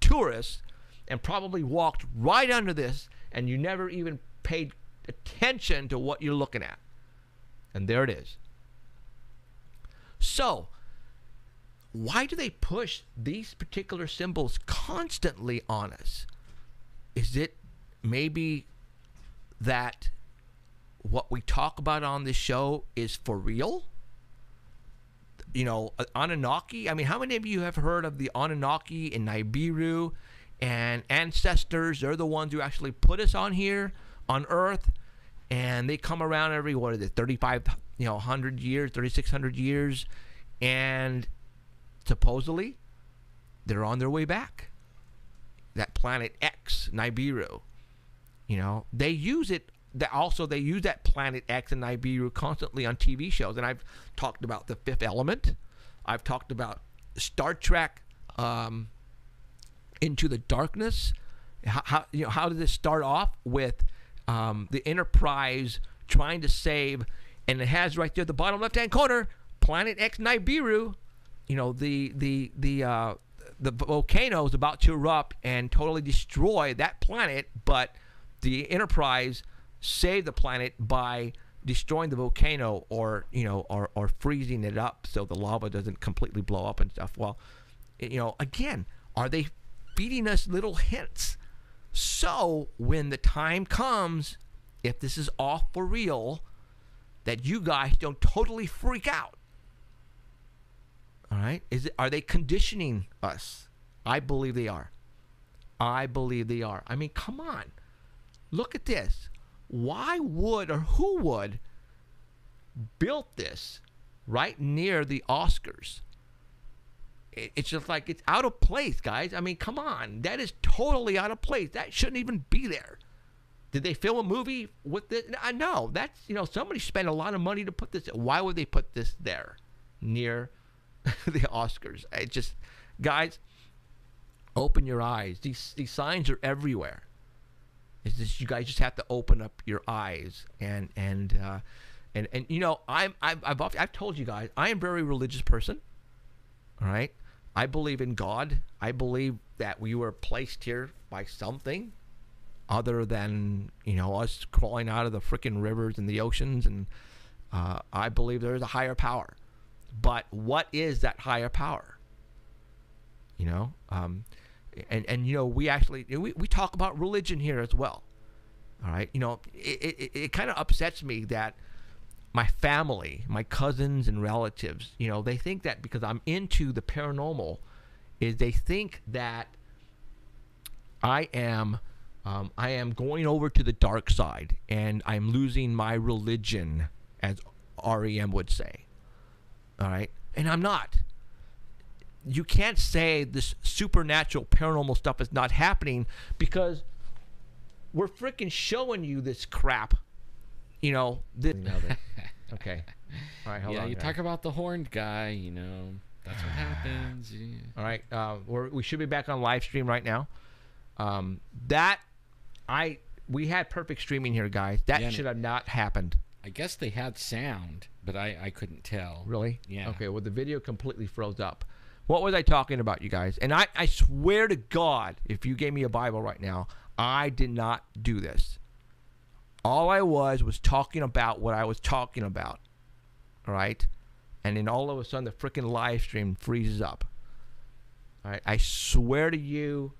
Speaker 3: tourist and probably walked right under this, and you never even paid attention to what you're looking at? And there it is. So, why do they push these particular symbols constantly on us? Is it maybe that what we talk about on this show is for real? Anunnaki. I mean, how many of you have heard of the Anunnaki in Nibiru and ancestors? They're the ones who actually put us on here on Earth, and they come around every, 3,500 years, 3,600 years, and supposedly they're on their way back. That planet X, Nibiru, they use it. They use that planet X and Nibiru constantly on TV shows, and I've talked about The Fifth Element. I've talked about Star Trek, Into the Darkness. How did this start off with the Enterprise trying to save, and it has right there at the bottom left-hand corner, Planet X Nibiru. The volcano is about to erupt and totally destroy that planet, but the Enterprise save the planet by destroying the volcano or freezing it up so the lava doesn't completely blow up and stuff. Well, again, are they feeding us little hints? So when the time comes, if this is all for real, that you guys don't totally freak out. All right? Are they conditioning us? I believe they are. I mean, come on. Look at this. Why would, or who would, built this right near the Oscars? It's just like, it's out of place, guys. I mean, come on. That is totally out of place. That shouldn't even be there. Did they film a movie with this? No. That's, somebody spent a lot of money to put this. Why would they put this there near the Oscars? It just, guys, open your eyes. These signs are everywhere. It's just, you guys just have to open up your eyes and And you know, I've told you guys, I am a very religious person. All right, I believe in God. I believe that we were placed here by something other than, you know, us crawling out of the freaking rivers and the oceans. And I believe there is a higher power. But what is that higher power? You know, and you know, we actually we talk about religion here as well. All right, you know, it kind of upsets me that my family, my cousins and relatives, you know, they think that because I'm into the paranormal, is they think that I am going over to the dark side and I'm losing my religion, as REM would say. All right, and I'm not. You can't say this supernatural paranormal stuff is not happening because we're freaking showing you this crap. You know, okay. All right, hold on.
Speaker 4: Yeah, you talk about the horned guy, you know, that's what happens. Yeah.
Speaker 3: All right, we should be back on live stream right now. We had perfect streaming here, guys. That should have not happened.
Speaker 4: I guess they had sound, but I couldn't tell.
Speaker 3: Really?
Speaker 4: Yeah.
Speaker 3: Okay, well, the video completely froze up. What was I talking about, you guys? And I swear to God, if you gave me a Bible right now, I did not do this. All I was talking about what I was talking about. All right? And then all of a sudden, the freaking live stream freezes up. All right? I swear to you.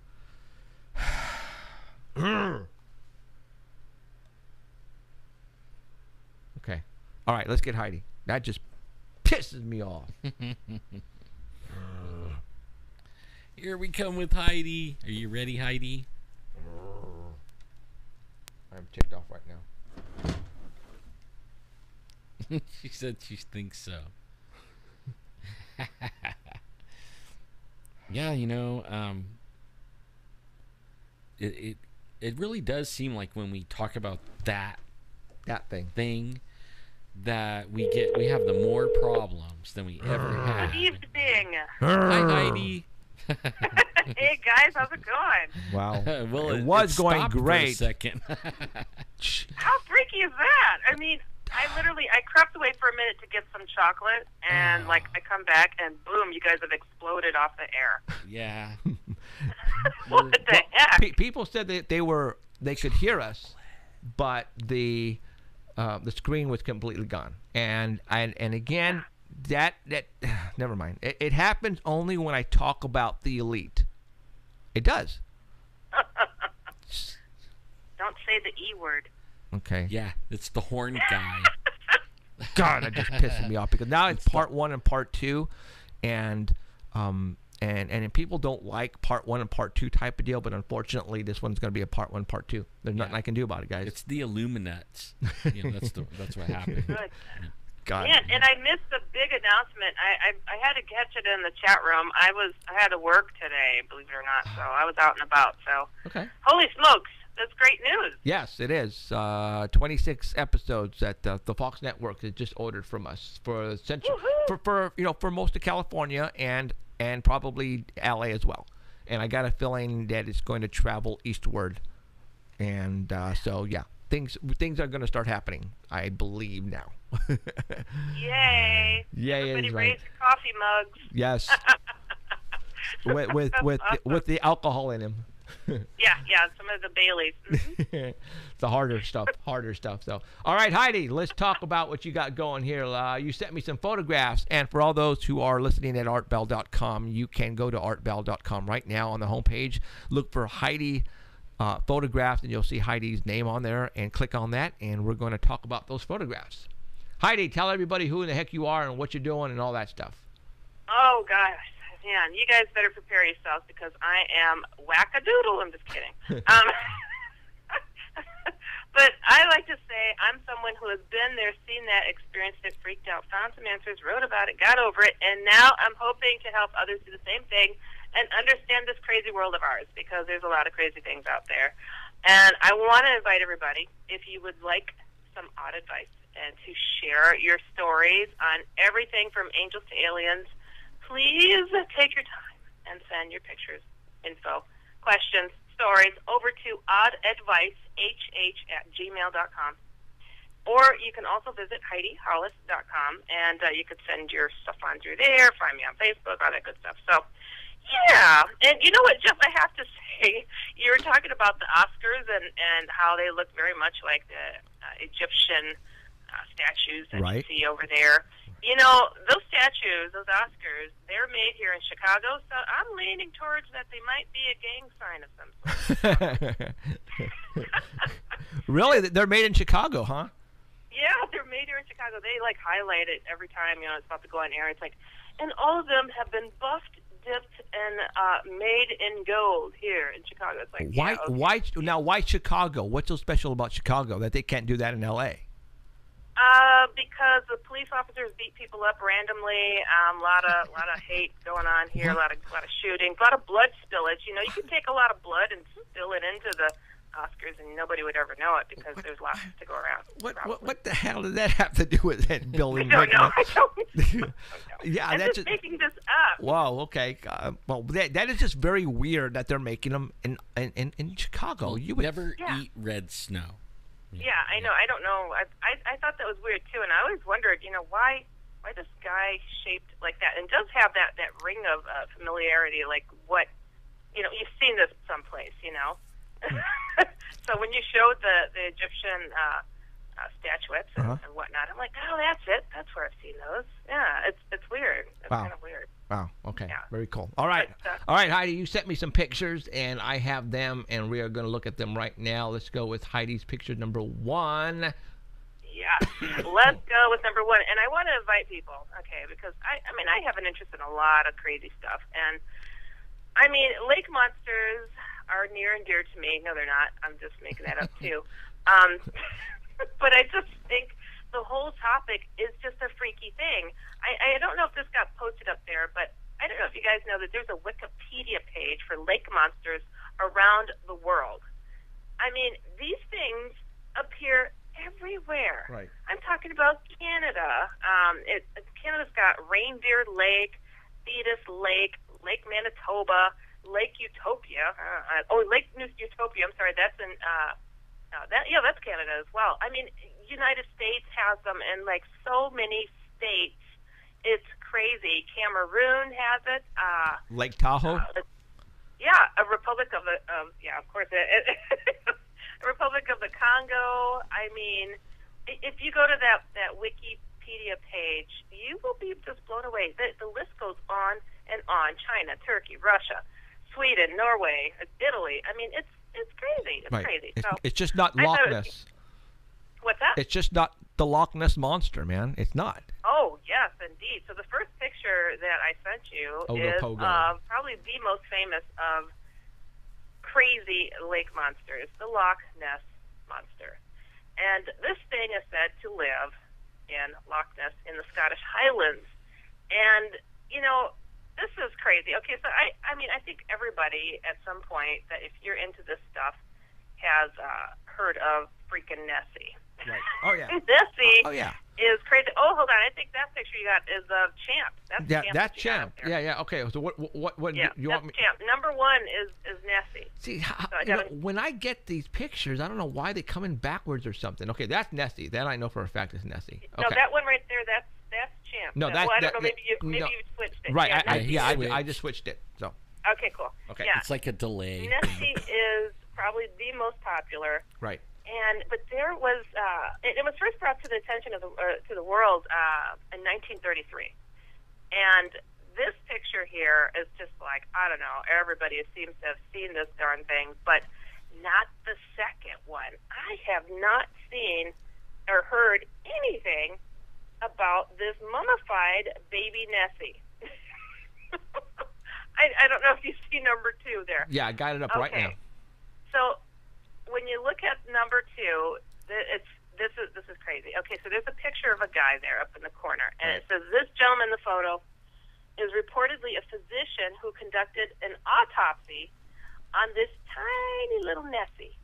Speaker 3: Okay. All right, let's get Heidi. That just pisses me off.
Speaker 4: Here we come with Heidi. Are you ready, Heidi?
Speaker 3: I'm ticked off right now.
Speaker 4: She said she thinks so. Yeah, you know, it really does seem like when we talk about that thing that we have the more problems than we ever had.
Speaker 6: Good evening.
Speaker 4: Hi, Heidi.
Speaker 6: Hey guys, how's it going?
Speaker 3: Wow.
Speaker 4: Well,
Speaker 3: it was going
Speaker 4: stopped
Speaker 3: great.
Speaker 4: for a second.
Speaker 6: How freaky is that? I mean, I crept away for a minute to get some chocolate, and I come back, and boom, you guys have exploded off the air.
Speaker 4: Yeah.
Speaker 6: What the heck?
Speaker 3: People said that they could hear us, but the screen was completely gone. And again, that never mind. It happens only when I talk about the elite. It does.
Speaker 6: Don't say the E word.
Speaker 3: Okay.
Speaker 4: Yeah, it's the horn guy.
Speaker 3: God, that just pisses me off because now it's part 1 and part 2, and people don't like part 1 and part 2 type of deal, but unfortunately this one's going to be a part 1, part 2. There's nothing I can do about it, guys.
Speaker 4: It's the Illuminats. You know, that's what happened.
Speaker 6: Good.
Speaker 3: God.
Speaker 6: Yeah, and I missed the big announcement. I had to catch it in the chat room. I had to work today, believe it or not, so I was out and about. So,
Speaker 3: okay.
Speaker 6: Holy smokes, that's great news.
Speaker 3: Yes, it is. 26 episodes that the Fox Network has just ordered from us for for most of California and probably LA as well. And I got a feeling that it's going to travel eastward, and so yeah. Things are going to start happening, I believe now.
Speaker 6: Yay!
Speaker 3: Yay!
Speaker 6: Everybody
Speaker 3: is
Speaker 6: raise
Speaker 3: right.
Speaker 6: your coffee mugs.
Speaker 3: Yes. with the alcohol in them.
Speaker 6: Yeah, some of the Baileys. Mm-hmm.
Speaker 3: The harder stuff. So, all right, Heidi, let's talk about what you got going here. You sent me some photographs, and for all those who are listening at artbell.com, you can go to artbell.com right now on the homepage. Look for Heidi photographs, and you'll see Heidi's name on there, and click on that, and we're going to talk about those photographs. Heidi, tell everybody who the heck you are and what you're doing and all that stuff.
Speaker 6: Oh, gosh. Man, you guys better prepare yourselves because I am whack-a-doodle. I'm just kidding. But I like to say I'm someone who has been there, seen that, experienced it, freaked out, found some answers, wrote about it, got over it, and now I'm hoping to help others do the same thing and understand this crazy world of ours because there's a lot of crazy things out there. And I want to invite everybody, if you would like some odd advice and to share your stories on everything from angels to aliens, please take your time and send your pictures, info, questions, stories over to oddadvicehh@gmail.com. Or you can also visit HeidiHollis.com, and you could send your stuff on through there, find me on Facebook, all that good stuff. So, yeah. And you know what, Jeff, I have to say, you were talking about the Oscars and how they look very much like the Egyptian statues that you see over there. You know, those statues, those Oscars, they're made here in Chicago, so I'm leaning towards that they might be a gang sign of some sort.
Speaker 3: Really? They're made in Chicago, huh?
Speaker 6: Yeah, they're made here in Chicago. They, like, highlight it every time, you know, it's about to go on air. It's like, and all of them have been buffed, dipped, and made in gold here in Chicago. It's like,
Speaker 3: why Chicago? What's so special about Chicago that they can't do that in L.A.?
Speaker 6: Because the police officers beat people up randomly. A lot of hate going on here. A lot of shooting. A lot of blood spillage. You know, you can take a lot of blood and spill it into the Oscars, and nobody would ever know it because there's lots to go around.
Speaker 3: What the hell did that have to do with that building?
Speaker 6: I don't know.
Speaker 3: Yeah,
Speaker 6: I'm just making this up.
Speaker 3: Wow. Okay. Well, that is just very weird that they're making them in Chicago.
Speaker 4: Well, you would never eat red snow.
Speaker 6: Yeah, I know. I don't know. I thought that was weird too, and I always wondered, you know, why this guy shaped like that, and does have that ring of familiarity, like what, you know, you've seen this someplace, you know. So when you showed the Egyptian statuettes and whatnot, I'm like, oh, that's it. That's where I've seen those. Yeah, it's weird. It's kind of weird.
Speaker 3: Wow. Okay. Yeah. Very cool. All right. All right, Heidi, you sent me some pictures, and I have them, and we are going to look at them right now. Let's go with Heidi's picture number 1.
Speaker 6: Yeah. Let's go with number 1. And I want to invite people, okay, because I mean, I have an interest in a lot of crazy stuff. And, I mean, lake monsters are near and dear to me. No, they're not. I'm just making that up, too. But I just think the whole topic is just a freaky thing. I don't know if this got posted up there, but I don't know if you guys know that there's a Wikipedia page for lake monsters around the world. I mean, these things appear everywhere.
Speaker 3: Right.
Speaker 6: I'm talking about Canada. Canada's got Reindeer Lake, Thetis Lake, Lake Manitoba, Lake Utopia. Lake Utopia. I'm sorry, that's in that's Canada as well. I mean, United States has them in like so many states. It's crazy. Cameroon has it.
Speaker 3: Lake Tahoe.
Speaker 6: A Republic of the of course a Republic of the Congo. I mean, if you go to that Wikipedia page, you will be just blown away. The list goes on and on. China, Turkey, Russia, Sweden, Norway, Italy. I mean, it's crazy. It's crazy.
Speaker 3: It's just not Loch Ness.
Speaker 6: What's that?
Speaker 3: It's just not the Loch Ness monster, man. It's not.
Speaker 6: Oh, yes, indeed. So the first picture that I sent you is probably the most famous of crazy lake monsters, the Loch Ness monster. And this thing is said to live in Loch Ness in the Scottish Highlands. And, you know, this is crazy. Okay, so I mean, I think everybody at some point that if you're into this stuff has heard of freaking Nessie.
Speaker 3: Right. Oh, yeah.
Speaker 6: Nessie
Speaker 3: is
Speaker 6: crazy. Oh, hold on. I think that picture you got is of Champ. That's
Speaker 3: Champ. Yeah. Okay. So what you want me?
Speaker 6: Champ. Number 1 is Nessie.
Speaker 3: See, when I get these pictures, I don't know why they come in backwards or something. Okay, that's Nessie. That I know for a fact is Nessie. Okay.
Speaker 6: No, that one right there, that's Champ.
Speaker 3: No,
Speaker 6: I don't know. Maybe you switched it.
Speaker 3: Right. I just switched it. So.
Speaker 6: Okay, cool.
Speaker 3: Okay.
Speaker 6: Yeah.
Speaker 4: It's like a delay.
Speaker 6: Nessie is probably the most popular.
Speaker 3: Right.
Speaker 6: But there was it was first brought to the attention of to the world in 1933, and this picture here is just like, I don't know, everybody seems to have seen this darn thing, but not the second one. I have not seen or heard anything about this mummified baby Nessie. I don't know if you see number 2 there.
Speaker 3: Yeah, I got it up right now.
Speaker 6: So when you look at number 2, this is crazy. Okay, so there's a picture of a guy there up in the corner, and it says, this gentleman in the photo is reportedly a physician who conducted an autopsy on this tiny little Nessie.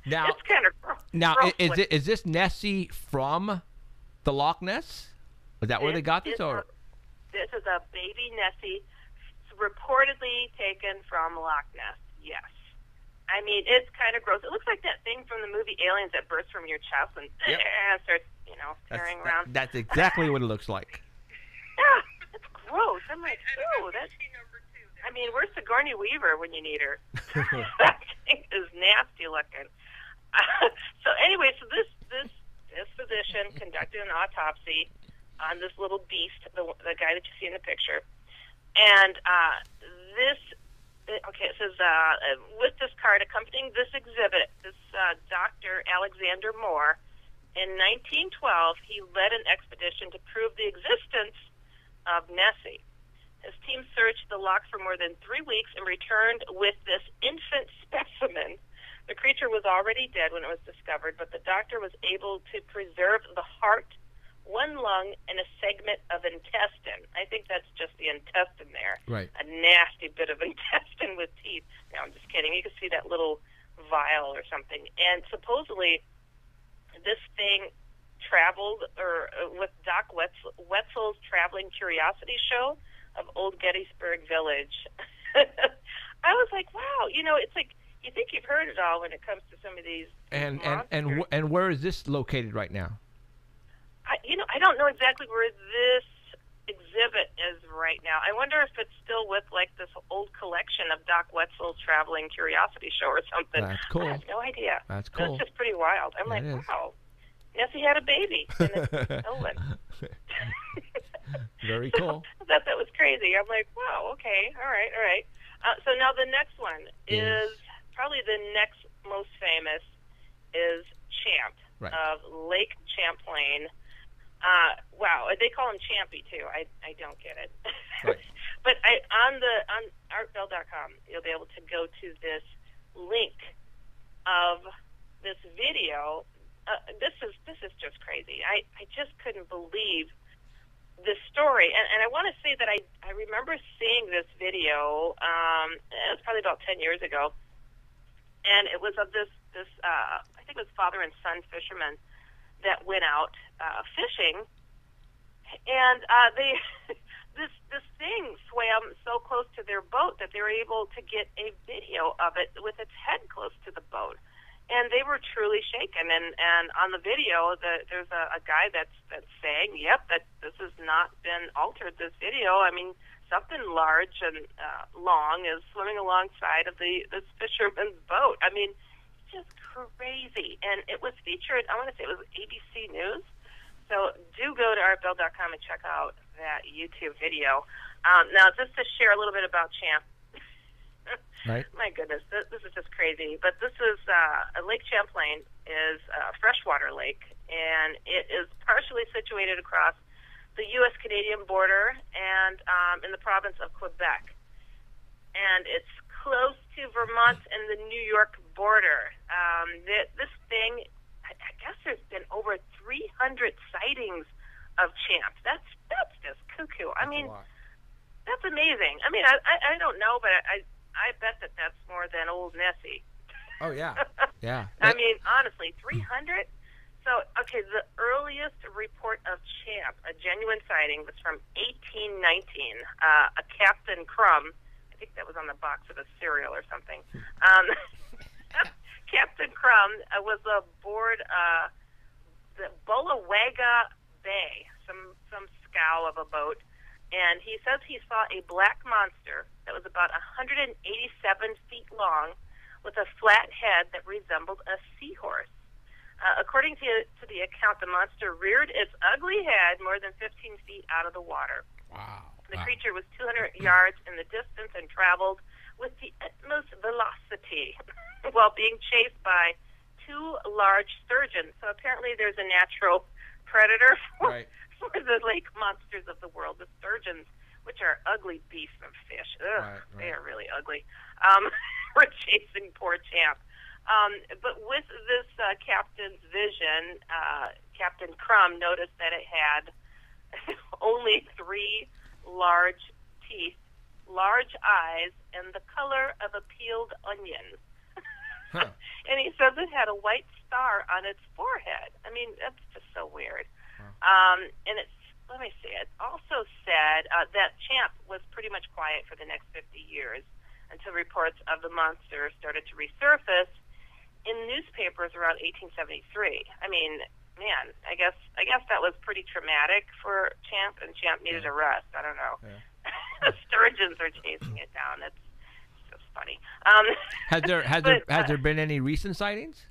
Speaker 3: Now,
Speaker 6: it's kind of gross.
Speaker 3: Now, is this Nessie from the Loch Ness? Is that where they got this?
Speaker 6: This is a baby Nessie reportedly taken from Loch Ness, yes. I mean, it's kind of gross. It looks like that thing from the movie Aliens that bursts from your chest and starts, tearing around.
Speaker 3: That's exactly what it looks like.
Speaker 6: Yeah, it's gross. I'm like, ooh, that's... I mean, where's Sigourney Weaver when you need her? That thing is nasty looking. So anyway, so this physician conducted an autopsy on this little beast, the guy that you see in the picture, and it says with this card accompanying this exhibit, this Dr. Alexander Moore, in 1912, he led an expedition to prove the existence of Nessie. His team searched the loch for more than 3 weeks and returned with this infant specimen. The creature was already dead when it was discovered, but the doctor was able to preserve the heart, one lung, and a segment of intestine. I think that's just the intestine there.
Speaker 3: Right.
Speaker 6: A nasty bit of intestine with teeth. No, I'm just kidding. You can see that little vial or something. And supposedly, this thing traveled with Doc Wetzel's Traveling Curiosity Show of Old Gettysburg Village. I was like, wow, it's like you think you've heard it all when it comes to some of these monsters.
Speaker 3: And where is this located right now?
Speaker 6: I don't know exactly where this exhibit is right now. I wonder if it's still with like this old collection of Doc Wetzel's Traveling Curiosity Show or something.
Speaker 3: That's cool.
Speaker 6: I have no idea.
Speaker 3: That's cool.
Speaker 6: That's just pretty wild. I'm like, wow. Nessie had a baby and it's stolen.
Speaker 3: Very cool.
Speaker 6: I thought that was crazy. I'm like, wow, okay, all right. So now the next one is probably the next most famous is Champ of Lake Champlain. Wow, they call him Champy too. I don't get it. Right. But on artbell.com, you'll be able to go to this link of this video. This is just crazy. I just couldn't believe this story. And I want to say that I remember seeing this video. It was probably about 10 years ago. And it was of this I think it was father and son fishermen that went out fishing. And this thing swam so close to their boat that they were able to get a video of it with its head close to the boat. And they were truly shaken. And on the video, there's a guy that's saying, yep, that this has not been altered, this video. I mean, something large and long is swimming alongside of this fisherman's boat. I mean, just crazy. And it was featured, I want to say it was ABC News. So do go to artbell.com and check out that YouTube video. Now, just to share a little bit about Champ.
Speaker 3: Right.
Speaker 6: My goodness, this is just crazy. But this is Lake Champlain is a freshwater lake, and it is partially situated across the U.S.-Canadian border and in the province of Quebec. And it's close to Vermont and the New York border. This thing, I guess there's been over 300 sightings of Champ. That's just cuckoo. I mean, that's amazing. I mean, I don't know, but I bet that's more than old Nessie.
Speaker 3: Oh, yeah. Yeah.
Speaker 6: I mean, honestly, 300? So, okay, the earliest report of Champ, a genuine sighting, was from 1819. A Captain Crumb, I think that was on the box of a cereal or something. Captain Crumb was aboard the Bulawaga Bay, some scow of a boat. And he says he saw a black monster that was about 187 feet long with a flat head that resembled a seahorse. According to the account, the monster reared its ugly head more than 15 feet out of the water.
Speaker 3: Wow.
Speaker 6: The creature was 200 yards in the distance and traveled with the utmost velocity while being chased by two large sturgeons. So apparently there's a natural predator for the lake monsters of the world, the sturgeons, which are ugly beasts of fish. Ugh, they are really ugly. We're chasing poor Champ. But with this captain's vision, Captain Crumb noticed that it had only 3 large teeth, large eyes, and the color of a peeled onion. Huh. And he says it had a white star on its forehead. I mean, that's just so weird. And let me see, it also said that Champ was pretty much quiet for the next 50 years until the reports of the monster started to resurface in newspapers around 1873. I mean, man, I guess that was pretty traumatic for Champ, and Champ needed a rest. I don't know.
Speaker 3: Yeah.
Speaker 6: The sturgeons are chasing it down. It's just funny.
Speaker 3: Has there been any recent sightings?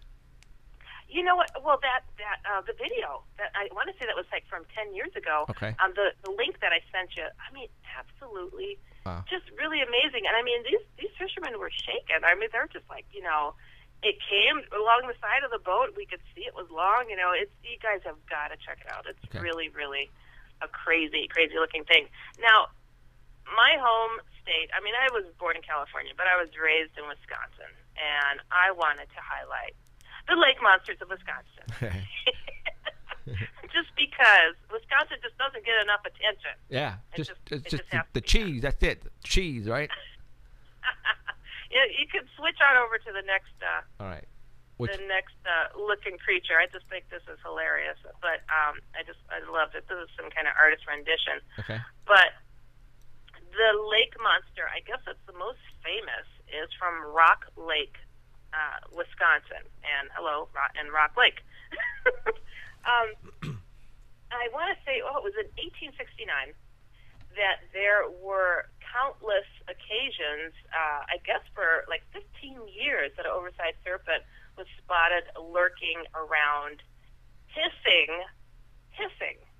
Speaker 6: You know what? Well, the video that I want to say that was like from 10 years ago.
Speaker 3: Okay.
Speaker 6: The link that I sent you. I mean, absolutely, just really amazing. And I mean, these fishermen were shaken. I mean, they're just like, it came along the side of the boat. We could see it was long. You guys have got to check it out. It's really, really a crazy, crazy looking thing. Now, my home state. I mean, I was born in California, but I was raised in Wisconsin, and I wanted to highlight the lake monsters of Wisconsin. Just because Wisconsin just doesn't get enough attention.
Speaker 3: Yeah, it's just the
Speaker 6: done.
Speaker 3: cheese. That's it. Cheese, right?
Speaker 6: Yeah, you could switch on over to the next.
Speaker 3: All right.
Speaker 6: The next looking creature. I just think this is hilarious. But I loved it. This is some kind of artist rendition.
Speaker 3: Okay.
Speaker 6: But the lake monster, I guess it's the most famous, is from Rock Lake, Wisconsin, and Rock Lake. I want to say, it was in 1869 that there were countless occasions, I guess for like 15 years, that an oversized serpent was spotted lurking around, hissing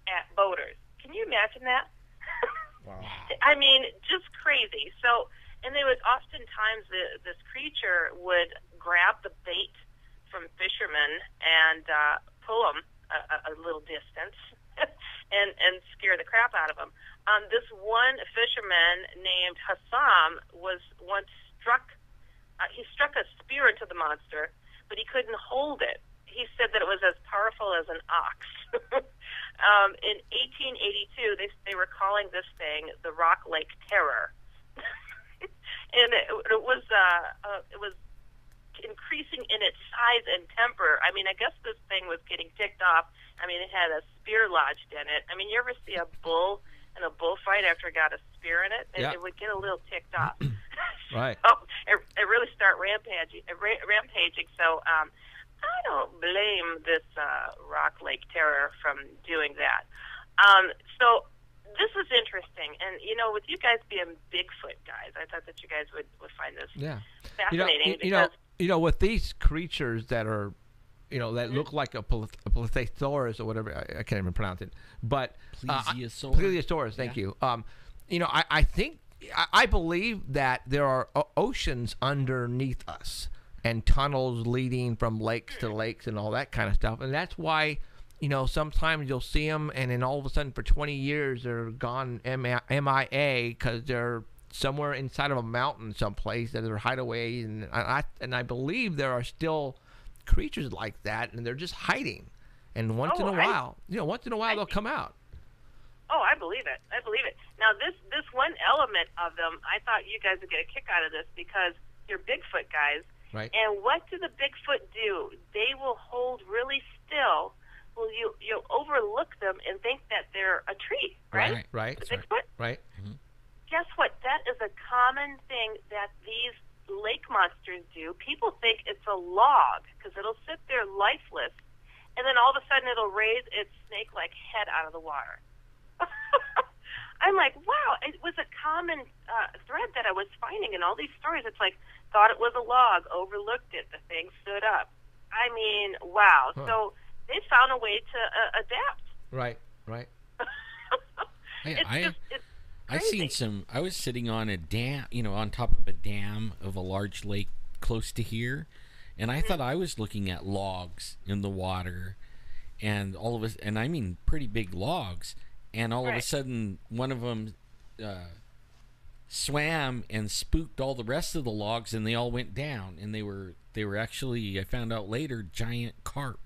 Speaker 6: at boaters. Can you imagine that?
Speaker 3: Wow.
Speaker 6: I mean, just crazy. So, and they would oftentimes, this creature would grab the bait from fishermen and pull them a little distance and scare the crap out of them. This one fisherman named Hassam was once struck. He struck a spear into the monster, but he couldn't hold it. He said that it was as powerful as an ox. In 1882, they were calling this thing the Rock Lake Terror. And it was increasing in its size and temper. I mean, I guess this thing was getting ticked off. I mean, it had a spear lodged in it. I mean, you ever see a bull in a bullfight after it got a spear in it? And it would get a little ticked off.
Speaker 3: Right.
Speaker 6: So it really started rampaging. So I don't blame this Rock Lake Terror from doing that. So this is interesting, and with you guys being Bigfoot guys, I thought that you guys would find this fascinating.
Speaker 3: With these creatures that are, that look like a Plesiosaurus or whatever, I can't even pronounce it, but Plesiosaurus. Thank you. I think I believe that there are oceans underneath us and tunnels leading from lakes to lakes and all that kind of stuff, and that's why. Sometimes you'll see them, and then all of a sudden, for 20 years, they're gone MIA because they're somewhere inside of a mountain someplace that are hideaways, and I believe there are still creatures like that, and they're just hiding. And once in a while, they'll come out.
Speaker 6: Oh, I believe it. Now, this one element of them, I thought you guys would get a kick out of this because you're Bigfoot guys.
Speaker 3: Right.
Speaker 6: And what do the Bigfoot do? They will hold really still. Well, you'll overlook them and think that they're a tree, right?
Speaker 3: Right.
Speaker 6: The Bigfoot?
Speaker 3: Right.
Speaker 6: Mm-hmm. Guess what? That is a common thing that these lake monsters do. People think it's a log because it'll sit there lifeless, and then all of a sudden it'll raise its snake-like head out of the water. I'm like, wow, it was a common thread that I was finding in all these stories. It's like, thought it was a log, overlooked it, the thing stood up. I mean, wow.
Speaker 3: Huh.
Speaker 6: So they found a way to adapt.
Speaker 3: Right.
Speaker 4: I was sitting on a dam, on top of a dam of a large lake close to here, and I thought I was looking at logs in the water, and all of us, and I mean pretty big logs, and all of a sudden one of them swam and spooked all the rest of the logs, and they all went down, and they were actually, I found out later, giant carp.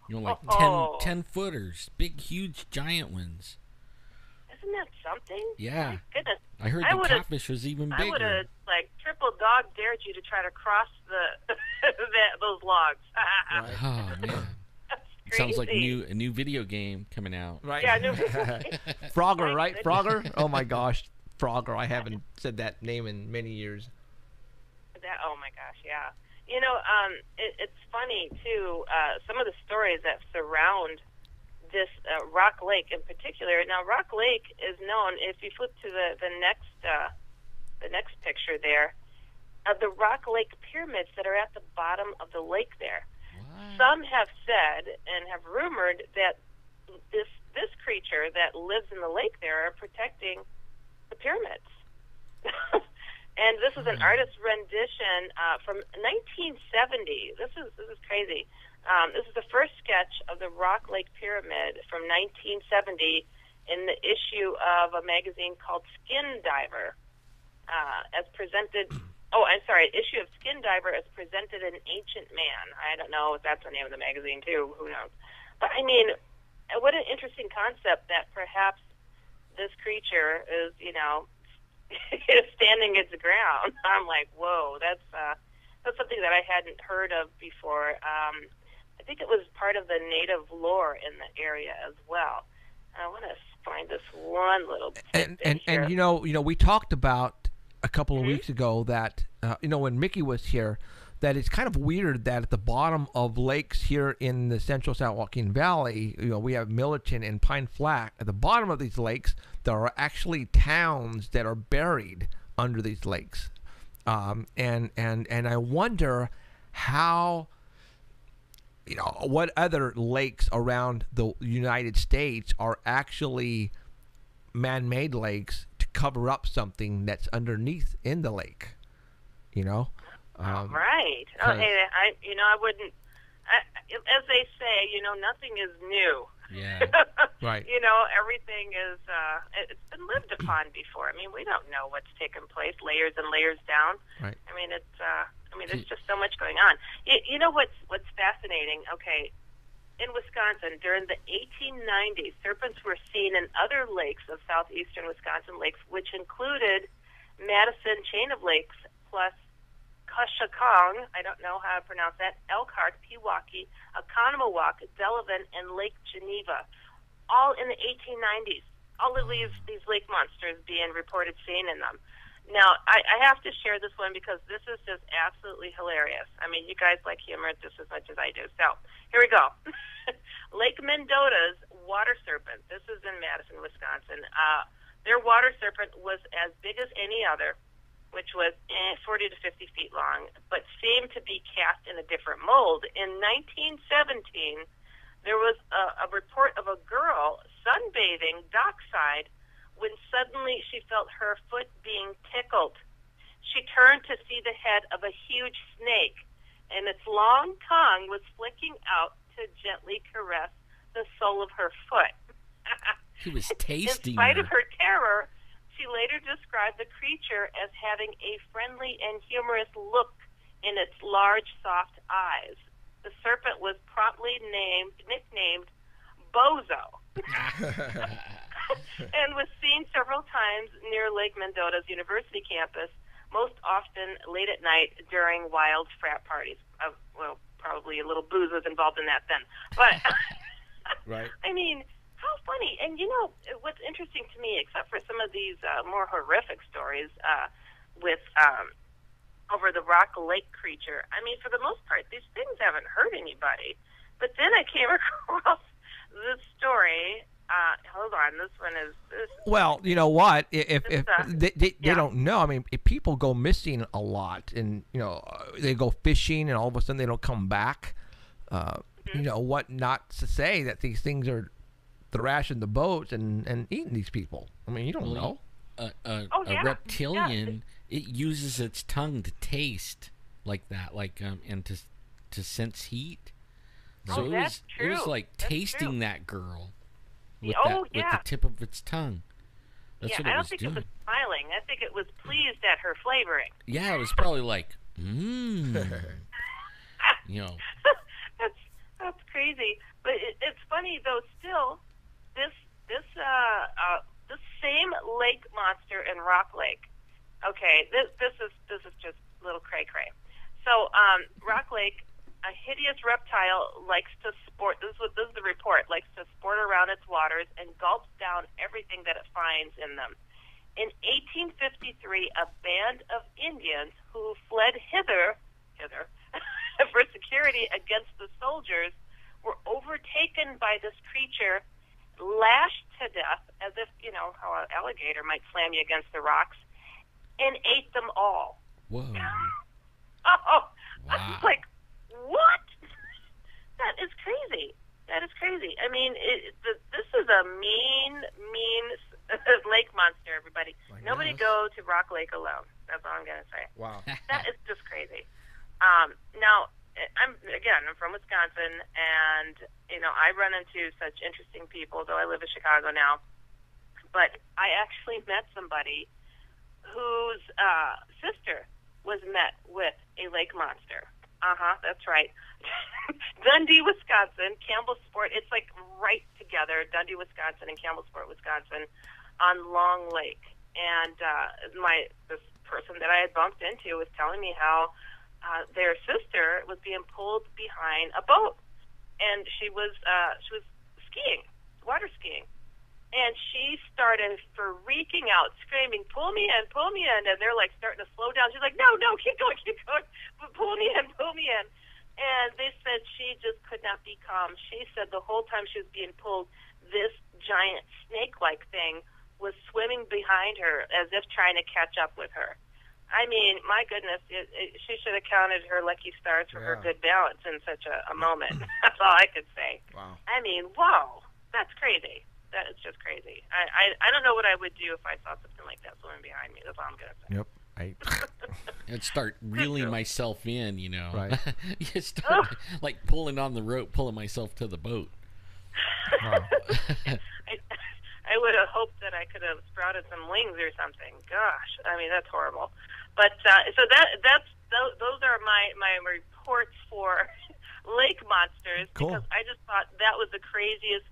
Speaker 4: Like 10 footers, big, huge, giant ones.
Speaker 6: Isn't that something?
Speaker 4: Yeah.
Speaker 6: My goodness.
Speaker 4: I heard the catfish was even bigger.
Speaker 6: I would have triple dog dared you to try to cross those logs.
Speaker 3: Right.
Speaker 4: Oh man. Sounds like a new video game coming out.
Speaker 3: Right.
Speaker 6: Yeah.
Speaker 3: Frogger, right? Frogger. Oh my gosh. Frogger. I haven't said that name in many years.
Speaker 6: Oh my gosh, yeah. You know, it's funny too. Some of the stories that surround this Rock Lake in particular. Now, Rock Lake is known. If you flip to the next picture there, the Rock Lake pyramids that are at the bottom of the lake there. What? Some have said and have rumored that this creature that lives in the lake there are protecting the pyramids. And this is an artist's rendition from 1970. This is crazy. This is the first sketch of the Rock Lake Pyramid from 1970 in the issue of a magazine called Skin Diver, as presented. Oh, I'm sorry, issue of Skin Diver as presented in Ancient Man. I don't know if that's the name of the magazine too. Who knows? But I mean, what an interesting concept that perhaps this creature is, you know, is standing its ground. I'm like, whoa, that's something that I hadn't heard of before. I think it was part of the native lore in the area as well. I want to find this one little
Speaker 3: and you know we talked about a couple of weeks ago that you know, when Mickey was here, that it's kind of weird that at the bottom of lakes here in the central San Joaquin Valley, you know, we have Militant and Pine Flat. At the bottom of these lakes, there are actually towns that are buried under these lakes, and I wonder how, you know, what other lakes around the United States are actually man-made lakes to cover up something that's underneath in the lake, you know.
Speaker 6: Right. Oh, hey, I wouldn't. As they say, you know, nothing is new.
Speaker 4: Yeah.
Speaker 6: Right. You know, everything is. It's been lived upon before. I mean, we don't know what's taken place, layers and layers down.
Speaker 3: Right.
Speaker 6: I mean, it's. There's just so much going on. You know what's fascinating? Okay, in Wisconsin during the 1890s, serpents were seen in other lakes of southeastern Wisconsin lakes, which included Madison Chain of Lakes plus Kushakong, I don't know how to pronounce that, Elkhart, Pewaukee, Oconomowoc, Delavan, and Lake Geneva, all in the 1890s. All of these lake monsters being reported seen in them. Now, I have to share this one because this is just absolutely hilarious. I mean, you guys like humor just as much as I do. So, here we go. Lake Mendota's water serpent. This is in Madison, Wisconsin. Their water serpent was as big as any other, which was 40 to 50 feet long, but seemed to be cast in a different mold. In 1917, there was a report of a girl sunbathing dockside when suddenly she felt her foot being tickled. She turned to see the head of a huge snake, and its long tongue was flicking out to gently caress the sole of her foot.
Speaker 4: He was tasting
Speaker 6: In spite
Speaker 4: her.
Speaker 6: of her terror, she later described the creature as having a friendly and humorous look in its large, soft eyes. The serpent was promptly nicknamed Bozo, and was seen several times near Lake Mendota's university campus, most often late at night during wild frat parties. Well, probably a little booze was involved in that then. But,
Speaker 3: right.
Speaker 6: I mean, how funny. And, you know, what's interesting to me, except for some of these more horrific stories with over the Rock Lake creature, I mean, for the most part, these things haven't hurt anybody. But then I came across this story. Hold on, this one is...
Speaker 3: Well, you know what? If they don't know, I mean, if people go missing a lot and, you know, they go fishing and all of a sudden they don't come back, you know, what not to say that these things are thrashing the boats and eating these people. I mean, you don't know.
Speaker 4: A reptilian, it uses its tongue to taste like that, like and to sense heat. So it was like tasting that girl with with the tip of its tongue. That's what it was doing.
Speaker 6: I don't think it was smiling. I think it was pleased at her flavoring.
Speaker 4: Yeah, it was probably like, you know.
Speaker 6: That's crazy. But it's funny though. Still, this same lake monster in Rock Lake. Okay, this is just little cray cray. So Rock Lake, a hideous reptile likes to sport. This is the report. Likes to sport around its waters and gulps down everything that it finds in them. In Indians who fled hither for security against the soldiers were overtaken by this creature, lashed to death, as if, you know, how an alligator might slam you against the rocks, and ate them all.
Speaker 4: Whoa.
Speaker 6: Oh,
Speaker 4: Wow.
Speaker 6: I was like, what? That is crazy. That is crazy. I mean, this is a mean lake monster, everybody. Nobody go to Rock Lake alone. That's all I'm going to say.
Speaker 3: Wow.
Speaker 6: That is just crazy. Now, I'm from Wisconsin, and, you know, I run into such interesting people, though I live in Chicago now. But I actually met somebody whose sister was met with a lake monster. That's right. Dundee, Wisconsin, Campbellsport. It's like right together, Dundee, Wisconsin, and Campbellsport, Wisconsin, on Long Lake. And this person that I had bumped into was telling me how their sister was being pulled behind a boat, and she was skiing, water skiing. And she started freaking out, screaming, pull me in, and they're like starting to slow down. She's like, no, keep going, but pull me in. And they said she just could not be calm. She said the whole time she was being pulled, this giant snake-like thing was swimming behind her as if trying to catch up with her. I mean, my goodness, she should have counted her lucky stars for her good balance in such a moment. That's all I could say. Wow. I mean, whoa, that's crazy. That is just crazy. I don't know what I would do if I saw something like that swimming behind me. That's all I'm going to say.
Speaker 3: Yep.
Speaker 4: I'd start reeling myself in, you know.
Speaker 3: Right.
Speaker 4: You start like pulling on the rope, pulling myself to the boat.
Speaker 3: Wow.
Speaker 6: I would have hoped that I could have sprouted some wings or something. Gosh, I mean, that's horrible. But so those are my reports for lake monsters.
Speaker 3: Cool.
Speaker 6: Because I just thought that was the craziest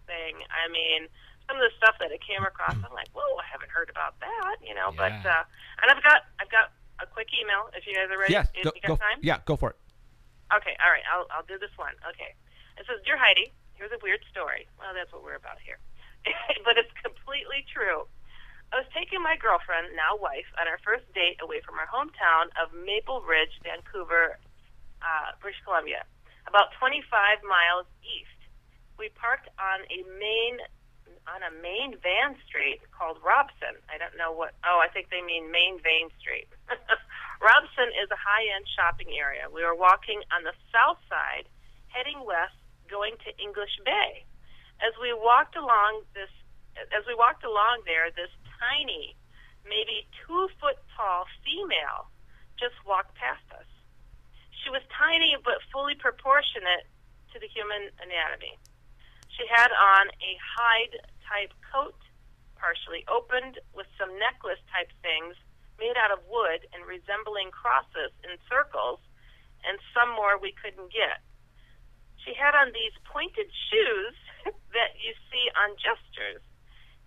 Speaker 6: thing. I mean, some of the stuff that I came across, I'm like, whoa, I haven't heard about that, you know.
Speaker 4: Yeah.
Speaker 6: But and I've got a quick email if you guys are ready.
Speaker 3: Yes.
Speaker 6: You got time?
Speaker 3: Yeah, go for it.
Speaker 6: Okay, all right. I'll do this one. Okay. It says, Dear Heidi, here's a weird story. Well, that's what we're about here. But it's completely true. I was taking my girlfriend, now wife, on our first date away from our hometown of Maple Ridge, Vancouver, British Columbia, about 25 miles east. We parked on a main van street called Robson. I don't know what. Oh, I think they mean Main Vein Street. Robson is a high-end shopping area. We were walking on the south side, heading west, going to English Bay. As we walked along there, this tiny, maybe 2-foot-tall female just walked past us. She was tiny but fully proportionate to the human anatomy. She had on a hide-type coat, partially opened, with some necklace-type things made out of wood and resembling crosses in circles, and some more we couldn't get. She had on these pointed shoes that you see on jesters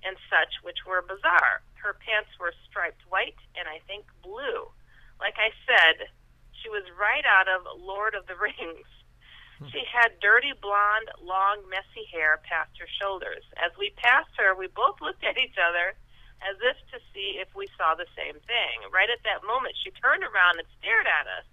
Speaker 6: and such, which were bizarre. Her pants were striped white and I think blue. Like I said, she was right out of Lord of the Rings. She had dirty blonde, long, messy hair past her shoulders. As we passed her, we both looked at each other as if to see if we saw the same thing. Right at that moment, she turned around and stared at us.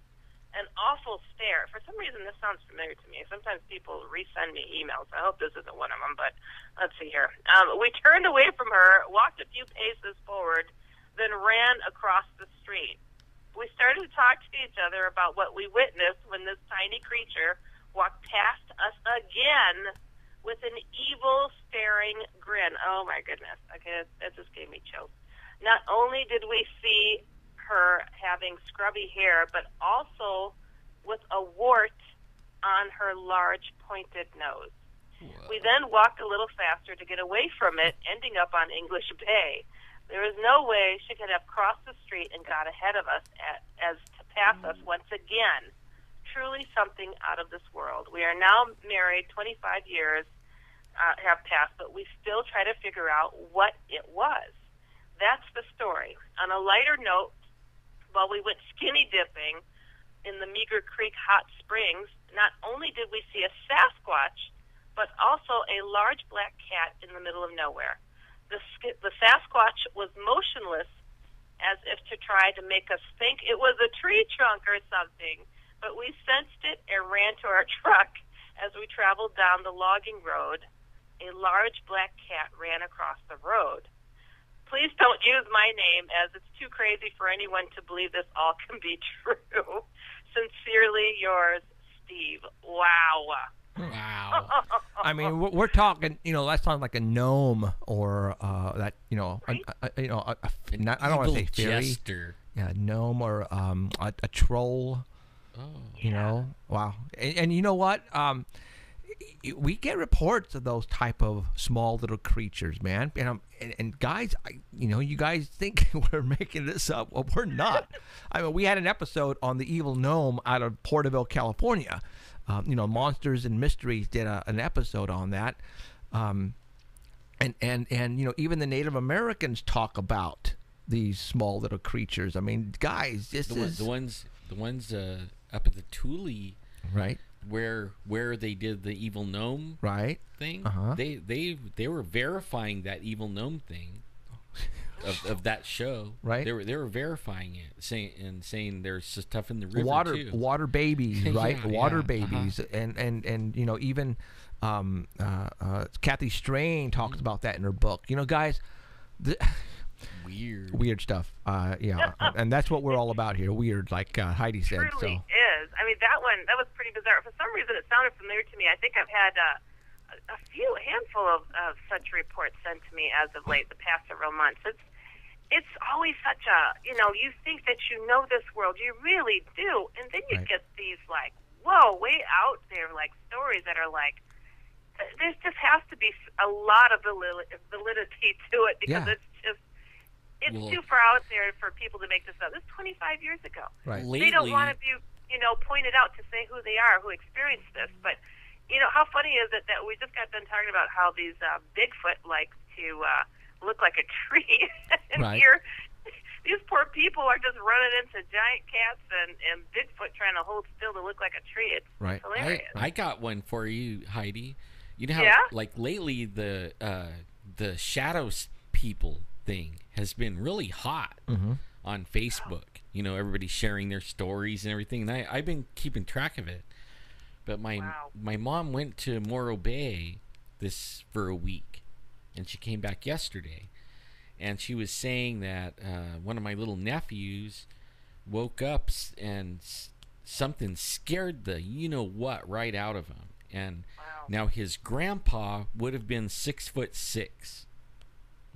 Speaker 6: An awful stare. For some reason, this sounds familiar to me. Sometimes people resend me emails. I hope this isn't one of them, but let's see here. We turned away from her, walked a few paces forward, then ran across the street. We started to talk to each other about what we witnessed when this tiny creature walked past us again with an evil, staring grin. Oh, my goodness. Okay, that just gave me chills. Not only did we see her having scrubby hair, but also with a wart on her large pointed nose. Whoa. We then walked a little faster to get away from it, ending up on English Bay. There was no way she could have crossed the street and got ahead of us as to pass us once again. Truly something out of this world. We are now married, 25 years have passed, but we still try to figure out what it was. That's the story. On a lighter note, while we went skinny dipping in the Meager Creek hot springs, not only did we see a Sasquatch, but also a large black cat in the middle of nowhere. The Sasquatch was motionless as if to try to make us think it was a tree trunk or something. But we sensed it and ran to our truck. As we traveled down the logging road, a large black cat ran across the road. Please don't use my name, as it's too crazy for anyone to believe this all can be true. Sincerely yours, Steve. Wow.
Speaker 4: Wow.
Speaker 3: I mean, we're talking, that sounds like a gnome or that,
Speaker 6: Right?
Speaker 3: I don't want to say fairy.
Speaker 4: Jester.
Speaker 3: Yeah, gnome or a troll.
Speaker 4: Oh.
Speaker 3: Wow. And you know what? We get reports of those type of small little creatures, man. And guys, you guys think we're making this up. Well, we're not. I mean, we had an episode on the evil gnome out of Porterville, California. Monsters and Mysteries did an episode on that. And even the Native Americans talk about these small little creatures. I mean, guys,
Speaker 4: the ones up at the Thule,
Speaker 3: right,
Speaker 4: where they did the evil gnome
Speaker 3: right
Speaker 4: thing. They were verifying that evil gnome thing of that show.
Speaker 3: Right.
Speaker 4: They were verifying it, saying there's stuff in the river too.
Speaker 3: Water babies, right?
Speaker 4: Yeah,
Speaker 3: water
Speaker 4: yeah,
Speaker 3: babies, and even Kathy Strain talks about that in her book. Guys. Weird stuff. And that's what we're all about here. Weird, like Heidi said.
Speaker 6: It truly is. I mean, that was pretty bizarre. For some reason, it sounded familiar to me. I think I've had a handful of such reports sent to me as of late, the past several months. It's always such a, you think that you know this world. You really do. And then you get these, like, whoa, way out there, like, stories that are like, there just has to be a lot of validity to it, because it's too far out there for people to make this up. This is 25 years ago.
Speaker 3: Right.
Speaker 6: They don't want to be, pointed out to say who they are, who experienced this. But, how funny is it that we just got done talking about how these Bigfoot like to look like a tree. And here, these poor people are just running into giant cats and Bigfoot trying to hold still to look like a tree. It's hilarious.
Speaker 4: I got one for you, Heidi. You know how, like, lately the shadows people thing has been really hot on Facebook. Everybody sharing their stories and everything. And I've been keeping track of it. But my mom went to Morro Bay for a week, and she came back yesterday. And she was saying that one of my little nephews woke up and something scared the you-know-what right out of him. And now his grandpa would have been 6'6".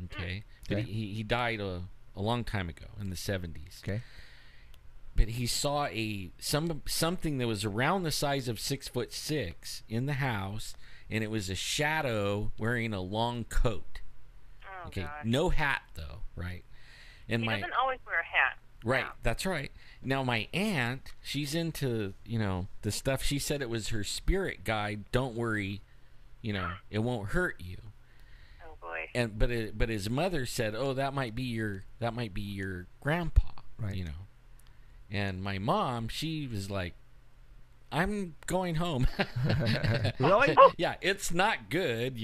Speaker 4: Okay. But he died a long time ago in the 70s.
Speaker 3: Okay.
Speaker 4: But he saw something that was around the size of 6'6" in the house, and it was a shadow wearing a long coat.
Speaker 6: Oh,
Speaker 4: okay.
Speaker 6: gosh.
Speaker 4: No hat though, right? And
Speaker 6: he doesn't always wear a hat.
Speaker 4: Right,
Speaker 6: Wow.
Speaker 4: that's right. Now my aunt, she's into, the stuff. She said it was her spirit guide. Don't worry, it won't hurt you.
Speaker 6: Oh boy.
Speaker 4: And but his mother said, "Oh, that might be your grandpa."
Speaker 3: Right.
Speaker 4: And my mom, she was like, "I'm going home."
Speaker 3: Really?
Speaker 4: Yeah, it's not good,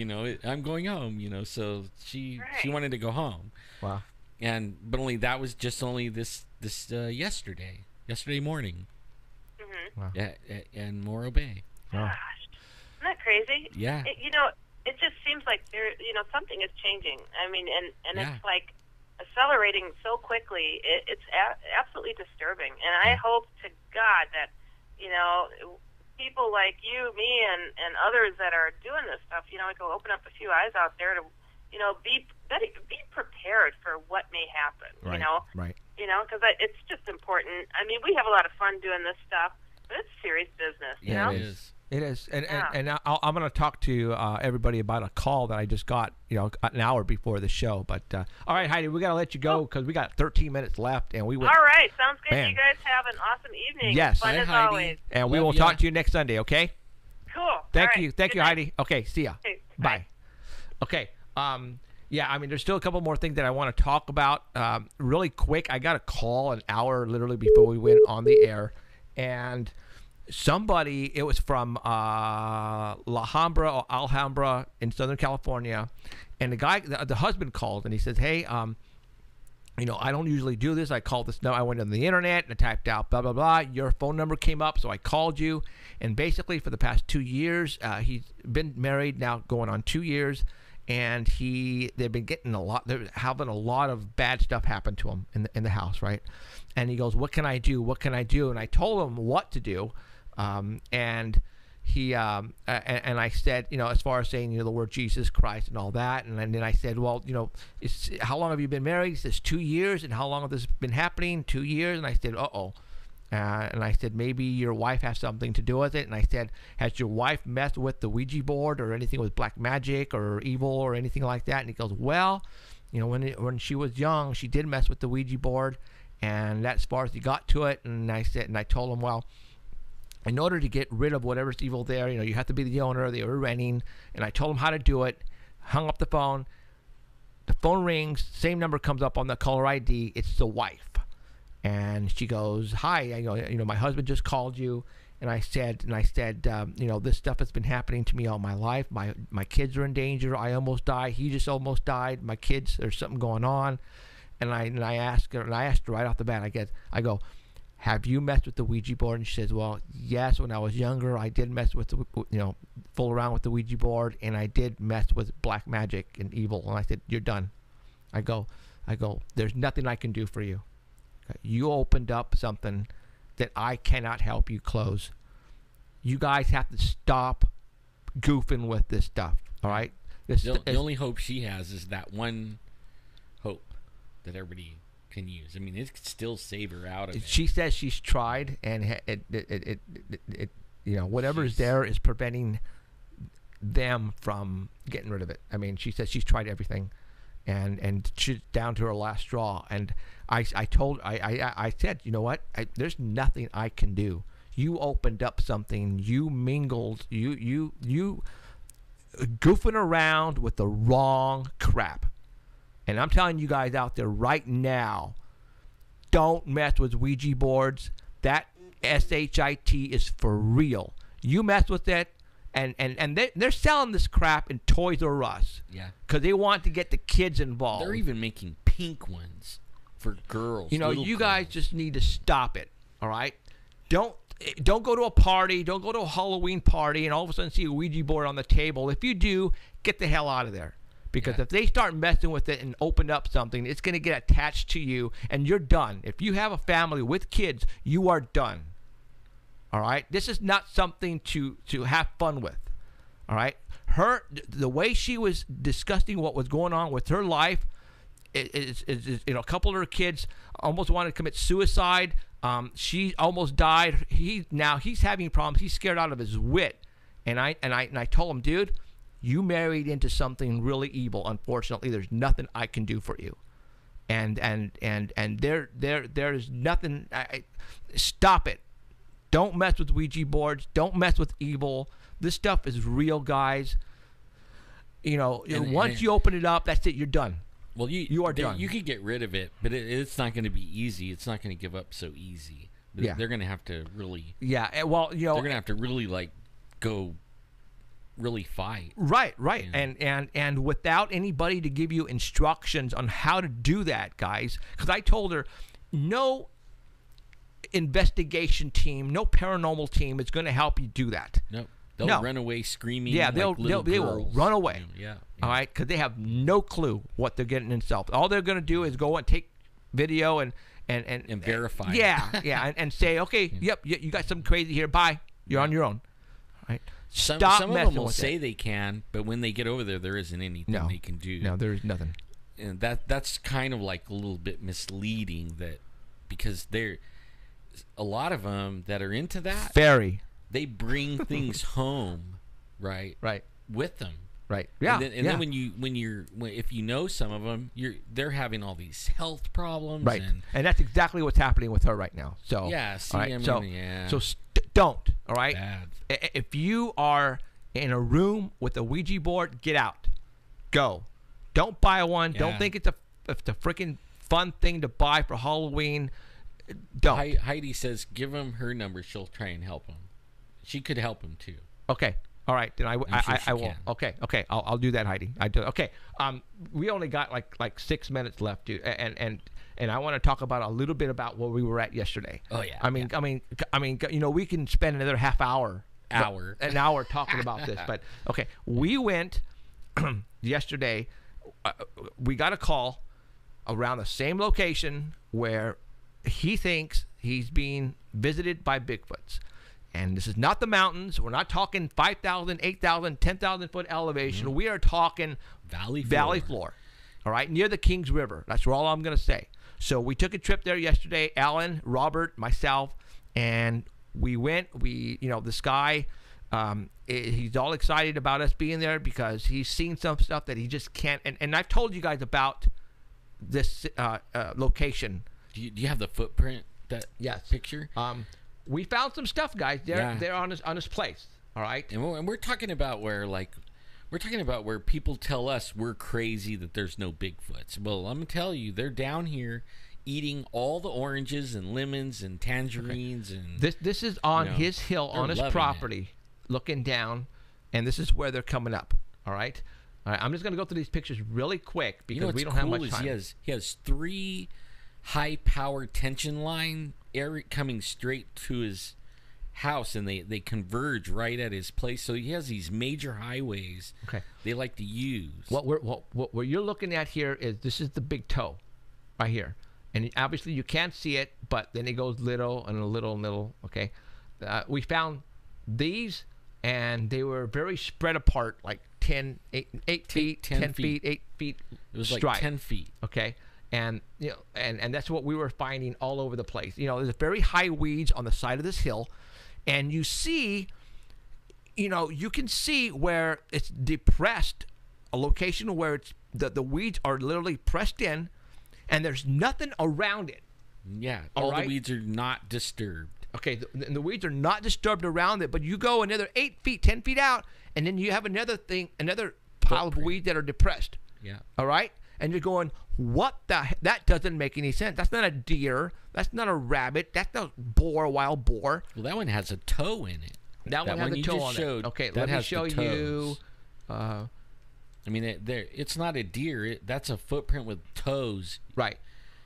Speaker 4: I'm going home, so she wanted to go home.
Speaker 3: Wow.
Speaker 4: But that was just only this yesterday morning.
Speaker 6: Mm-hmm.
Speaker 3: Wow.
Speaker 4: Yeah, in Morro Bay.
Speaker 3: Wow.
Speaker 6: Gosh, isn't that crazy?
Speaker 4: Yeah.
Speaker 6: It just seems like something is changing. I mean, and
Speaker 4: Yeah.
Speaker 6: it's like accelerating so quickly. It's absolutely disturbing. And I hope to God that people like you, me, and others that are doing this stuff, we can open up a few eyes out there to, be prepared for what may happen.
Speaker 3: Right. Right.
Speaker 6: Because it's just important. I mean, we have a lot of fun doing this stuff, but it's serious business. You know?
Speaker 4: It is.
Speaker 3: It is, and I'm going to talk to everybody about a call that I just got, an hour before the show. But all right, Heidi, we got to let you go because we got 13 minutes left, and we went.
Speaker 6: All right, sounds good.
Speaker 3: Man.
Speaker 6: You guys have an awesome evening.
Speaker 3: Yes.
Speaker 6: Fun
Speaker 4: Bye,
Speaker 6: as
Speaker 4: Heidi.
Speaker 6: always.
Speaker 3: And we
Speaker 4: Love
Speaker 3: will
Speaker 4: ya.
Speaker 3: talk to you next Sunday. Okay.
Speaker 6: Cool.
Speaker 3: Thank
Speaker 6: All
Speaker 3: you,
Speaker 6: right.
Speaker 3: thank
Speaker 6: Good
Speaker 3: you,
Speaker 6: night.
Speaker 3: Heidi. Okay, see ya.
Speaker 6: Okay,
Speaker 3: Bye.
Speaker 6: bye.
Speaker 3: Okay. Yeah, I mean, there's still a couple more things that I want to talk about. Really quick, I got a call an hour literally before we went on the air, and somebody, it was from La Alhambra or Alhambra in Southern California, and the guy, the husband called and he says, "Hey, you know, I don't usually do this. I called this. No, I went on the internet and I typed out blah blah blah. Your phone number came up, so I called you. And basically, for the past 2 years, he's been married now, going on 2 years, and they've been getting they're having a lot of bad stuff happen to him in the house, right? And he goes, "What can I do? What can I do?" And I told him what to do, and he and I said, you know, as far as saying, you know, the word Jesus Christ and all that, and then I said, well, you know, how long have you been married? He says 2 years. And how long have this been happening? 2 years. And I said, and I said, maybe your wife has something to do with it. And I said, has your wife messed with the Ouija board or anything with black magic or evil or anything like that? And he goes, well, you know, when she was young, she did mess with the Ouija board, and that's as far as he got to it. And I said, and I told him, well, in order to get rid of whatever's evil there, you know, you have to be the owner. They were renting, and I told him how to do it. Hung up the phone. The phone rings. Same number comes up on the caller ID. It's the wife, and she goes, "Hi, you know, my husband just called you." And I said, you know, this stuff has been happening to me all my life. My kids are in danger. I almost died. He just almost died. My kids, there's something going on. And I asked her right off the bat. I go, have you messed with the Ouija board? And she says, well, yes, when I was younger, I did mess with fool around with the Ouija board, and I did mess with black magic and evil. And I said, you're done. I go, there's nothing I can do for you. You opened up something that I cannot help you close. You guys have to stop goofing with this stuff, all right?
Speaker 4: The only hope she has is that one hope that everybody can use. I mean, it could still save her out of it.
Speaker 3: She says she's tried, and it you know, whatever's there is preventing them from getting rid of it. I mean, she says she's tried everything, and she's down to her last straw. And I said, you know what? There's nothing I can do. You opened up something. You mingled. You goofing around with the wrong crap. And I'm telling you guys out there right now, don't mess with Ouija boards. That SHIT is for real. You mess with it, and they're selling this crap in Toys R Us.
Speaker 4: Yeah. Because
Speaker 3: they want to get the kids involved.
Speaker 4: They're even making pink ones for girls.
Speaker 3: You know, you guys just need to stop it, all right? Don't go to a party. Don't go to a Halloween party and all of a sudden see a Ouija board on the table. If you do, get the hell out of there. Because if they start messing with it and open up something, it's going to get attached to you, and you're done. If you have a family with kids, you are done. All right? This is not something to have fun with. All right? The way she was discussing what was going on with her life is you know, a couple of her kids almost wanted to commit suicide. She almost died. He's having problems. He's scared out of his wit. And I told him, dude, you married into something really evil. Unfortunately, there's nothing I can do for you. And there's nothing. Stop it. Don't mess with Ouija boards. Don't mess with evil. This stuff is real, guys. You know, once you open it up, that's it. You're done.
Speaker 4: Well, you are done. You could get rid of it, but it's not going to be easy. It's not going to give up so easy. They're going to have to really.
Speaker 3: Yeah. Well, you know,
Speaker 4: they're going to have to really go. Really fight. Right.
Speaker 3: Yeah. And without anybody to give you instructions on how to do that, guys, because I told her no investigation team, no paranormal team is going to help you do that.
Speaker 4: No. They'll run away screaming.
Speaker 3: Yeah,
Speaker 4: they
Speaker 3: will run away.
Speaker 4: Yeah.
Speaker 3: All right, because they have no clue what they're getting themselves. All they're going to do is go and take video and
Speaker 4: verify.
Speaker 3: Yeah, and say, okay, yep, you got something crazy here. Bye. You're on your own. All right.
Speaker 4: Some of them will say they can, but when they get over there isn't anything they can do.
Speaker 3: No, there is nothing.
Speaker 4: And that's kind of like a little bit misleading, that because a lot of them that are into that. They bring things home, right?
Speaker 3: Right.
Speaker 4: With them.
Speaker 3: Right. Yeah.
Speaker 4: And then if you know some of them, they're having all these health problems.
Speaker 3: Right. And that's exactly what's happening with her right now. So
Speaker 4: yeah. See,
Speaker 3: right,
Speaker 4: so
Speaker 3: don't. All right.
Speaker 4: Bad.
Speaker 3: If you are in a room with a Ouija board, get out. Go. Don't buy one. Yeah. Don't think it's a freaking fun thing to buy for Halloween. Don't.
Speaker 4: Heidi says give him her number. She'll try and help him. She could help him too.
Speaker 3: Okay. All right. Then I will. Okay. I'll do that, Heidi. I do. Okay. We only got like 6 minutes left, dude. And and I want to talk about a little bit about where we were at yesterday.
Speaker 4: Oh yeah.
Speaker 3: I mean, you know, we can spend another half hour, an hour talking about this. But okay, we went yesterday. We got a call around the same location where he thinks he's being visited by Bigfoots. And this is not the mountains. We're not talking 5,000, 8,000, 10,000 foot elevation. We are talking valley floor. All right, near the Kings River. That's all I'm going to say. So we took a trip there yesterday. Alan, Robert, myself, and we went. This guy, he's all excited about us being there because he's seen some stuff that he just can't. And I've told you guys about this location.
Speaker 4: Do you have the footprint? Picture?
Speaker 3: We found some stuff, guys. They're on his place. All right,
Speaker 4: and we're talking about where people tell us we're crazy that there's no Bigfoots. Well, I'm gonna tell you, they're down here eating all the oranges and lemons and tangerines. And
Speaker 3: this is on his hill, on his property, looking down, and this is where they're coming up. All right. I'm just gonna go through these pictures really quick because we don't have much time.
Speaker 4: He has 3 high-power tension line coming straight to his house, and they converge right at his place. So he has these major highways they like to use.
Speaker 3: What you're looking at here is the big toe right here, and obviously you can't see it, but then it goes little and a little and little. Okay, we found these, and they were very spread apart, like 8 feet, 10 feet, 8 feet.
Speaker 4: It was
Speaker 3: stripe.
Speaker 4: like 10 feet.
Speaker 3: Okay. And and that's what we were finding all over the place. There's very high weeds on the side of this hill, and you can see where it's depressed, a location where it's the weeds are literally pressed in, and there's nothing around it.
Speaker 4: Yeah, all the weeds are not disturbed.
Speaker 3: Okay, the weeds are not disturbed around it, but you go another 8 feet, 10 feet out, and then you have another pile of weeds that are depressed.
Speaker 4: Yeah.
Speaker 3: All right. And you're going, that doesn't make any sense. That's not a deer. That's not a rabbit. That's not wild boar.
Speaker 4: Well, that one has a toe in it.
Speaker 3: That one has a toe on it. Okay, let me show you.
Speaker 4: I mean, it's not a deer. That's a footprint with toes.
Speaker 3: Right.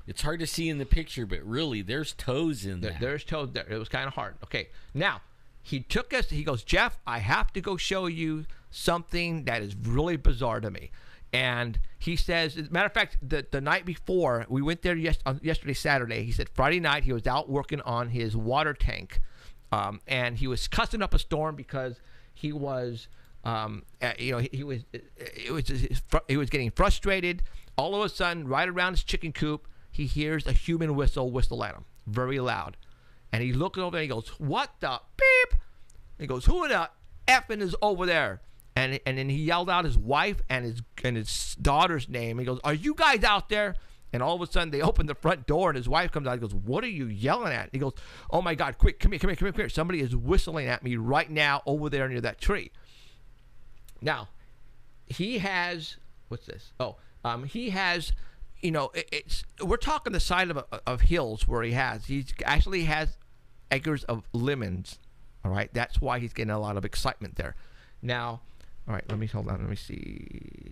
Speaker 4: It's hard to see in the picture, but really, there's toes in there.
Speaker 3: There's toes there. It was kind of hard. Okay. Now, he took us. He goes, Jeff, I have to go show you something that is really bizarre to me. And he says, as a matter of fact, the night before, we went there yesterday, Saturday. He said Friday night he was out working on his water tank, and he was cussing up a storm because he was, he was getting frustrated. All of a sudden, right around his chicken coop, he hears a human whistle at him, very loud. And he looks over and he goes, "What the beep?" He goes, "Who the effing is over there?" And then he yelled out his wife and his daughter's name. He goes, "Are you guys out there?" And all of a sudden, they open the front door, and his wife comes out. He goes, "What are you yelling at?" He goes, "Oh, my God, quick, come here. Somebody is whistling at me right now over there near that tree." Now, he has, what's this? He has, we're talking the side of hills where he actually has acres of lemons. All right, that's why he's getting a lot of excitement there. Now, all right, hold on. Let me see.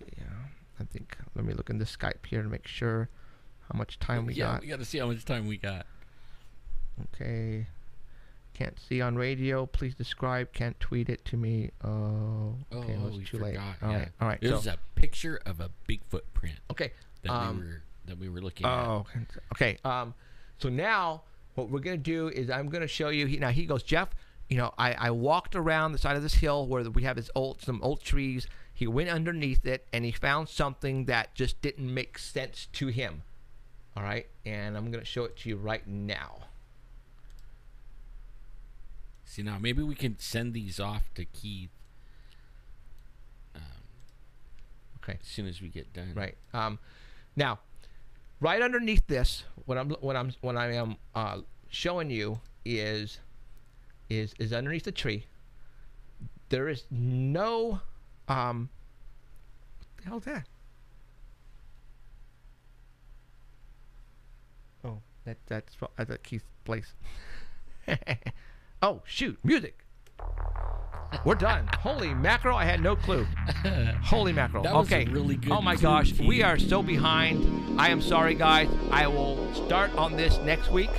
Speaker 3: Let me look in the Skype here to make sure how much time we got.
Speaker 4: We got to see how much time we got.
Speaker 3: Okay. Can't see on radio. Please describe. Can't tweet it to me. Oh, okay. It was too late. All right.
Speaker 4: It was a picture of a Bigfoot print.
Speaker 3: Okay.
Speaker 4: That we were looking at.
Speaker 3: Oh, okay. So now what we're gonna do is I'm gonna show you. He goes, Jeff. I walked around the side of this hill where we have some old trees. He went underneath it, and he found something that just didn't make sense to him. All right? And I'm going to show it to you right now.
Speaker 4: See, now, maybe we can send these off to Keith as soon as we get done.
Speaker 3: Right. Now, right underneath this, what I am showing you is underneath the tree. There is no what the hell is that? Oh, that's at Keith's place. Oh shoot, music. We're done. Holy mackerel! I had no clue. Holy mackerel.
Speaker 4: That was a
Speaker 3: Okay.
Speaker 4: really good
Speaker 3: Oh my
Speaker 4: clue,
Speaker 3: gosh,
Speaker 4: Keith.
Speaker 3: we are so behind. I am sorry, guys. I will start on this next week.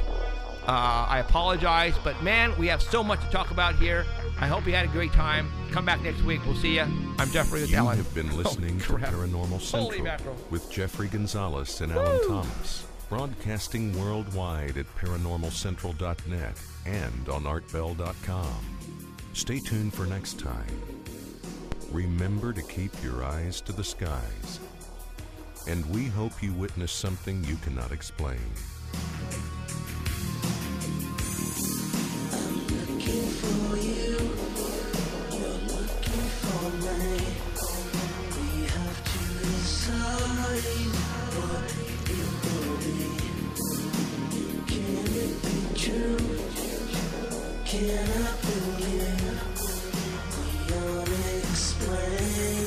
Speaker 3: I apologize, but man, we have so much to talk about here. I hope you had a great time. Come back next week. We'll see you. I'm Jeffrey with
Speaker 1: You
Speaker 3: Alan.
Speaker 1: have been listening to
Speaker 3: crap.
Speaker 1: Paranormal
Speaker 3: Holy
Speaker 1: Central
Speaker 3: mackerel.
Speaker 1: with Jeffrey Gonzalez and Alan Thomas, broadcasting worldwide at paranormalcentral.net and on artbell.com. Stay tuned for next time. Remember to keep your eyes to the skies. And we hope you witness something you cannot explain.
Speaker 2: Looking for you, you're looking for me. We have to decide what it will be. Can it be true? Can I believe the unexplained?